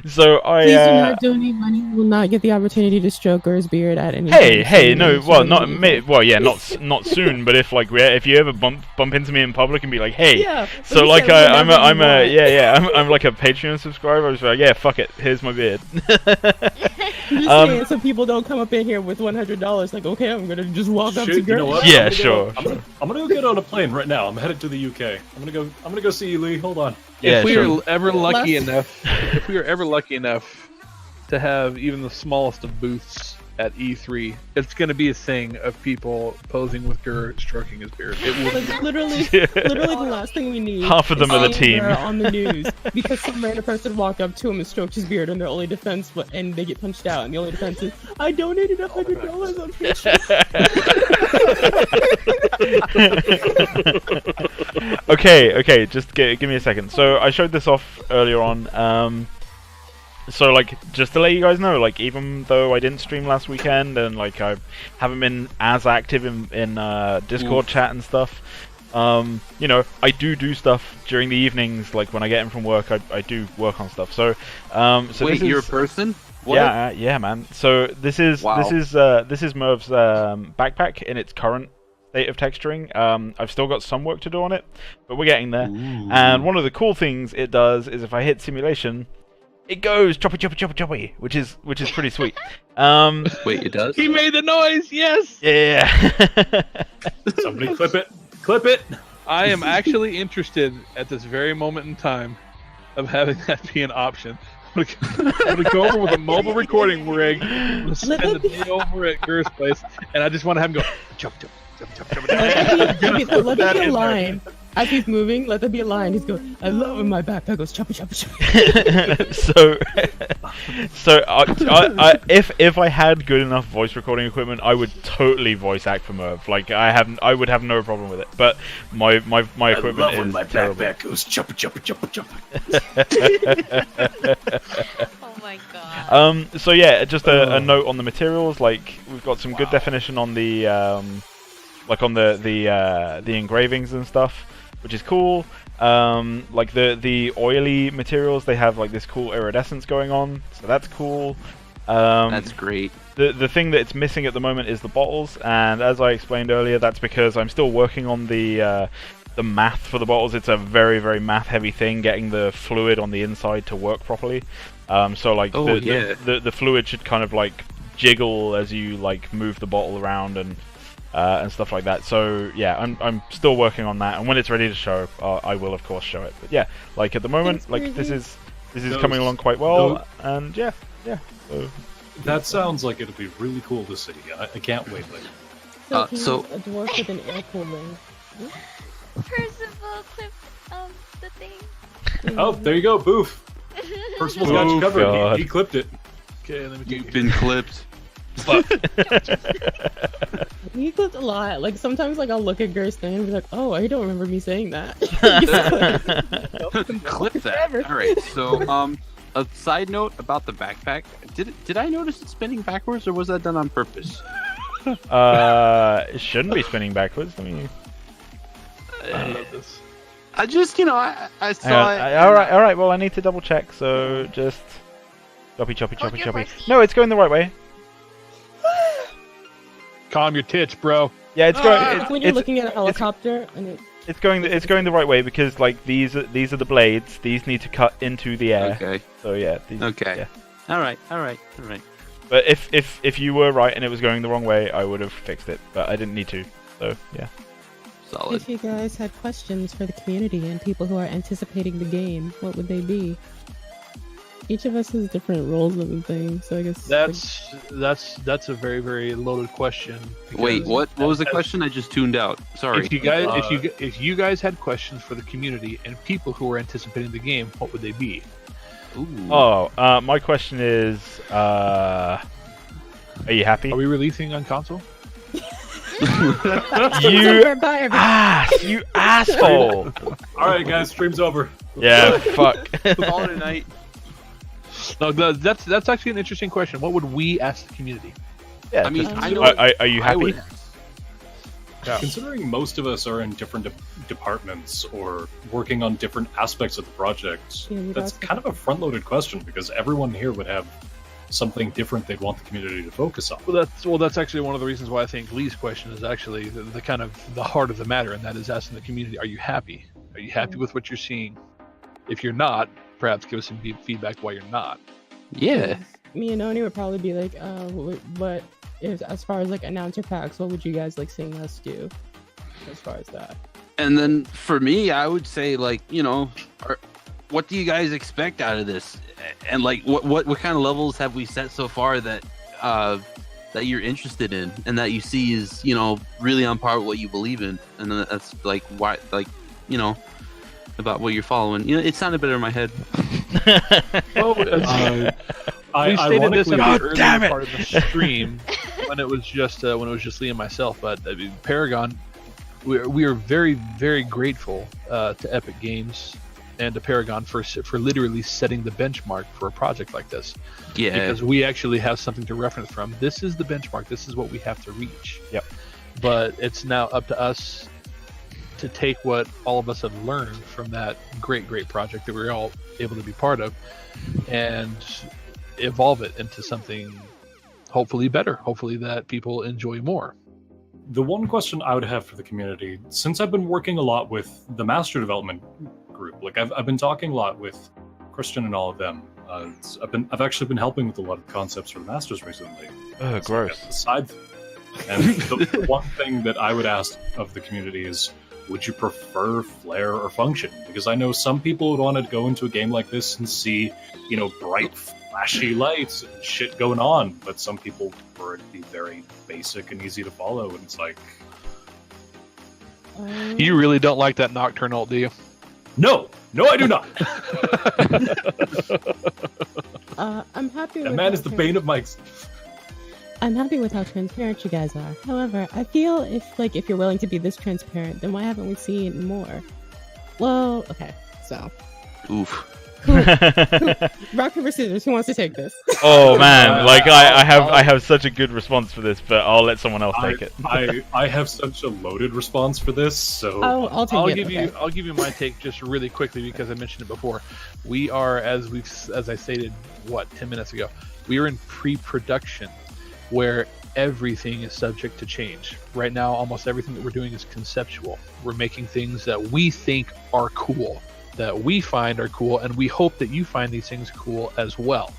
so I. Please do not donate money. You will not get the opportunity to stroke his beard at any. Hey, time hey, soon. no, well, not well, yeah, not soon, but if like if you ever bump into me in public and be like, hey, Yeah. but so you like said I'm whatever you want. I'm like a Patreon subscriber. I was like, yeah, fuck it, here's my beard. I'm just saying, so people don't come up in here with $100. Like, okay, I'm gonna just walk up to Shit, you know girls. what? Yeah, I'm sure, I'm gonna go get on a plane right now. I'm headed to the UK. I'm gonna go see you, Lee. Hold on. Yeah, If we sure. are ever lucky Less- enough, if we are ever lucky enough to have even the smallest of booths at E3. It's going to be a thing of people posing with Gur stroking his beard. It will. Like, literally the last thing we need. Half of them is are the seeing team. Gur on the news because some random person walked up to him and stroked his beard, and their only defense, and they get punched out, and the only defense is, "I donated $100 on Patreon." Okay, just give me a second. So I showed this off earlier on. So like, just to let you guys know, like, even though I didn't stream last weekend and like I haven't been as active in Discord chat and stuff, you know, I do stuff during the evenings. Like when I get in from work, I do work on stuff. So Wait, you're a person? What? Yeah, man. So this is Merv's backpack in its current state of texturing. I've still got some work to do on it, but we're getting there. Ooh. And one of the cool things it does is if I hit simulation, it goes choppy, which is pretty sweet. Wait, it does? He made the noise. Yes. Yeah. Somebody clip it. Clip it. I am actually interested at this very moment in time of having that be an option. I'm gonna go over with a mobile recording rig. I'm gonna spend the day over at Gur's place, and I just want to have him go chop. Let there be a line. As he's moving, let there be a line. He's going, "I love when my backpack goes choppy." So if I had good enough voice recording equipment, I would totally voice act for Merv. Like I would have no problem with it. But my equipment I love is when my terrible. backpack goes choppa. Oh my god. So yeah, just a note on the materials. Like we've got some good definition on the the engravings and stuff, which is cool. Like the oily materials, they have like this cool iridescence going on, so that's cool. That's great. The thing that it's missing at the moment is the bottles, and as I explained earlier, that's because I'm still working on the math for the bottles. It's a very, very math heavy thing, getting the fluid on the inside to work properly. So like the fluid should kind of like jiggle as you like move the bottle around and stuff like that. So yeah, I'm still working on that, and when it's ready to show, I will of course show it. But yeah, like at the moment, like this is coming along quite well, and yeah. So. That sounds like it'll be really cool to see. I can't wait. So he's a dwarf with an air cooler. Percival clipped the thing. Oh, there you go, Boof. Percival's got you covered. He clipped it. Okay, let me You've been clipped. He clipped a lot. Like sometimes, like I'll look at Gur's thing and be like, "Oh, I don't remember me saying that." Clip that. All right. So, a side note about the backpack. Did I notice it spinning backwards, or was that done on purpose? It shouldn't be spinning backwards. I mean, I love this. I just, I saw it. All right. Well, I need to double check. So just choppy. No, it's going the right way. Calm your tits, bro. Yeah, it's going. When you're looking at a helicopter and it's going the right way because like these are the blades. These need to cut into the air. Okay. So yeah. Okay. Yeah. All right. But if you were right and it was going the wrong way, I would have fixed it. But I didn't need to. So yeah. Solid. if you guys had questions for the community and people who are anticipating the game, what would they be? Each of us has different roles and things, so I guess that's a very, very loaded question. Wait, what was the question? I just tuned out. Sorry. If you guys had questions for the community and people who were anticipating the game, what would they be? Ooh. Oh, my question is, are you happy? Are we releasing on console? You asshole! All right, guys, stream's over. Yeah, fuck. Call it a night. No, that's actually an interesting question. What would we ask the community? Yeah, I mean, I know. are you happy? Yeah. Considering most of us are in different departments or working on different aspects of the project, that's kind of a front-loaded question because everyone here would have something different they'd want the community to focus on. Well, that's actually one of the reasons why I think Lee's question is actually the kind of the heart of the matter, and that is asking the community: Are you happy? Are you happy with what you're seeing? If you're not, perhaps give us some feedback why you're not. Yeah. Me and Oni would probably be like, what if, as far as like announcer packs, what would you guys like seeing us do as far as that? And then for me, I would say like, what do you guys expect out of this? And like, what kind of levels have we set so far that that you're interested in and that you see is, you know, really on par with what you believe in, and then that's like why, like, you know, about what you're following. You know, it sounded better in my head. Well, we stated this in the God earlier damn it! part of the stream when it was just Lee and myself. But I mean, Paragon, we are very, very grateful to Epic Games and to Paragon for literally setting the benchmark for a project like this. Yeah, Because we actually have something to reference from. This is the benchmark. This is what we have to reach. Yep. But it's now up to us to take what all of us have learned from that great project that we're all able to be part of and evolve it into something hopefully better, hopefully that people enjoy more. The one question I would have for the community, since I've been working a lot with the master development group, like I've been talking a lot with Christian and all of them. I've actually been helping with a lot of concepts for the masters recently. Oh, gross. Aside, and the one thing that I would ask of the community is, would you prefer flare or function? Because I know some people would want to go into a game like this and see, you know, bright, flashy lights and shit going on, but some people prefer it to be very basic and easy to follow, and it's like... You really don't like that nocturnal, do you? No, I do not. I'm happy. That with man how is the bane of my existence. I'm happy with how transparent you guys are. However, I feel if you're willing to be this transparent, then why haven't we seen more? Well, okay, so oof. rock paper scissors. Who wants to take this? Oh man, like I have such a good response for this, but I'll let someone else take it. I have such a loaded response for this, so I'll take it. I'll give you my take just really quickly because I mentioned it before. We are, as I stated, 10 minutes ago, we are in pre-production where everything is subject to change. Right now, almost everything that we're doing is conceptual. We're making things that we think are cool, that we find are cool, and we hope that you find these things cool as well.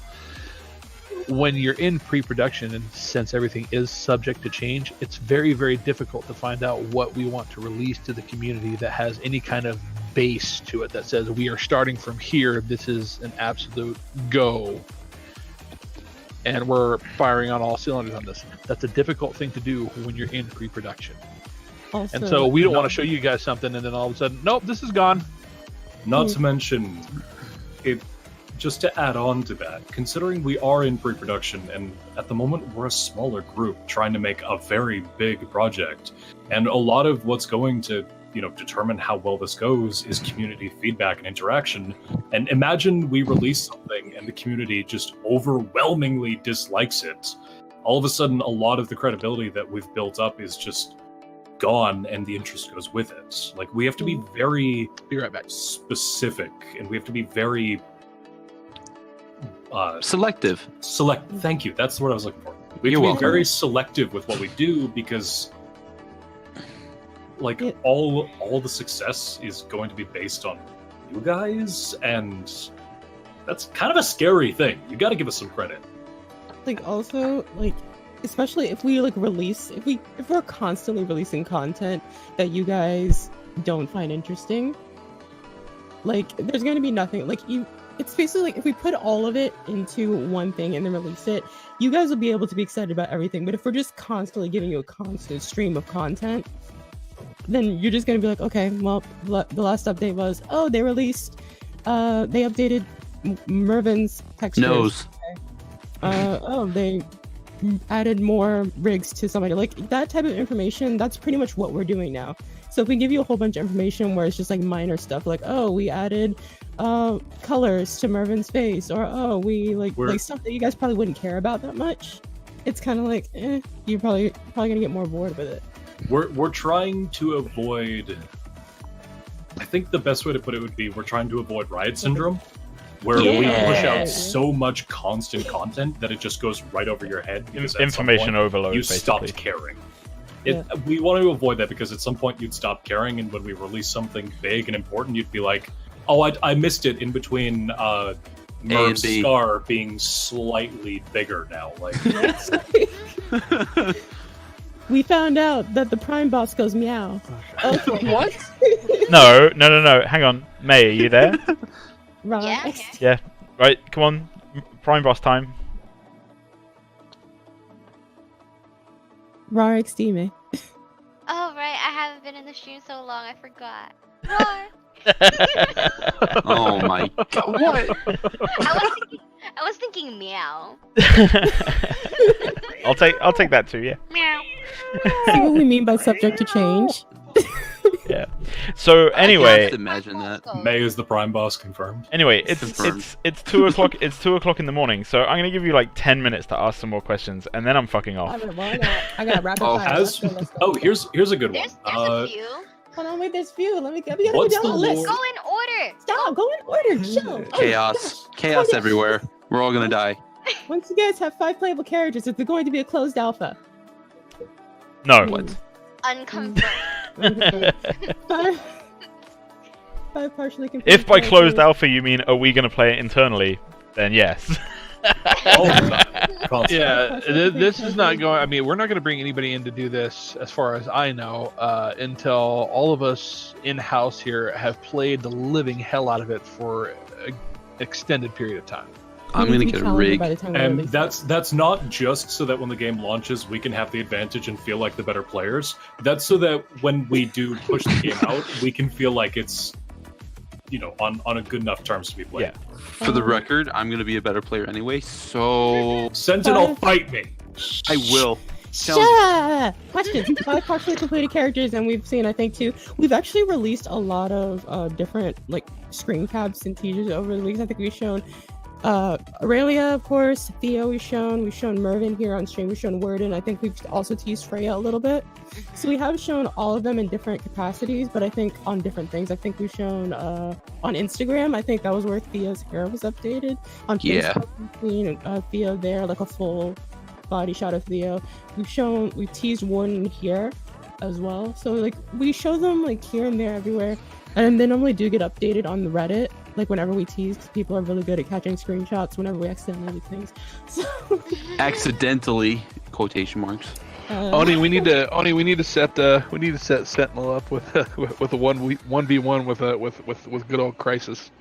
When you're in pre-production, and since everything is subject to change, it's very, very difficult to find out what we want to release to the community that has any kind of base to it, that says we are starting from here, this is an absolute go, and we're firing on all cylinders on this. That's a difficult thing to do when you're in pre-production. Also, and so we don't want to show you guys something and then all of a sudden, nope, this is gone. Not to mention, it. Just to add on to that, considering we are in pre-production, and at the moment we're a smaller group trying to make a very big project, and a lot of what's going to, determine how well this goes is community feedback and interaction. And imagine we release something and the community just overwhelmingly dislikes it. All of a sudden, a lot of the credibility that we've built up is just gone, and the interest goes with it. Like, we have to be very specific, and we have to be very selective. Thank you. That's the word I was looking for. We have to be very selective with what we do, because all the success is going to be based on you guys, and that's kind of a scary thing. You got to give us some credit. Especially if we release, if we're constantly releasing content that you guys don't find interesting, there's going to be nothing. It's basically if we put all of it into one thing and then release it, you guys will be able to be excited about everything. But if we're just constantly giving you a constant stream of content, then you're just going to be like, okay, well, the last update was, they released, they updated Mervon's textures. Nose. They added more rigs to somebody. That type of information, that's pretty much what we're doing now. So if we give you a whole bunch of information where it's just minor stuff, we added colors to Mervon's face, or we stuff that you guys probably wouldn't care about that much, it's kind of you're probably gonna get more bored with it. We're trying to avoid, I think the best way to put it would be, we're trying to avoid riot syndrome, where we push out so much constant content that it just goes right over your head. Information overload. You basically. stopped caring. We want to avoid that, because at some point you'd stop caring, and when we release something big and important, you'd be like, oh, I missed it in between Merv's scar being slightly bigger now. We found out that the Prime boss goes meow. Okay. What? No. Hang on. May, are you there? Right. Yeah. Right, come on. Prime boss time. Rar XD me. Oh right, I haven't been in the stream so long, I forgot. Roar. Oh my god! What? I was thinking meow. I'll take that too. Yeah. Meow. See what we mean by subject to change? Yeah. So anyway, Just imagine that. May is the prime boss confirmed. Anyway, Confirmed. it's 2 o'clock. It's 2 o'clock in the morning. So I'm gonna give you like 10 minutes to ask some more questions, and then I'm fucking off. I got rapid Oh, fire. Let's go. Here's a good one. There's a few. Hold on, wait, there's few. Let me go down What's the the list. lore? Go in order. Stop, go in order. Chill. Oh, Chaos. gosh. Chaos Oh, everywhere. We're all gonna die. Once you guys have 5 playable characters, is it going to be a closed alpha? No. What? Unconfirmed. Five partially confirmed If by closed characters. alpha you mean are we gonna play it internally, then yes. All the time. Constantly. Yeah, this is not going. I mean, we're not going to bring anybody in to do this, as far as I know, until all of us in house here have played the living hell out of it for an extended period of time. I'm gonna get a rig. And that's not just so that when the game launches we can have the advantage and feel like the better players. That's so that when we do push the game out, we can feel like it's, you know, on a good enough terms to be played. Yeah. For the record, I'm gonna be a better player anyway, so Sentinel, fight me. I will. Shut! Questions. 5 partially completed characters, and we've seen, I think, 2. We've actually released a lot of different like screen caps and teasers over the weeks. I think we've shown Aurelia, of course, Theo we've shown Mervon here on stream, we've shown Worden. I think we've also teased Freya a little bit. So we have shown all of them in different capacities, but I think on different things. I think we've shown on Instagram, I think that was where Theo's hair was updated. On Facebook, we've seen Theo there, like a full body shot of Theo. We've teased Warden here as well. So like we show them like here and there everywhere. And they normally do get updated on the Reddit, like whenever we tease, because people are really good at catching screenshots whenever we accidentally do things. So, Accidentally, quotation marks. Oni, we need to set Sentinel up with a 1v1 with good old Crisis.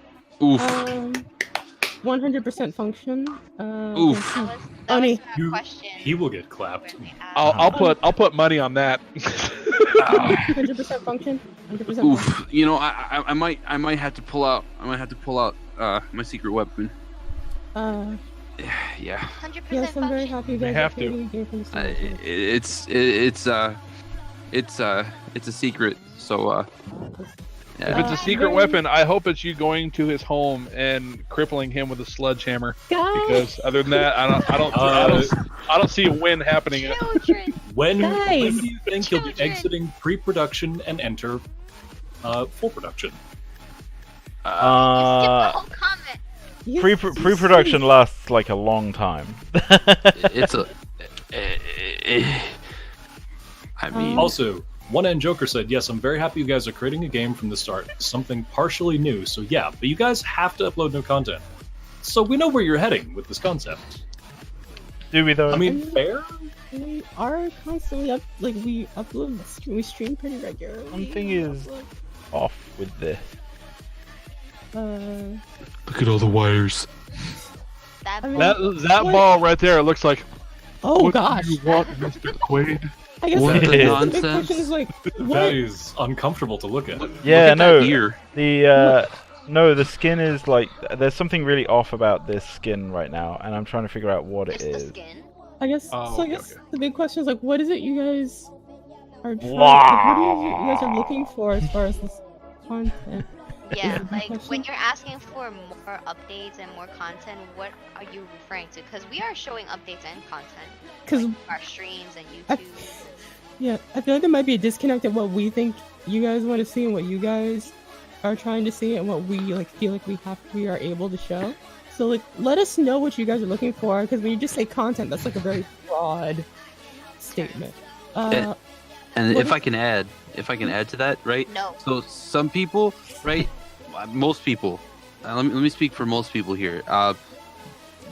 Oof. 100% function. Oof. That Oni. was my question. He will get clapped. I'll put money on that. 100% function. 100% Oof. function. You know, I might have to pull out. My secret weapon. Yeah. 100% Yes, I'm very function. happy you They guys have are to. creating a game from the start. It's a secret. So If yeah. it's a secret weapon, I hope it's you going to his home and crippling him with a sledgehammer. Guys, Because other than that, I don't see a win happening. Children. When Guys. do you think you'll be Children. exiting pre-production and enter full production? Skip the whole comment. yes, Pre-production lasts like a long time. It's a. I mean, Also, One End Joker said, yes, I'm very happy you guys are creating a game from the start. Something partially new, so yeah, but you guys have to upload new content. So we know where you're heading with this concept. Do we though? I mean, fair? We are constantly up, like we upload, we stream pretty regularly. One thing is off with this. look at all the wires. That I mean- That ball right there looks like. Oh what gosh. do you want, Mr. Quaid? I guess What the the big nonsense? question is like, That what? is uncomfortable to look at. Yeah, Look at no. that ear. The skin is like there's something really off about this skin right now, and I'm trying to figure out what it It's the is. skin. I guess. Oh, so I okay, guess okay. the big question is like, what is it you guys are trying? Wow. What is it you guys are looking for as far as this content? Yeah, Good like question. when you're asking for more updates and more content, what are you referring to? Because we are showing updates and content. 'Cause like our streams and I- YouTube. Yeah, I feel like there might be a disconnect at what we think you guys want to see and what you guys are trying to see and what we like feel like we are able to show. So like, let us know what you guys are looking for, because when you just say content, that's like a very broad statement. And what if I can add to that, right? No. So some people, right? Most people. Let me speak for most people here.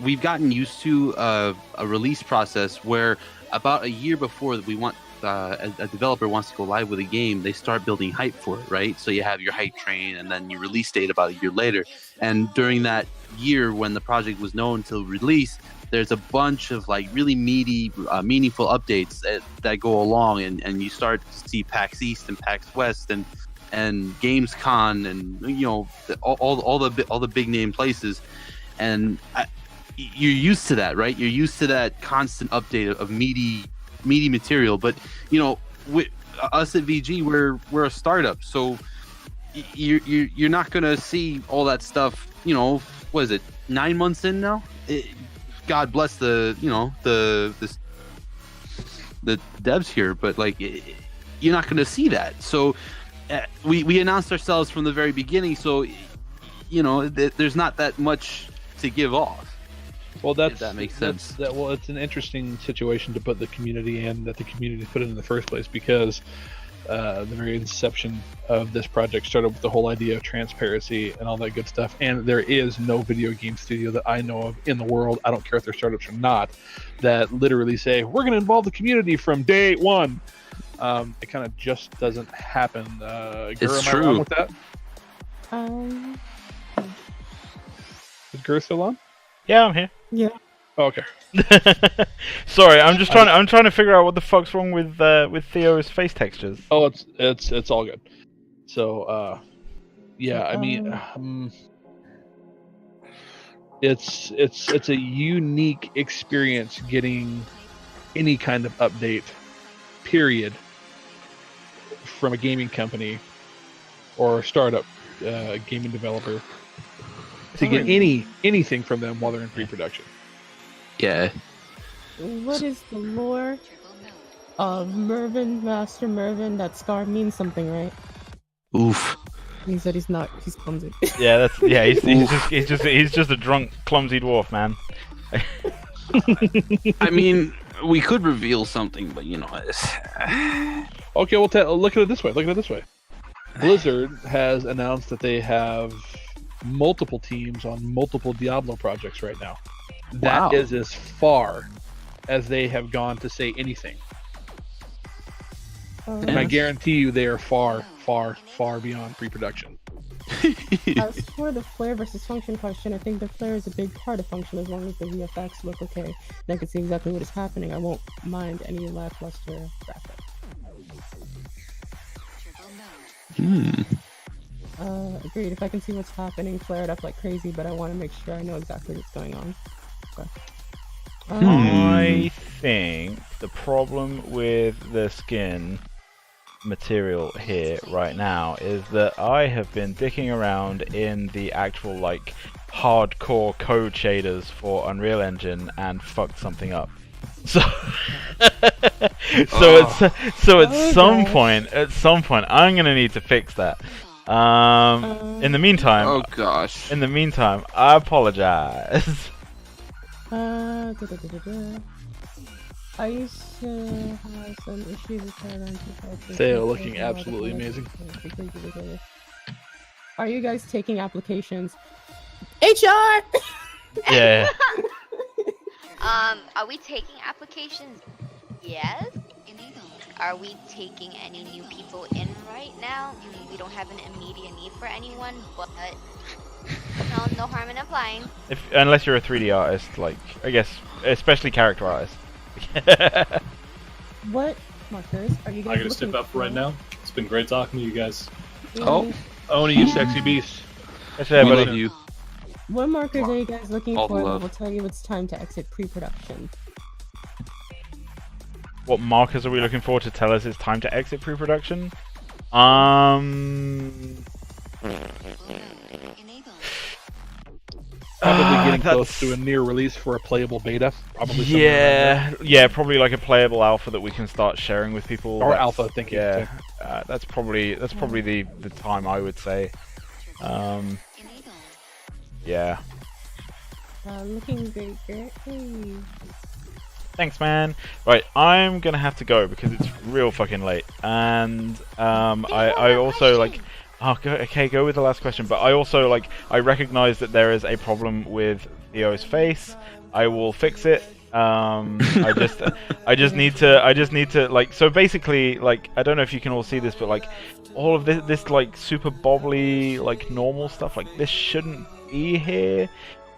We've gotten used to a release process where about a year before we want a developer wants to go live with a game, they start building hype for it, right? So you have your hype train, and then your release date about a year later. And during that year, when the project was known till release, there's a bunch of like really meaty, meaningful updates that go along, and you start to see PAX East and PAX West and Gamescom and all the big name places, and you're used to that, right? You're used to that constant update of meaty material. But us at VG, we're a startup, so you're not gonna see all that stuff. What is it? 9 months in now? God bless the devs here, but like you're not gonna see that. So we announced ourselves from the very beginning, so there's not that much to give off. Well, if that makes sense. It's an interesting situation to put the community in, that the community put in the first place, because the very inception of this project started with the whole idea of transparency and all that good stuff. And there is no video game studio that I know of in the world, I don't care if they're startups or not, that literally say, we're going to involve the community from day one. It kind of just doesn't happen. It's am I wrong true. with that? Is Gur still on? Yeah, I'm here. Yeah. Oh, okay. Sorry, I'm trying to figure out what the fuck's wrong with Theo's face textures. Oh, it's all good. So, yeah, I mean, it's a unique experience getting any kind of update, period, from a gaming company or a startup gaming developer, to get anything from them while they're in pre-production. Yeah. What is the lore of Mervon, Master Mervon? That scar means something, right? Oof. He said he's clumsy. Yeah, he's just a drunk, clumsy dwarf, man. I mean, we could reveal something, but Okay, well, look at it this way. Blizzard has announced that they have multiple teams on multiple Diablo projects right now. That is as far as they have gone to say anything. And I guarantee you they are far, far, far beyond pre-production. As for the flare versus function question, I think the flare is a big part of function as long as the VFX look okay. And I can see exactly what is happening. I won't mind any lackluster graphics. Agreed. If I can see what's happening, flare it up like crazy, but I want to make sure I know exactly what's going on. Okay. I think the problem with the skin material here right now is that I have been dicking around in the actual hardcore code shaders for Unreal Engine and fucked something up. So at some point I'm gonna need to fix that. In the meantime, oh gosh. In the meantime, I apologize. I used to have some issues with Paragon. Theo looking absolutely amazing. Are you guys taking applications? HR! Yeah. Are we taking applications? Yes. Are we taking any new people in right now? We don't have an immediate need for anyone, but no harm in applying. Unless you're a 3D artist, I guess, especially character artist. What markers are you guys I gotta step up right now. It's been great talking to you guys. Oh, Oni, you sexy beast. That's we everybody. love you. What markers are you guys looking All the for that love. will tell you it's time to exit pre-production? What markers are we looking for to tell us it's time to exit pre-production? Probably getting close to a near release for a playable beta. Probably Yeah, probably like a playable alpha that we can start sharing with people. Or alpha, thank you. Yeah, that's probably the time I would say. Yeah. Looking great, Garrett. Hey. Thanks, man. Right, I'm gonna have to go because it's real fucking late, and I also go with the last question. But I also I recognize that there is a problem with Theo's face. I will fix it. I just need to so basically I don't know if you can all see this, but all of this super bobbly normal stuff this shouldn't be here.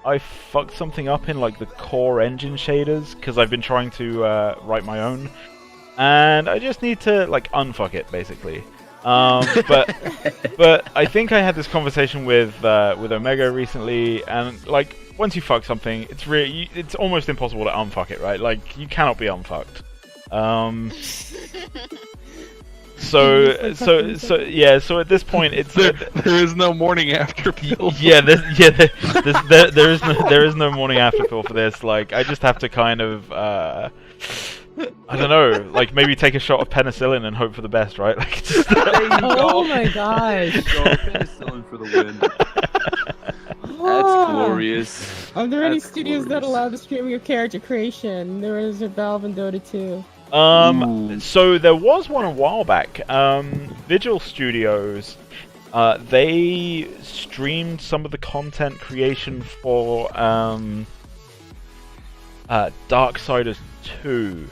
I fucked something up in like the core engine shaders because I've been trying to write my own, and I just need to like unfuck it basically. But I think I had this conversation with Omega recently, and like once you fuck something, it's almost impossible to unfuck it, right? Like you cannot be unfucked. So at this point it's there is no morning after pill. There is no morning after pill for this. Like I just have to kind of I don't know, like maybe take a shot of penicillin and hope for the best, right? Like just... Oh my gosh. Penicillin for the win. That's glorious. Are there any studios that allow the streaming of character creation? There is a Valve and Dota 2. So there was one a while back. Vigil Studios, they streamed some of the content creation for Darksiders 2,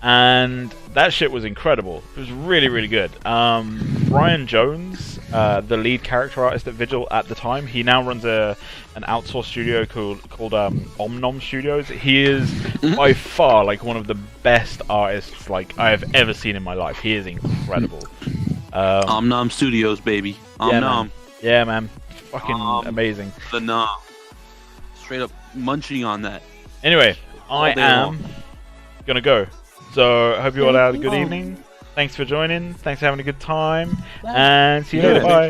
and that shit was incredible. It was really, really good. Brian Jones, the lead character artist at Vigil at the time, he now runs an outsourced studio called Omnom Studios. He is by far like one of the best artists like I have ever seen in my life. He is incredible. Omnom Studios, baby. Omnom. Yeah, man. Fucking amazing. The nom. Straight up munching on that. Anyway, I am gonna go. So I hope you all had a good evening. Thanks for joining. Thanks for having a good time. And see you later. Bye.